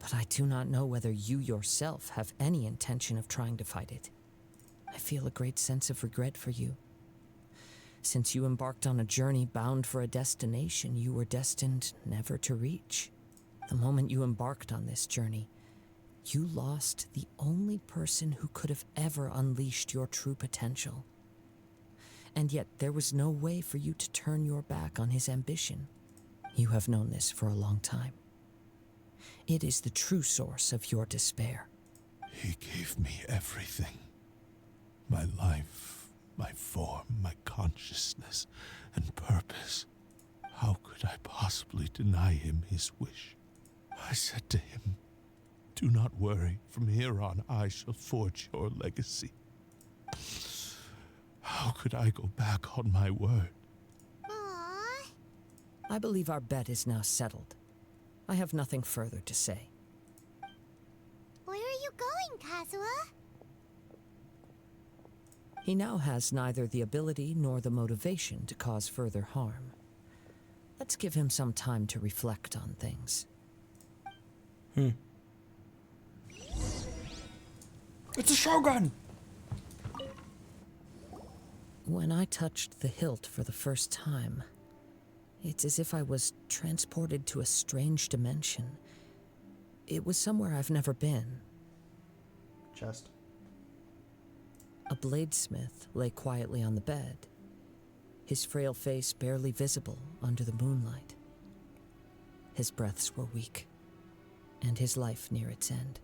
But I do not know whether you yourself have any intention of trying to fight it. I feel a great sense of regret for you. Since you embarked on a journey bound for a destination you were destined never to reach. The moment you embarked on this journey, you lost the only person who could have ever unleashed your true potential. And yet there was no way for you to turn your back on his ambition. You have known this for a long time. It is the true source of your despair. He gave me everything. My life, my form, my consciousness, and purpose. How could I possibly deny him his wish? I said to him, "Do not worry, from here on I shall forge your legacy." How could I go back on my word? Aww. I believe our bet is now settled. I have nothing further to say. Where are you going, Kazuha? He now has neither the ability nor the motivation to cause further harm. Let's give him some time to reflect on things. It's a Shogun! When I touched the hilt for the first time, It's as if I was transported to a strange dimension. It was somewhere I've never been. Chest. A bladesmith lay quietly on the bed, his frail face barely visible under the moonlight. His breaths were weak, and his life near its end.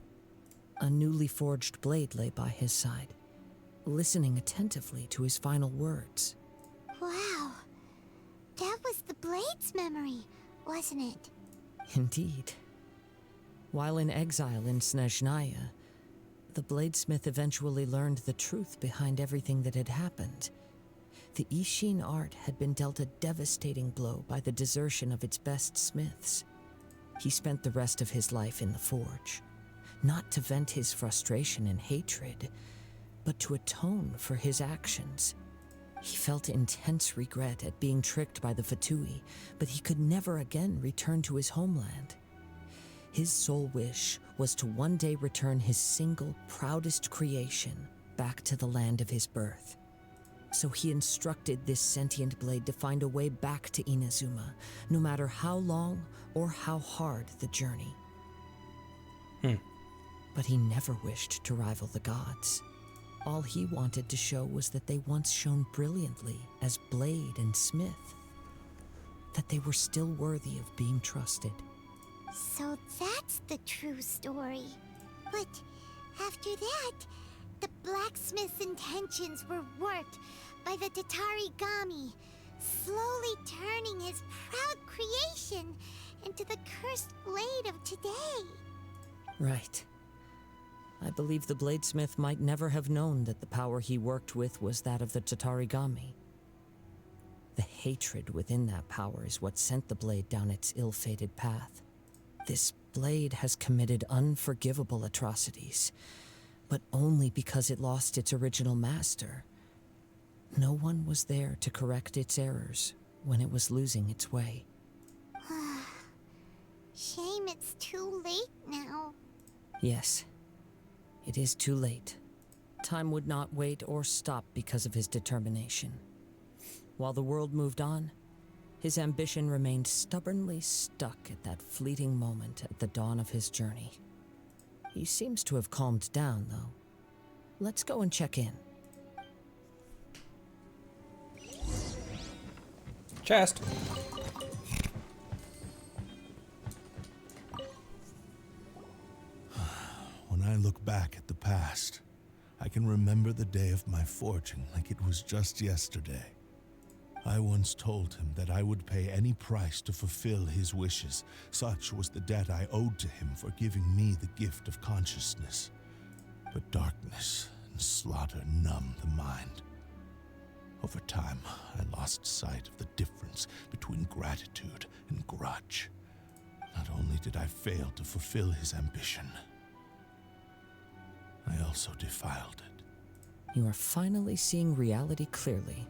A newly forged blade lay by his side, listening attentively to his final words. Wow. That was the Blade's memory, wasn't it? Indeed. While in exile in Snezhnaya, the bladesmith eventually learned the truth behind everything that had happened. The Ishin art had been dealt a devastating blow by the desertion of its best smiths. He spent the rest of his life in the forge, not to vent his frustration and hatred, but to atone for his actions. He felt intense regret at being tricked by the Fatui, but he could never again return to his homeland. His sole wish was to one day return his single, proudest creation back to the land of his birth. So he instructed this sentient blade to find a way back to Inazuma, no matter how long or how hard the journey. But he never wished to rival the gods. All he wanted to show was that they once shone brilliantly as blade and smith, that they were still worthy of being trusted. So that's the true story. But after that, the blacksmith's intentions were warped by the Tatarigami, slowly turning his proud creation into the cursed blade of today. Right. I believe the bladesmith might never have known that the power he worked with was that of the Tatarigami. The hatred within that power is what sent the blade down its ill-fated path. This blade has committed unforgivable atrocities, but only because it lost its original master. No one was there to correct its errors when it was losing its way. Shame it's too late now. Yes, it is too late. Time would not wait or stop because of his determination. While the world moved on, his ambition remained stubbornly stuck at that fleeting moment at the dawn of his journey. He seems to have calmed down, though. Let's go and check in. Chest. When I look back at the past, I can remember the day of my forging like it was just yesterday. I once told him that I would pay any price to fulfill his wishes. Such was the debt I owed to him for giving me the gift of consciousness. But darkness and slaughter numbed the mind. Over time, I lost sight of the difference between gratitude and grudge. Not only did I fail to fulfill his ambition, I also defiled it. You are finally seeing reality clearly.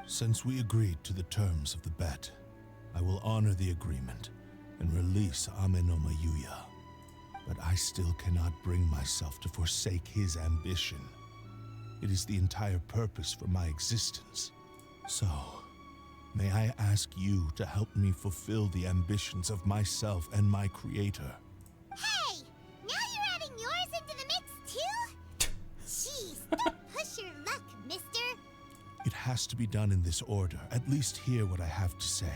Since we agreed to the terms of the bet, I will honor the agreement and release Ame no Mayuya. But I still cannot bring myself to forsake his ambition. It is the entire purpose for my existence. So, may I ask you to help me fulfill the ambitions of myself and my creator? Hey! Now you're adding yours into the mix too? Jeez, don't push your luck, mister. It has to be done in this order. At least hear what I have to say.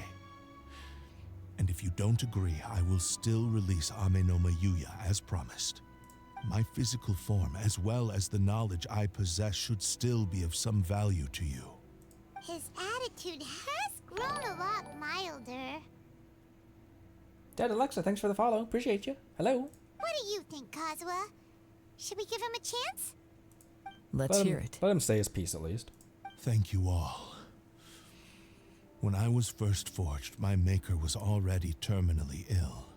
And if you don't agree, I will still release Ame no Mayuya as promised. My physical form, as well as the knowledge I possess, should still be of some value to you. His attitude has grown a lot milder. Dead Alexa, thanks for the follow. Appreciate you. Hello. What do you think, Kazuha? Should we give him a chance? Let's hear it. Let him say his piece at least. Thank you all. When I was first forged, my maker was already terminally ill.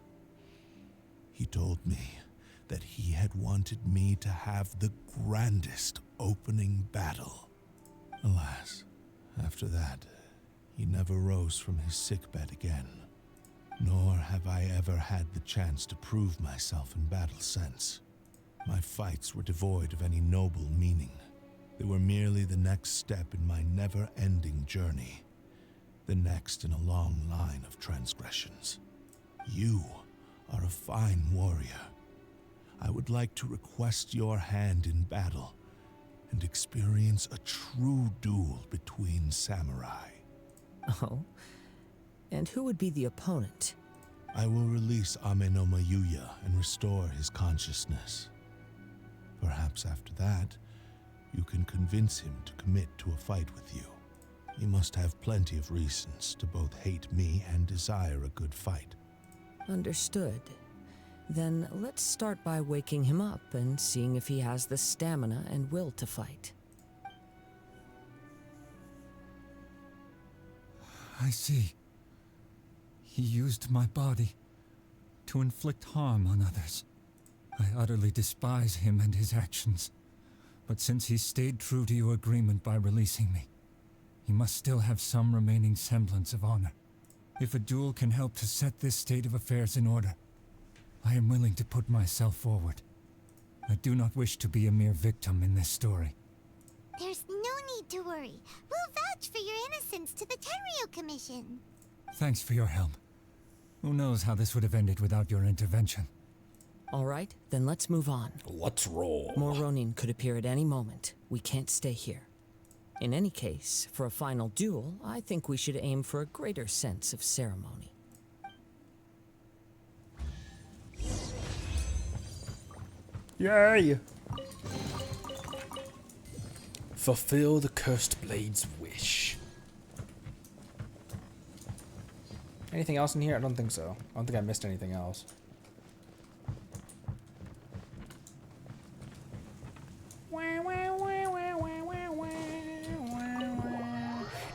He told me that he had wanted me to have the grandest opening battle. Alas, after that, he never rose from his sickbed again. Nor have I ever had the chance to prove myself in battle since. My fights were devoid of any noble meaning. They were merely the next step in my never-ending journey. the next in a long line of transgressions. You are a fine warrior. I would like to request your hand in battle and experience a true duel between samurai. Oh? And who would be the opponent? I will release Amenoma Yuya and restore his consciousness. Perhaps after that, you can convince him to commit to a fight with you. He must have plenty of reasons to both hate me and desire a good fight. Understood. Then let's start by waking him up and seeing if he has the stamina and will to fight. I see. He used my body to inflict harm on others. I utterly despise him and his actions. But since he stayed true to your agreement by releasing me, he must still have some remaining semblance of honor. If a duel can help to set this state of affairs in order, I am willing to put myself forward. I do not wish to be a mere victim in this story. There's no need to worry. We'll vouch for your innocence to the Tenryo Commission. Thanks for your help. Who knows how this would have ended without your intervention. All right, then let's move on. Let's roll. More Ronin could appear at any moment. We can't stay here. In any case, for a final duel, I think we should aim for a greater sense of ceremony. Yay! Fulfill the Cursed Blade's wish. Anything else in here? I don't think so. I don't think I missed anything else.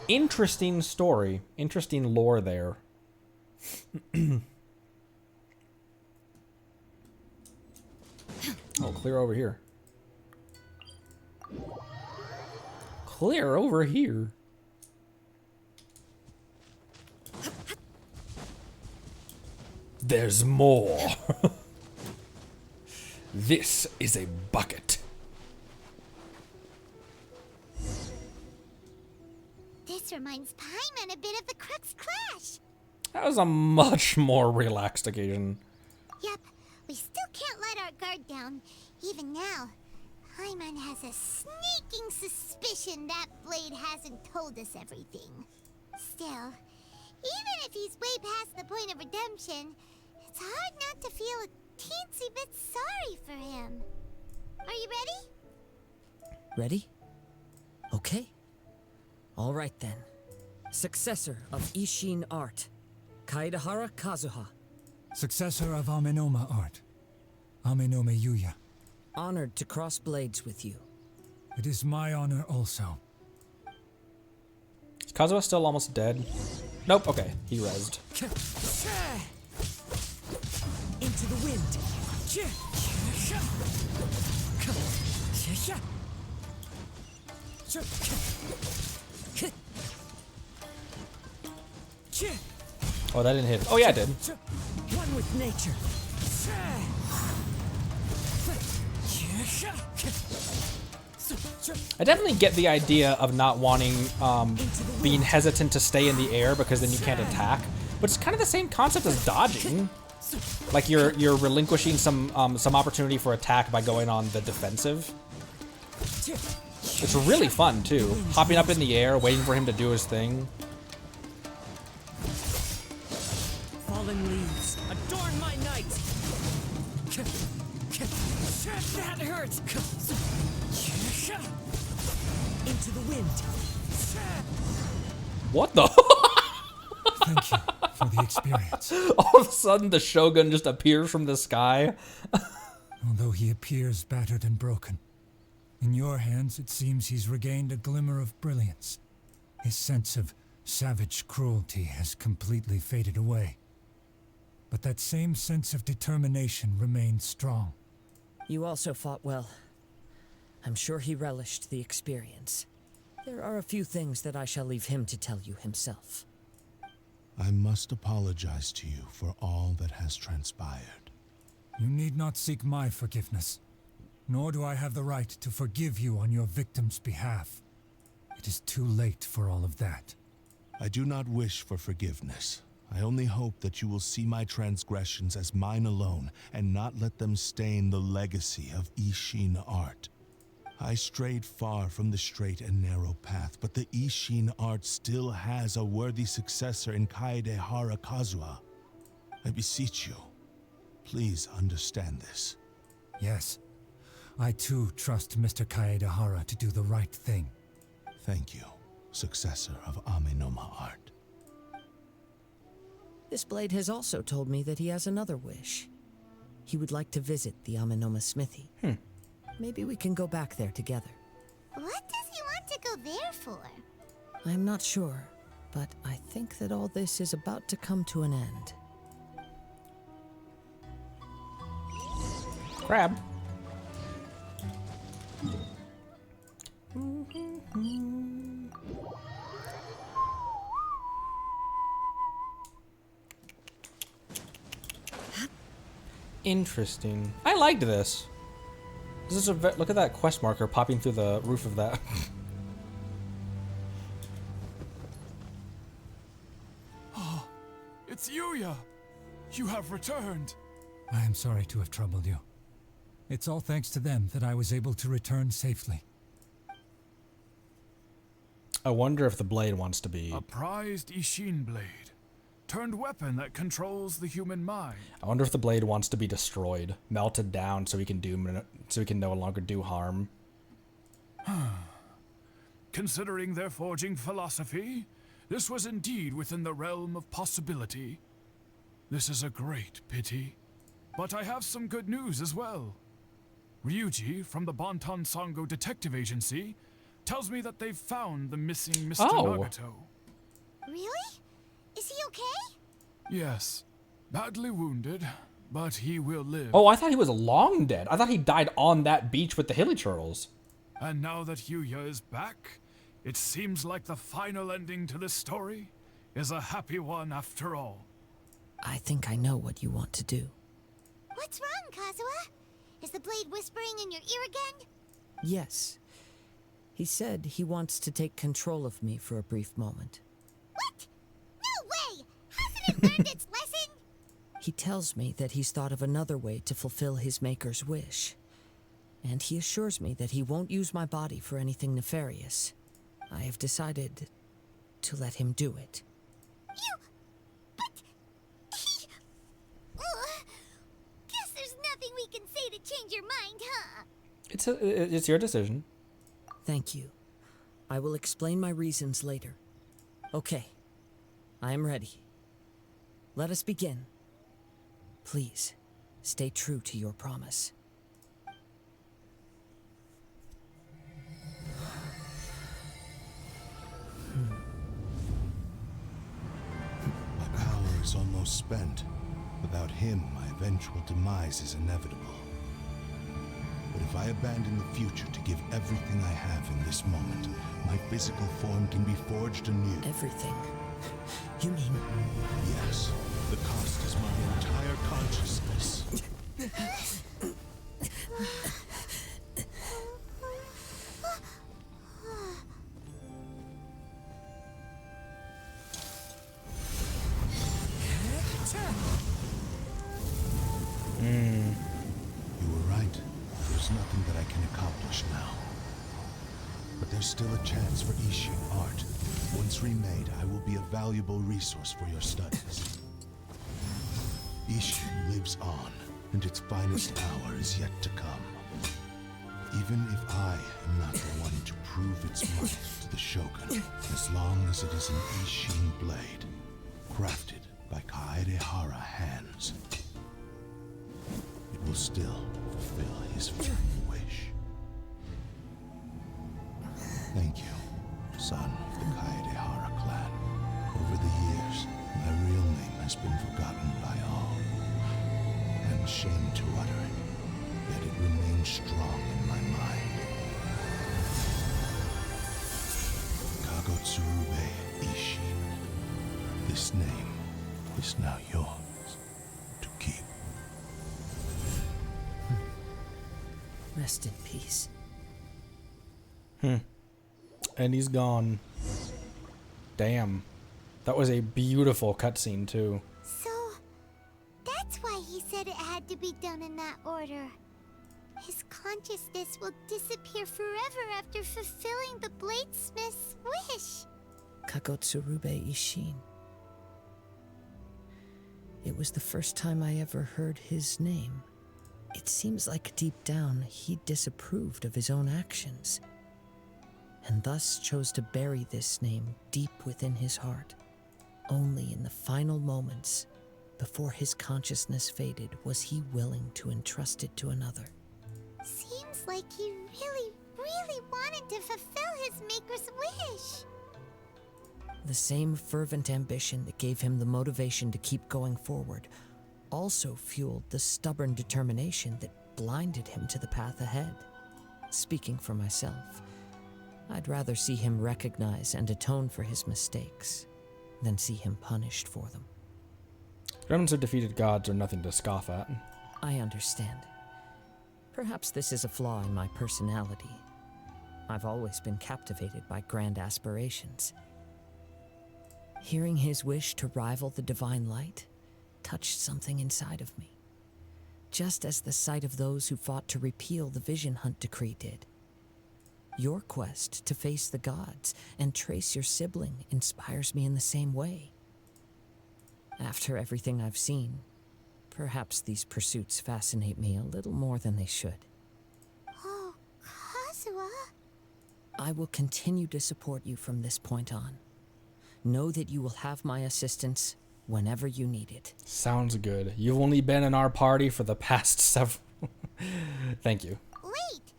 Interesting story. Interesting lore there. Oh, clear over here. Clear over here. There's more. This is a bucket. This reminds Paimon a bit of the Crux Clash. That was a much more relaxed occasion. Yep, we still can't let our guard down. Even now, Paimon has a sneaking suspicion that Blade hasn't told us everything. Still, even if he's way past the point of redemption, it's hard not to feel a teensy bit sorry for him. Are you ready? Ready? Okay. All right then. Successor of Ishin art, Kaedahara Kazuha. Successor of Amenoma art, Amenoma Yuya. Honored to cross blades with you. It is my honor also. Is Kazuha still almost dead? Nope, okay. He rezzed. Into the wind. Oh, that didn't hit. Oh, yeah, it did. One with nature. I definitely get the idea of not wanting, being hesitant to stay in the air because then you can't attack. But it's kind of the same concept as dodging. Like you're relinquishing some opportunity for attack by going on the defensive. It's really fun too. Hopping up in the air, waiting for him to do his thing. Fallen leaves, adorn my night. That hurts. Into the wind. What the? Thank you for the experience. All of a sudden, the Shogun just appears from the sky. Although he appears battered and broken, in your hands it seems he's regained a glimmer of brilliance. His sense of savage cruelty has completely faded away. But that same sense of determination remains strong. You also fought well. I'm sure he relished the experience. There are a few things that I shall leave him to tell you himself. I must apologize to you for all that has transpired. You need not seek my forgiveness, nor do I have the right to forgive you on your victim's behalf. It is too late for all of that. I do not wish for forgiveness. I only hope that you will see my transgressions as mine alone and not let them stain the legacy of Ishin art. I strayed far from the straight and narrow path, but the Ishin art still has a worthy successor in Kaedehara Kazuha. I beseech you, please understand this. Yes. I too trust Mr. Kaedehara to do the right thing. Thank you, successor of Amenoma art. This blade has also told me that he has another wish. He would like to visit the Amenoma smithy. Maybe we can go back there together. What does he want to go there for? I'm not sure, but I think that all this is about to come to an end. Crab. Interesting. I liked this. This is look at that quest marker popping through the roof of that. Oh, it's Yuya! You have returned! I am sorry to have troubled you. It's all thanks to them that I was able to return safely. I wonder if the blade wants to be... A prized Ishin blade. Turned weapon that controls the human mind. I wonder if the blade wants to be destroyed, melted down, so we can no longer do harm. Considering their forging philosophy, this was indeed within the realm of possibility. This is a great pity. But I have some good news as well. Ryuji from the Bonton Sango Detective Agency tells me that they've found the missing Mr. Nagato. Really? Is he okay? Yes. Badly wounded, but he will live. Oh, I thought he was long dead. I thought he died on that beach with the hilly turtles. And now that Yuya is back, it seems like the final ending to this story is a happy one after all. I think I know what you want to do. What's wrong, Kazuha? Is the blade whispering in your ear again? Yes. He said he wants to take control of me for a brief moment. What? No way! Hasn't it learned its lesson? He tells me that he's thought of another way to fulfill his maker's wish. And he assures me that he won't use my body for anything nefarious. I have decided to let him do it. Guess there's nothing we can say to change your mind, huh? It's your decision. Thank you. I will explain my reasons later. Okay. I am ready. Let us begin. Please, stay true to your promise. My power is almost spent. Without him, my eventual demise is inevitable. But if I abandon the future to give everything I have in this moment, my physical form can be forged anew. Everything? You mean... Yes. The cost is my entire consciousness. You were right. There's nothing that I can accomplish now. But there's still a chance for Ishin art. Once remade, I will be a valuable resource for your studies. Ishin lives on, and its finest hour is yet to come. Even if I am not the one to prove its might to the Shogun, as long as it is an Ishin blade, crafted by Kaedehara hands, it will still fulfill his very wish. Thank you, son of the Kaedehara clan. Over the years, my real name has been forgotten by all, and shame to utter it, yet it remains strong in my mind. Kagotsurube Ishin. This name is now yours to keep. Rest in peace. And he's gone. Damn. That was a beautiful cutscene too. So, that's why he said it had to be done in that order. His consciousness will disappear forever after fulfilling the bladesmith's wish. Kagotsurube Ishin. It was the first time I ever heard his name. It seems like deep down he disapproved of his own actions, and thus chose to bury this name deep within his heart. Only in the final moments, before his consciousness faded, was he willing to entrust it to another. Seems like he really, really wanted to fulfill his maker's wish. The same fervent ambition that gave him the motivation to keep going forward also fueled the stubborn determination that blinded him to the path ahead. Speaking for myself, I'd rather see him recognize and atone for his mistakes than see him punished for them. Remnants of defeated gods are nothing to scoff at. I understand. Perhaps this is a flaw in my personality. I've always been captivated by grand aspirations. Hearing his wish to rival the divine light touched something inside of me, just as the sight of those who fought to repeal the Vision Hunt decree did. Your quest to face the gods and trace your sibling inspires me in the same way. After everything I've seen, perhaps these pursuits fascinate me a little more than they should. Oh, Kazuha. I will continue to support you from this point on. Know that you will have my assistance whenever you need it. Sounds good. You've only been in our party for the past several... Thank you. Wait,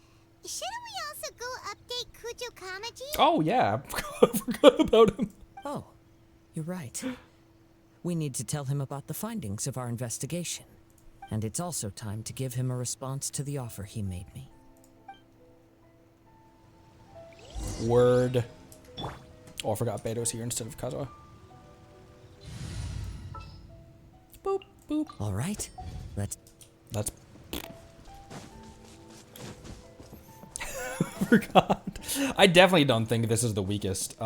shouldn't we also go update Kujo Kamaji? Oh, yeah. I forgot about him. Oh, you're right. We need to tell him about the findings of our investigation. And it's also time to give him a response to the offer he made me. Word. Oh, I forgot Beto's here instead of Kazuha. Boop, boop. All right, let's... Forgot. I definitely don't think this is the weakest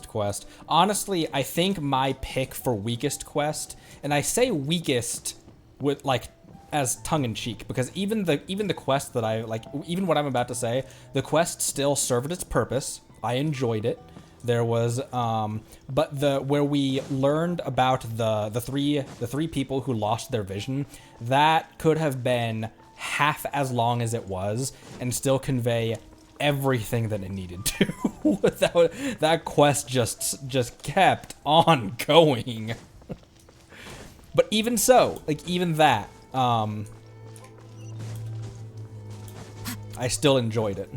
quest. Honestly, I think my pick for weakest quest, and I say weakest with like as tongue-in-cheek, because even the quest that I like, even what I'm about to say, the quest still served its purpose. I enjoyed it. There was but where we learned about the three people who lost their vision, that could have been half as long as it was and still convey everything that it needed to. Without that quest just kept on going. But even so, like even that, I still enjoyed it.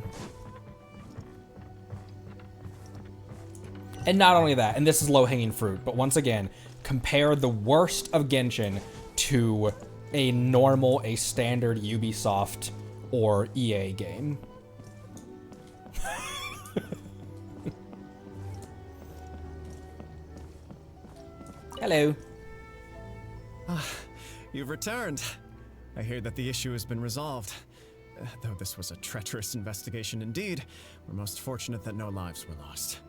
And not only that, and this is low-hanging fruit, but once again, compare the worst of Genshin to a standard Ubisoft or EA game. Hello. You've returned. I hear that the issue has been resolved. Though this was a treacherous investigation indeed, we're most fortunate that no lives were lost.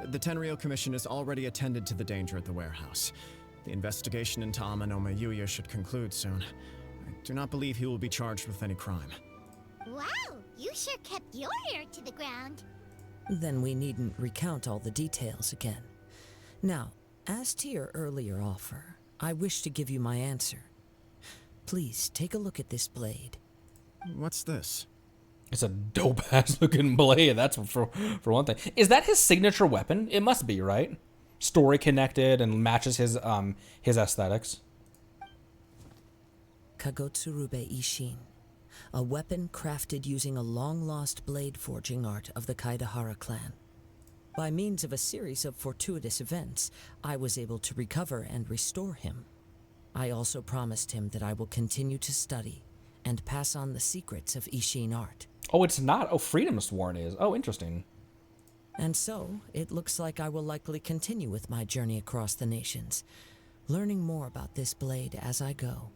The Tenryou Commission has already attended to the danger at the warehouse. The investigation into Amanome Yuya should conclude soon. I do not believe he will be charged with any crime. Wow, you sure kept your ear to the ground. Then we needn't recount all the details again. Now, as to your earlier offer, I wish to give you my answer. Please take a look at this blade. What's this? It's a dope-ass looking blade, that's for one thing. Is that his signature weapon? It must be, right? Story connected and matches his aesthetics. Kagotsurube Ishin, a weapon crafted using a long-lost blade forging art of the Kaidahara clan. By means of a series of fortuitous events, I was able to recover and restore him. I also promised him that I will continue to study and pass on the secrets of Ishin art. Oh, it's not. Oh, Freedom Sworn is. Oh, interesting. And so, it looks like I will likely continue with my journey across the nations, learning more about this blade as I go.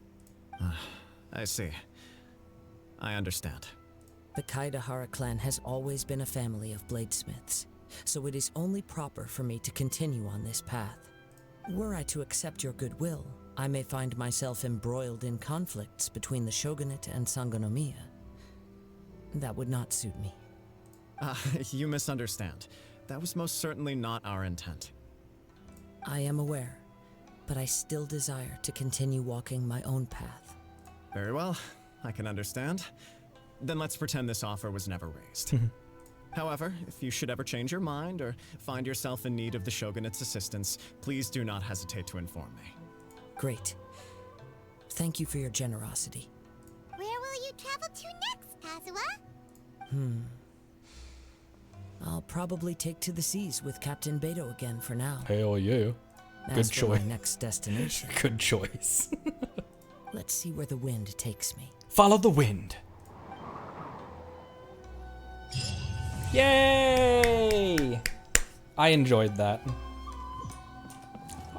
I see. I understand. The Kaidahara clan has always been a family of bladesmiths, so it is only proper for me to continue on this path. Were I to accept your goodwill, I may find myself embroiled in conflicts between the shogunate and Sangonomiya. That would not suit me. You misunderstand. That was most certainly not our intent. I am aware, but I still desire to continue walking my own path. Very well, I can understand. Then let's pretend this offer was never raised. However, if you should ever change your mind or find yourself in need of the Shogunate's assistance, please do not hesitate to inform me. Great. Thank you for your generosity. Where will you travel to next, Kazuha? I'll probably take to the seas with Captain Beto again for now. Hell yeah. As Good for my choice. next destination, Good choice. let's see where the wind takes me. Follow the wind. Yay! I enjoyed that. That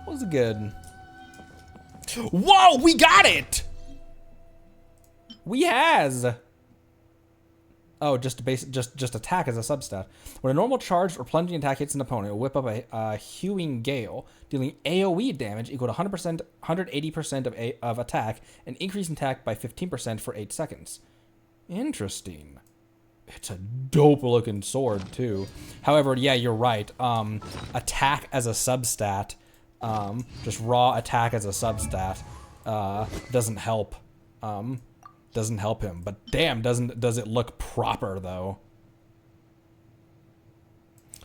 was good. Whoa, we got it! We has. Oh, just attack as a substat. When a normal charged or plunging attack hits an opponent, it will whip up a hewing gale, dealing AoE damage equal to 100%, 180% of attack, and increasing attack by 15% for 8 seconds. Interesting. It's a dope looking sword too. However, yeah, you're right. Attack as a substat, just raw attack as a substat, doesn't help. Doesn't help him. But damn, does it look proper though?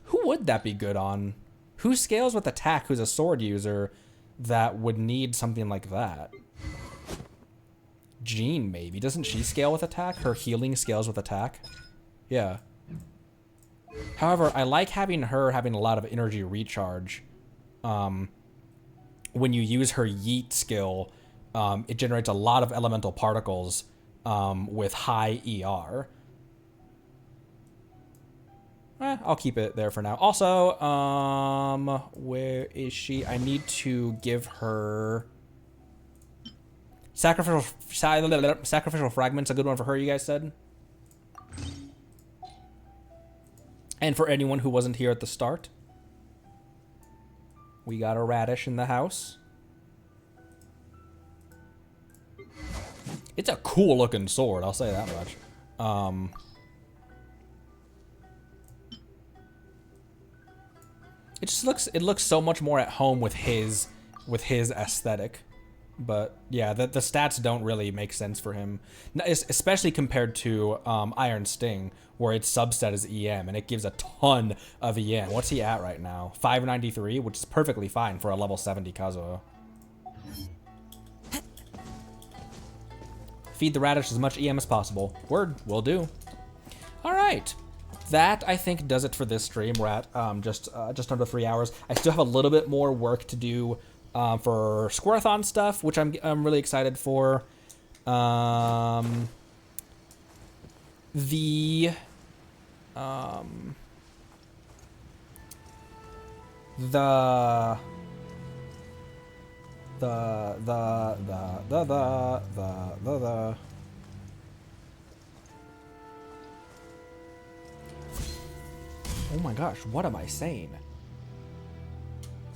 Who would that be good on? Who scales with attack? Who's a sword user that would need something like that? Jean maybe. Doesn't she scale with attack? Her healing scales with attack. Yeah. However, I like having her having a lot of energy recharge. When you use her yeet skill, it generates a lot of elemental particles with high ER. I'll keep it there for now. Also, where is she? I need to give her sacrificial fragments. A good one for her, you guys said. And for anyone who wasn't here at the start, we got a radish in the house. It's a cool looking sword, I'll say that much. It looks so much more at home with his aesthetic. But yeah, the stats don't really make sense for him, especially compared to Iron Sting, where its substat is EM and it gives a ton of EM. What's he at right now? 593, which is perfectly fine for a level 70 Kazuo. Feed the radish as much EM as possible. Word, will do. All right. That, I think, does it for this stream. We're at just under 3 hours. I still have a little bit more work to do for Squareathon stuff, which I'm really excited for. The oh my gosh, what am I saying?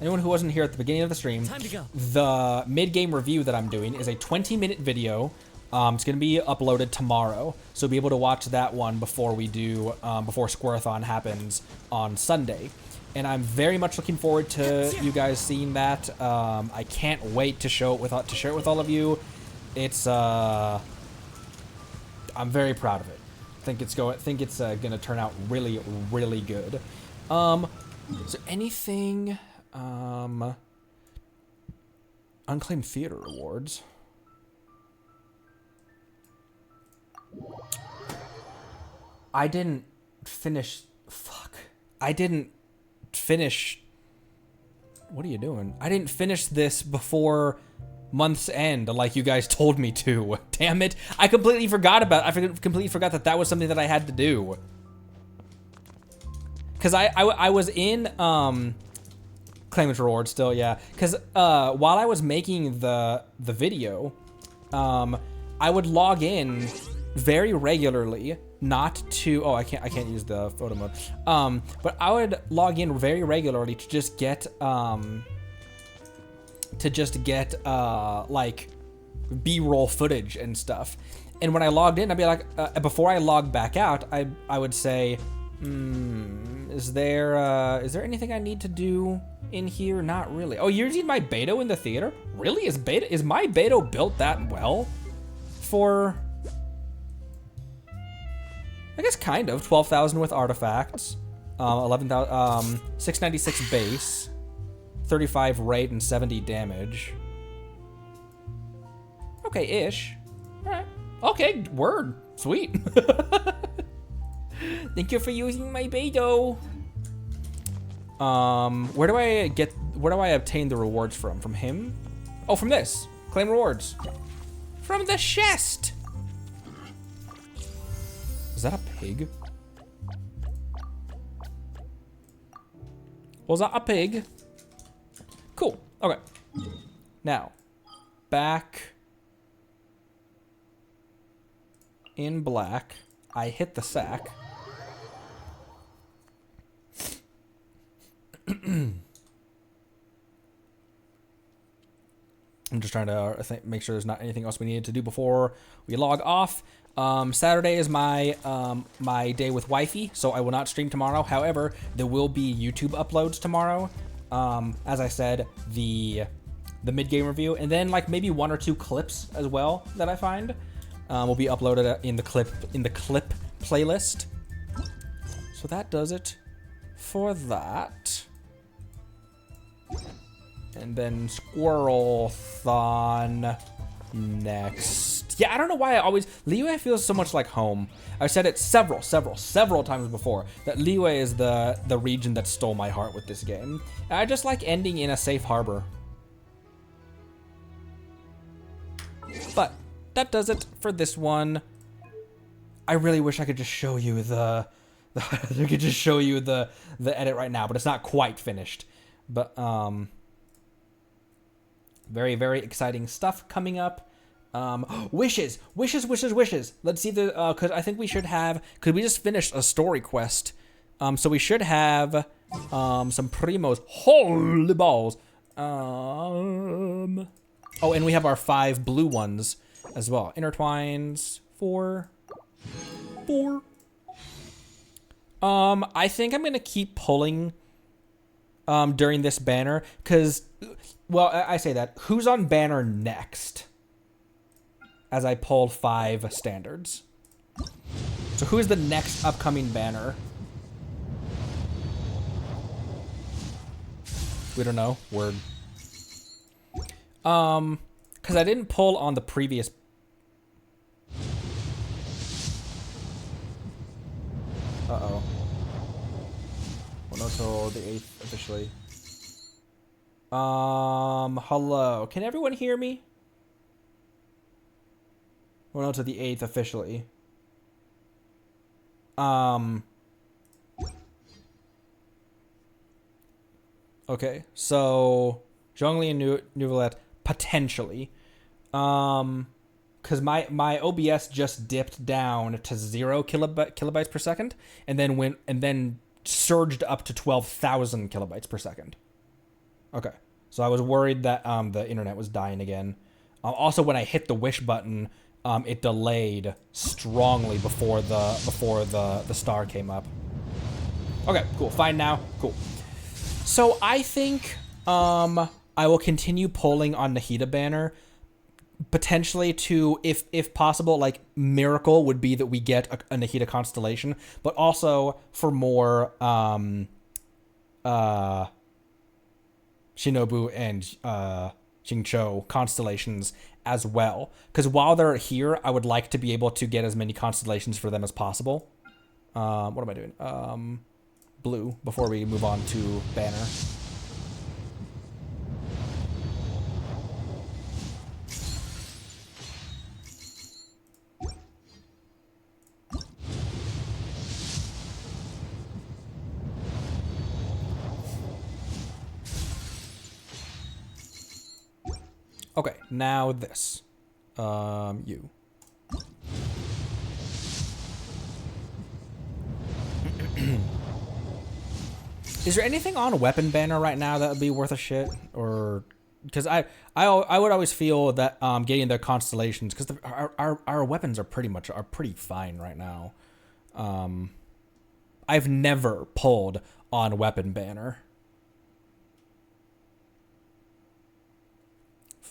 Anyone who wasn't here at the beginning of the stream, Time to go. The mid-game review that I'm doing is a 20-minute video. It's going to be uploaded tomorrow, so be able to watch that one before we do, before Squareathon happens on Sunday. And I'm very much looking forward to you guys seeing that. I can't wait to share it with all of you. It's I'm very proud of it. Think it's gonna turn out really, really good. Is there anything? Unclaimed Theater Awards. I didn't finish. Fuck. I didn't finish. What are you doing? I didn't finish this before month's end, like you guys told me to. Damn it! I completely forgot that that was something that I had to do. Cause I was in Claimant's Reward still, yeah. Cause while I was making the video, I would log in very regularly not to, oh, I can't use the photo mode. But I would log in very regularly to just get, like B-roll footage and stuff. And when I logged in, I'd be like, before I log back out, I would say, is there anything I need to do in here? Not really. Oh, you're using my Beto in the theater? Really? Is my Beto built that well for, I guess kind of, 12,000 with artifacts, 11,000, 696 base, 35 rate and 70 damage. Okay, ish. All right. Okay, word. Sweet. Thank you for using my Beto. Where do I obtain the rewards from? From him? Oh, from this. Claim rewards. From the chest. Is that a pig? Was that a pig? Cool. Okay. Now, back in black, I hit the sack. I'm just trying to make sure there's not anything else we needed to do before we log off. Saturday is my my day with wifey, so I will not stream tomorrow. However, there will be YouTube uploads tomorrow. As I said, the mid-game review, and then like maybe 1 or 2 clips as well that I find will be uploaded in the clip playlist. So that does it for that. And then Squirrel-thon next. Yeah, I don't know why Liyue feels so much like home. I've said it several times before that Liyue is the region that stole my heart with this game. And I just like ending in a safe harbor. But that does it for this one. I really wish I could just show you the edit right now, but it's not quite finished. But very, very exciting stuff coming up. Wishes. Let's see cause I think we should have, cause we just finished a story quest. So we should have, some primos. Holy balls. Oh, and we have our 5 blue ones as well. Intertwines, 4. I think I'm gonna keep pulling, during this banner, cause, well, I say that. Who's on banner next? As I pulled 5 standards. So who's the next upcoming banner? We don't know. Word. Because I didn't pull on the previous. Uh-oh. Well, no, till the 8th officially. Hello. Can everyone hear me? Well, no, to the 8th officially. Okay, so Zhongli and Nouvelette potentially. Because my OBS just dipped down to 0 kilobytes per second, and then surged up to 12,000 kilobytes per second. Okay, so I was worried that the internet was dying again. Also, when I hit the wish button, it delayed strongly before the star came up. Okay, cool. Fine now. Cool. So I think I will continue polling on Nahida banner, potentially to, if possible, like miracle would be that we get a Nahida constellation, but also for more Shinobu and Jingzhou constellations as well. Because while they're here, I would like to be able to get as many constellations for them as possible. What am I doing? Blue, before we move on to banner. Okay, now this. You. Is there anything on Weapon Banner right now that would be worth a shit? Or because I would always feel that getting the constellations, because our weapons are pretty fine right now. I've never pulled on Weapon Banner.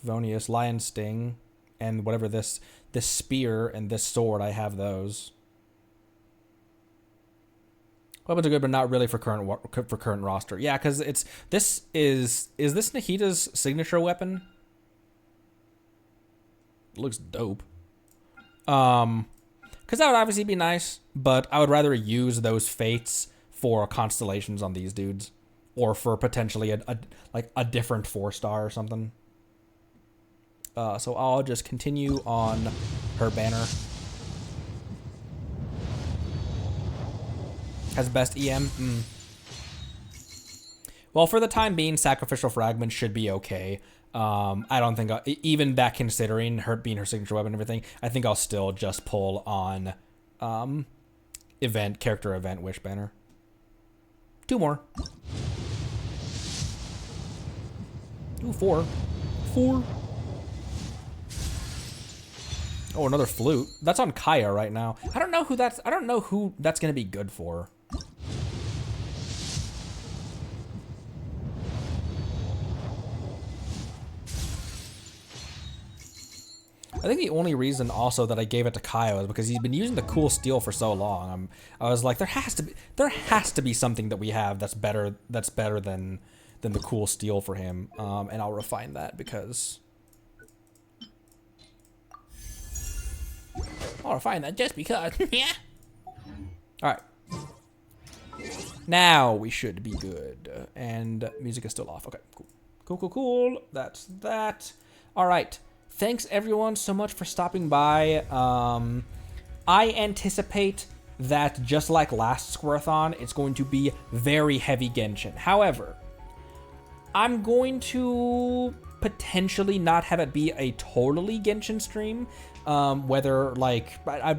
Favonius, Lion Sting, and whatever this spear and this sword, I have those. Weapons are good, but not really for current roster. Yeah, because is this Nahita's signature weapon? It looks dope. Because that would obviously be nice, but I would rather use those fates for constellations on these dudes, or for potentially a different 4-star or something. So I'll just continue on her banner. Has best EM? Well, for the time being, Sacrificial Fragment should be okay. I don't think, even that considering her being her signature weapon and everything, I think I'll still just pull on character event Wish Banner. 2 more. Ooh, 4. 4. Oh, another flute. That's on Kaya right now. I don't know who that's gonna be good for. I think the only reason also that I gave it to Kaya was because he's been using the cool steel for so long. I was like, there has to be something that we have that's better than the cool steel for him. And I'll refine that because just because. Yeah. All right. Now we should be good. And music is still off. Okay, cool. Cool. That's that. All right. Thanks everyone so much for stopping by. I anticipate that just like last Squirthon, it's going to be very heavy Genshin. However, I'm going to potentially not have it be a totally Genshin stream. Whether like I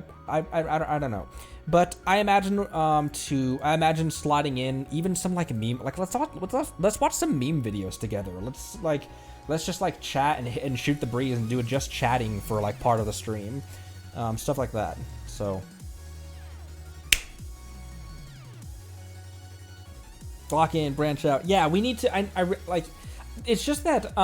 don't know, but I imagine slotting in even some like meme, like let's watch some meme videos together. Let's just like chat and shoot the breeze and do it just chatting for like part of the stream, stuff like that. So lock in, branch out. Yeah, we need to. I like. It's just that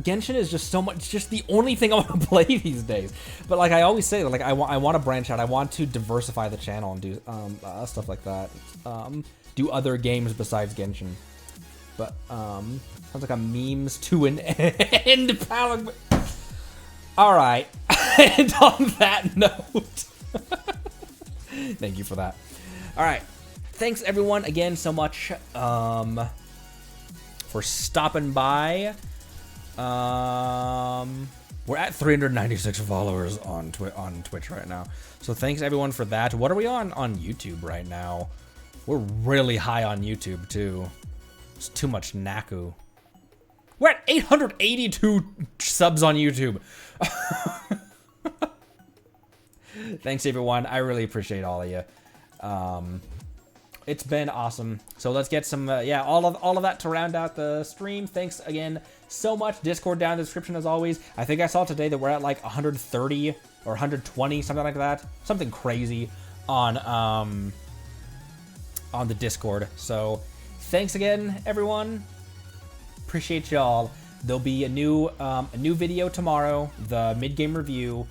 Genshin is just so much. It's just the only thing I want to play these days. But like I always say, like I want to branch out. I want to diversify the channel and do stuff like that. Do other games besides Genshin. But sounds like a memes to an end. All right. And on that note, thank you for that. All right. Thanks everyone again so much for stopping by. We're at 396 followers on Twitch right now. So thanks everyone for that. What are we on YouTube right now? We're really high on YouTube too. It's too much Naku. We're at 882 subs on YouTube. Thanks everyone. I really appreciate all of you. It's been awesome. So let's get some, all of that to round out the stream. Thanks again so much. Discord down in the description as always. I think I saw today that we're at like 130 or 120, something like that. Something crazy on the Discord. So thanks again, everyone. Appreciate y'all. There'll be a new video tomorrow, the mid-game review.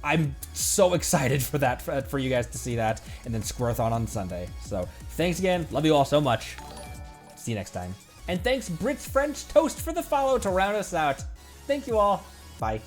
I'm so excited for that, for you guys to see that, and then Squirthon on Sunday. So thanks again. Love you all so much. See you next time. And thanks Brits French Toast for the follow to round us out. Thank you all. Bye.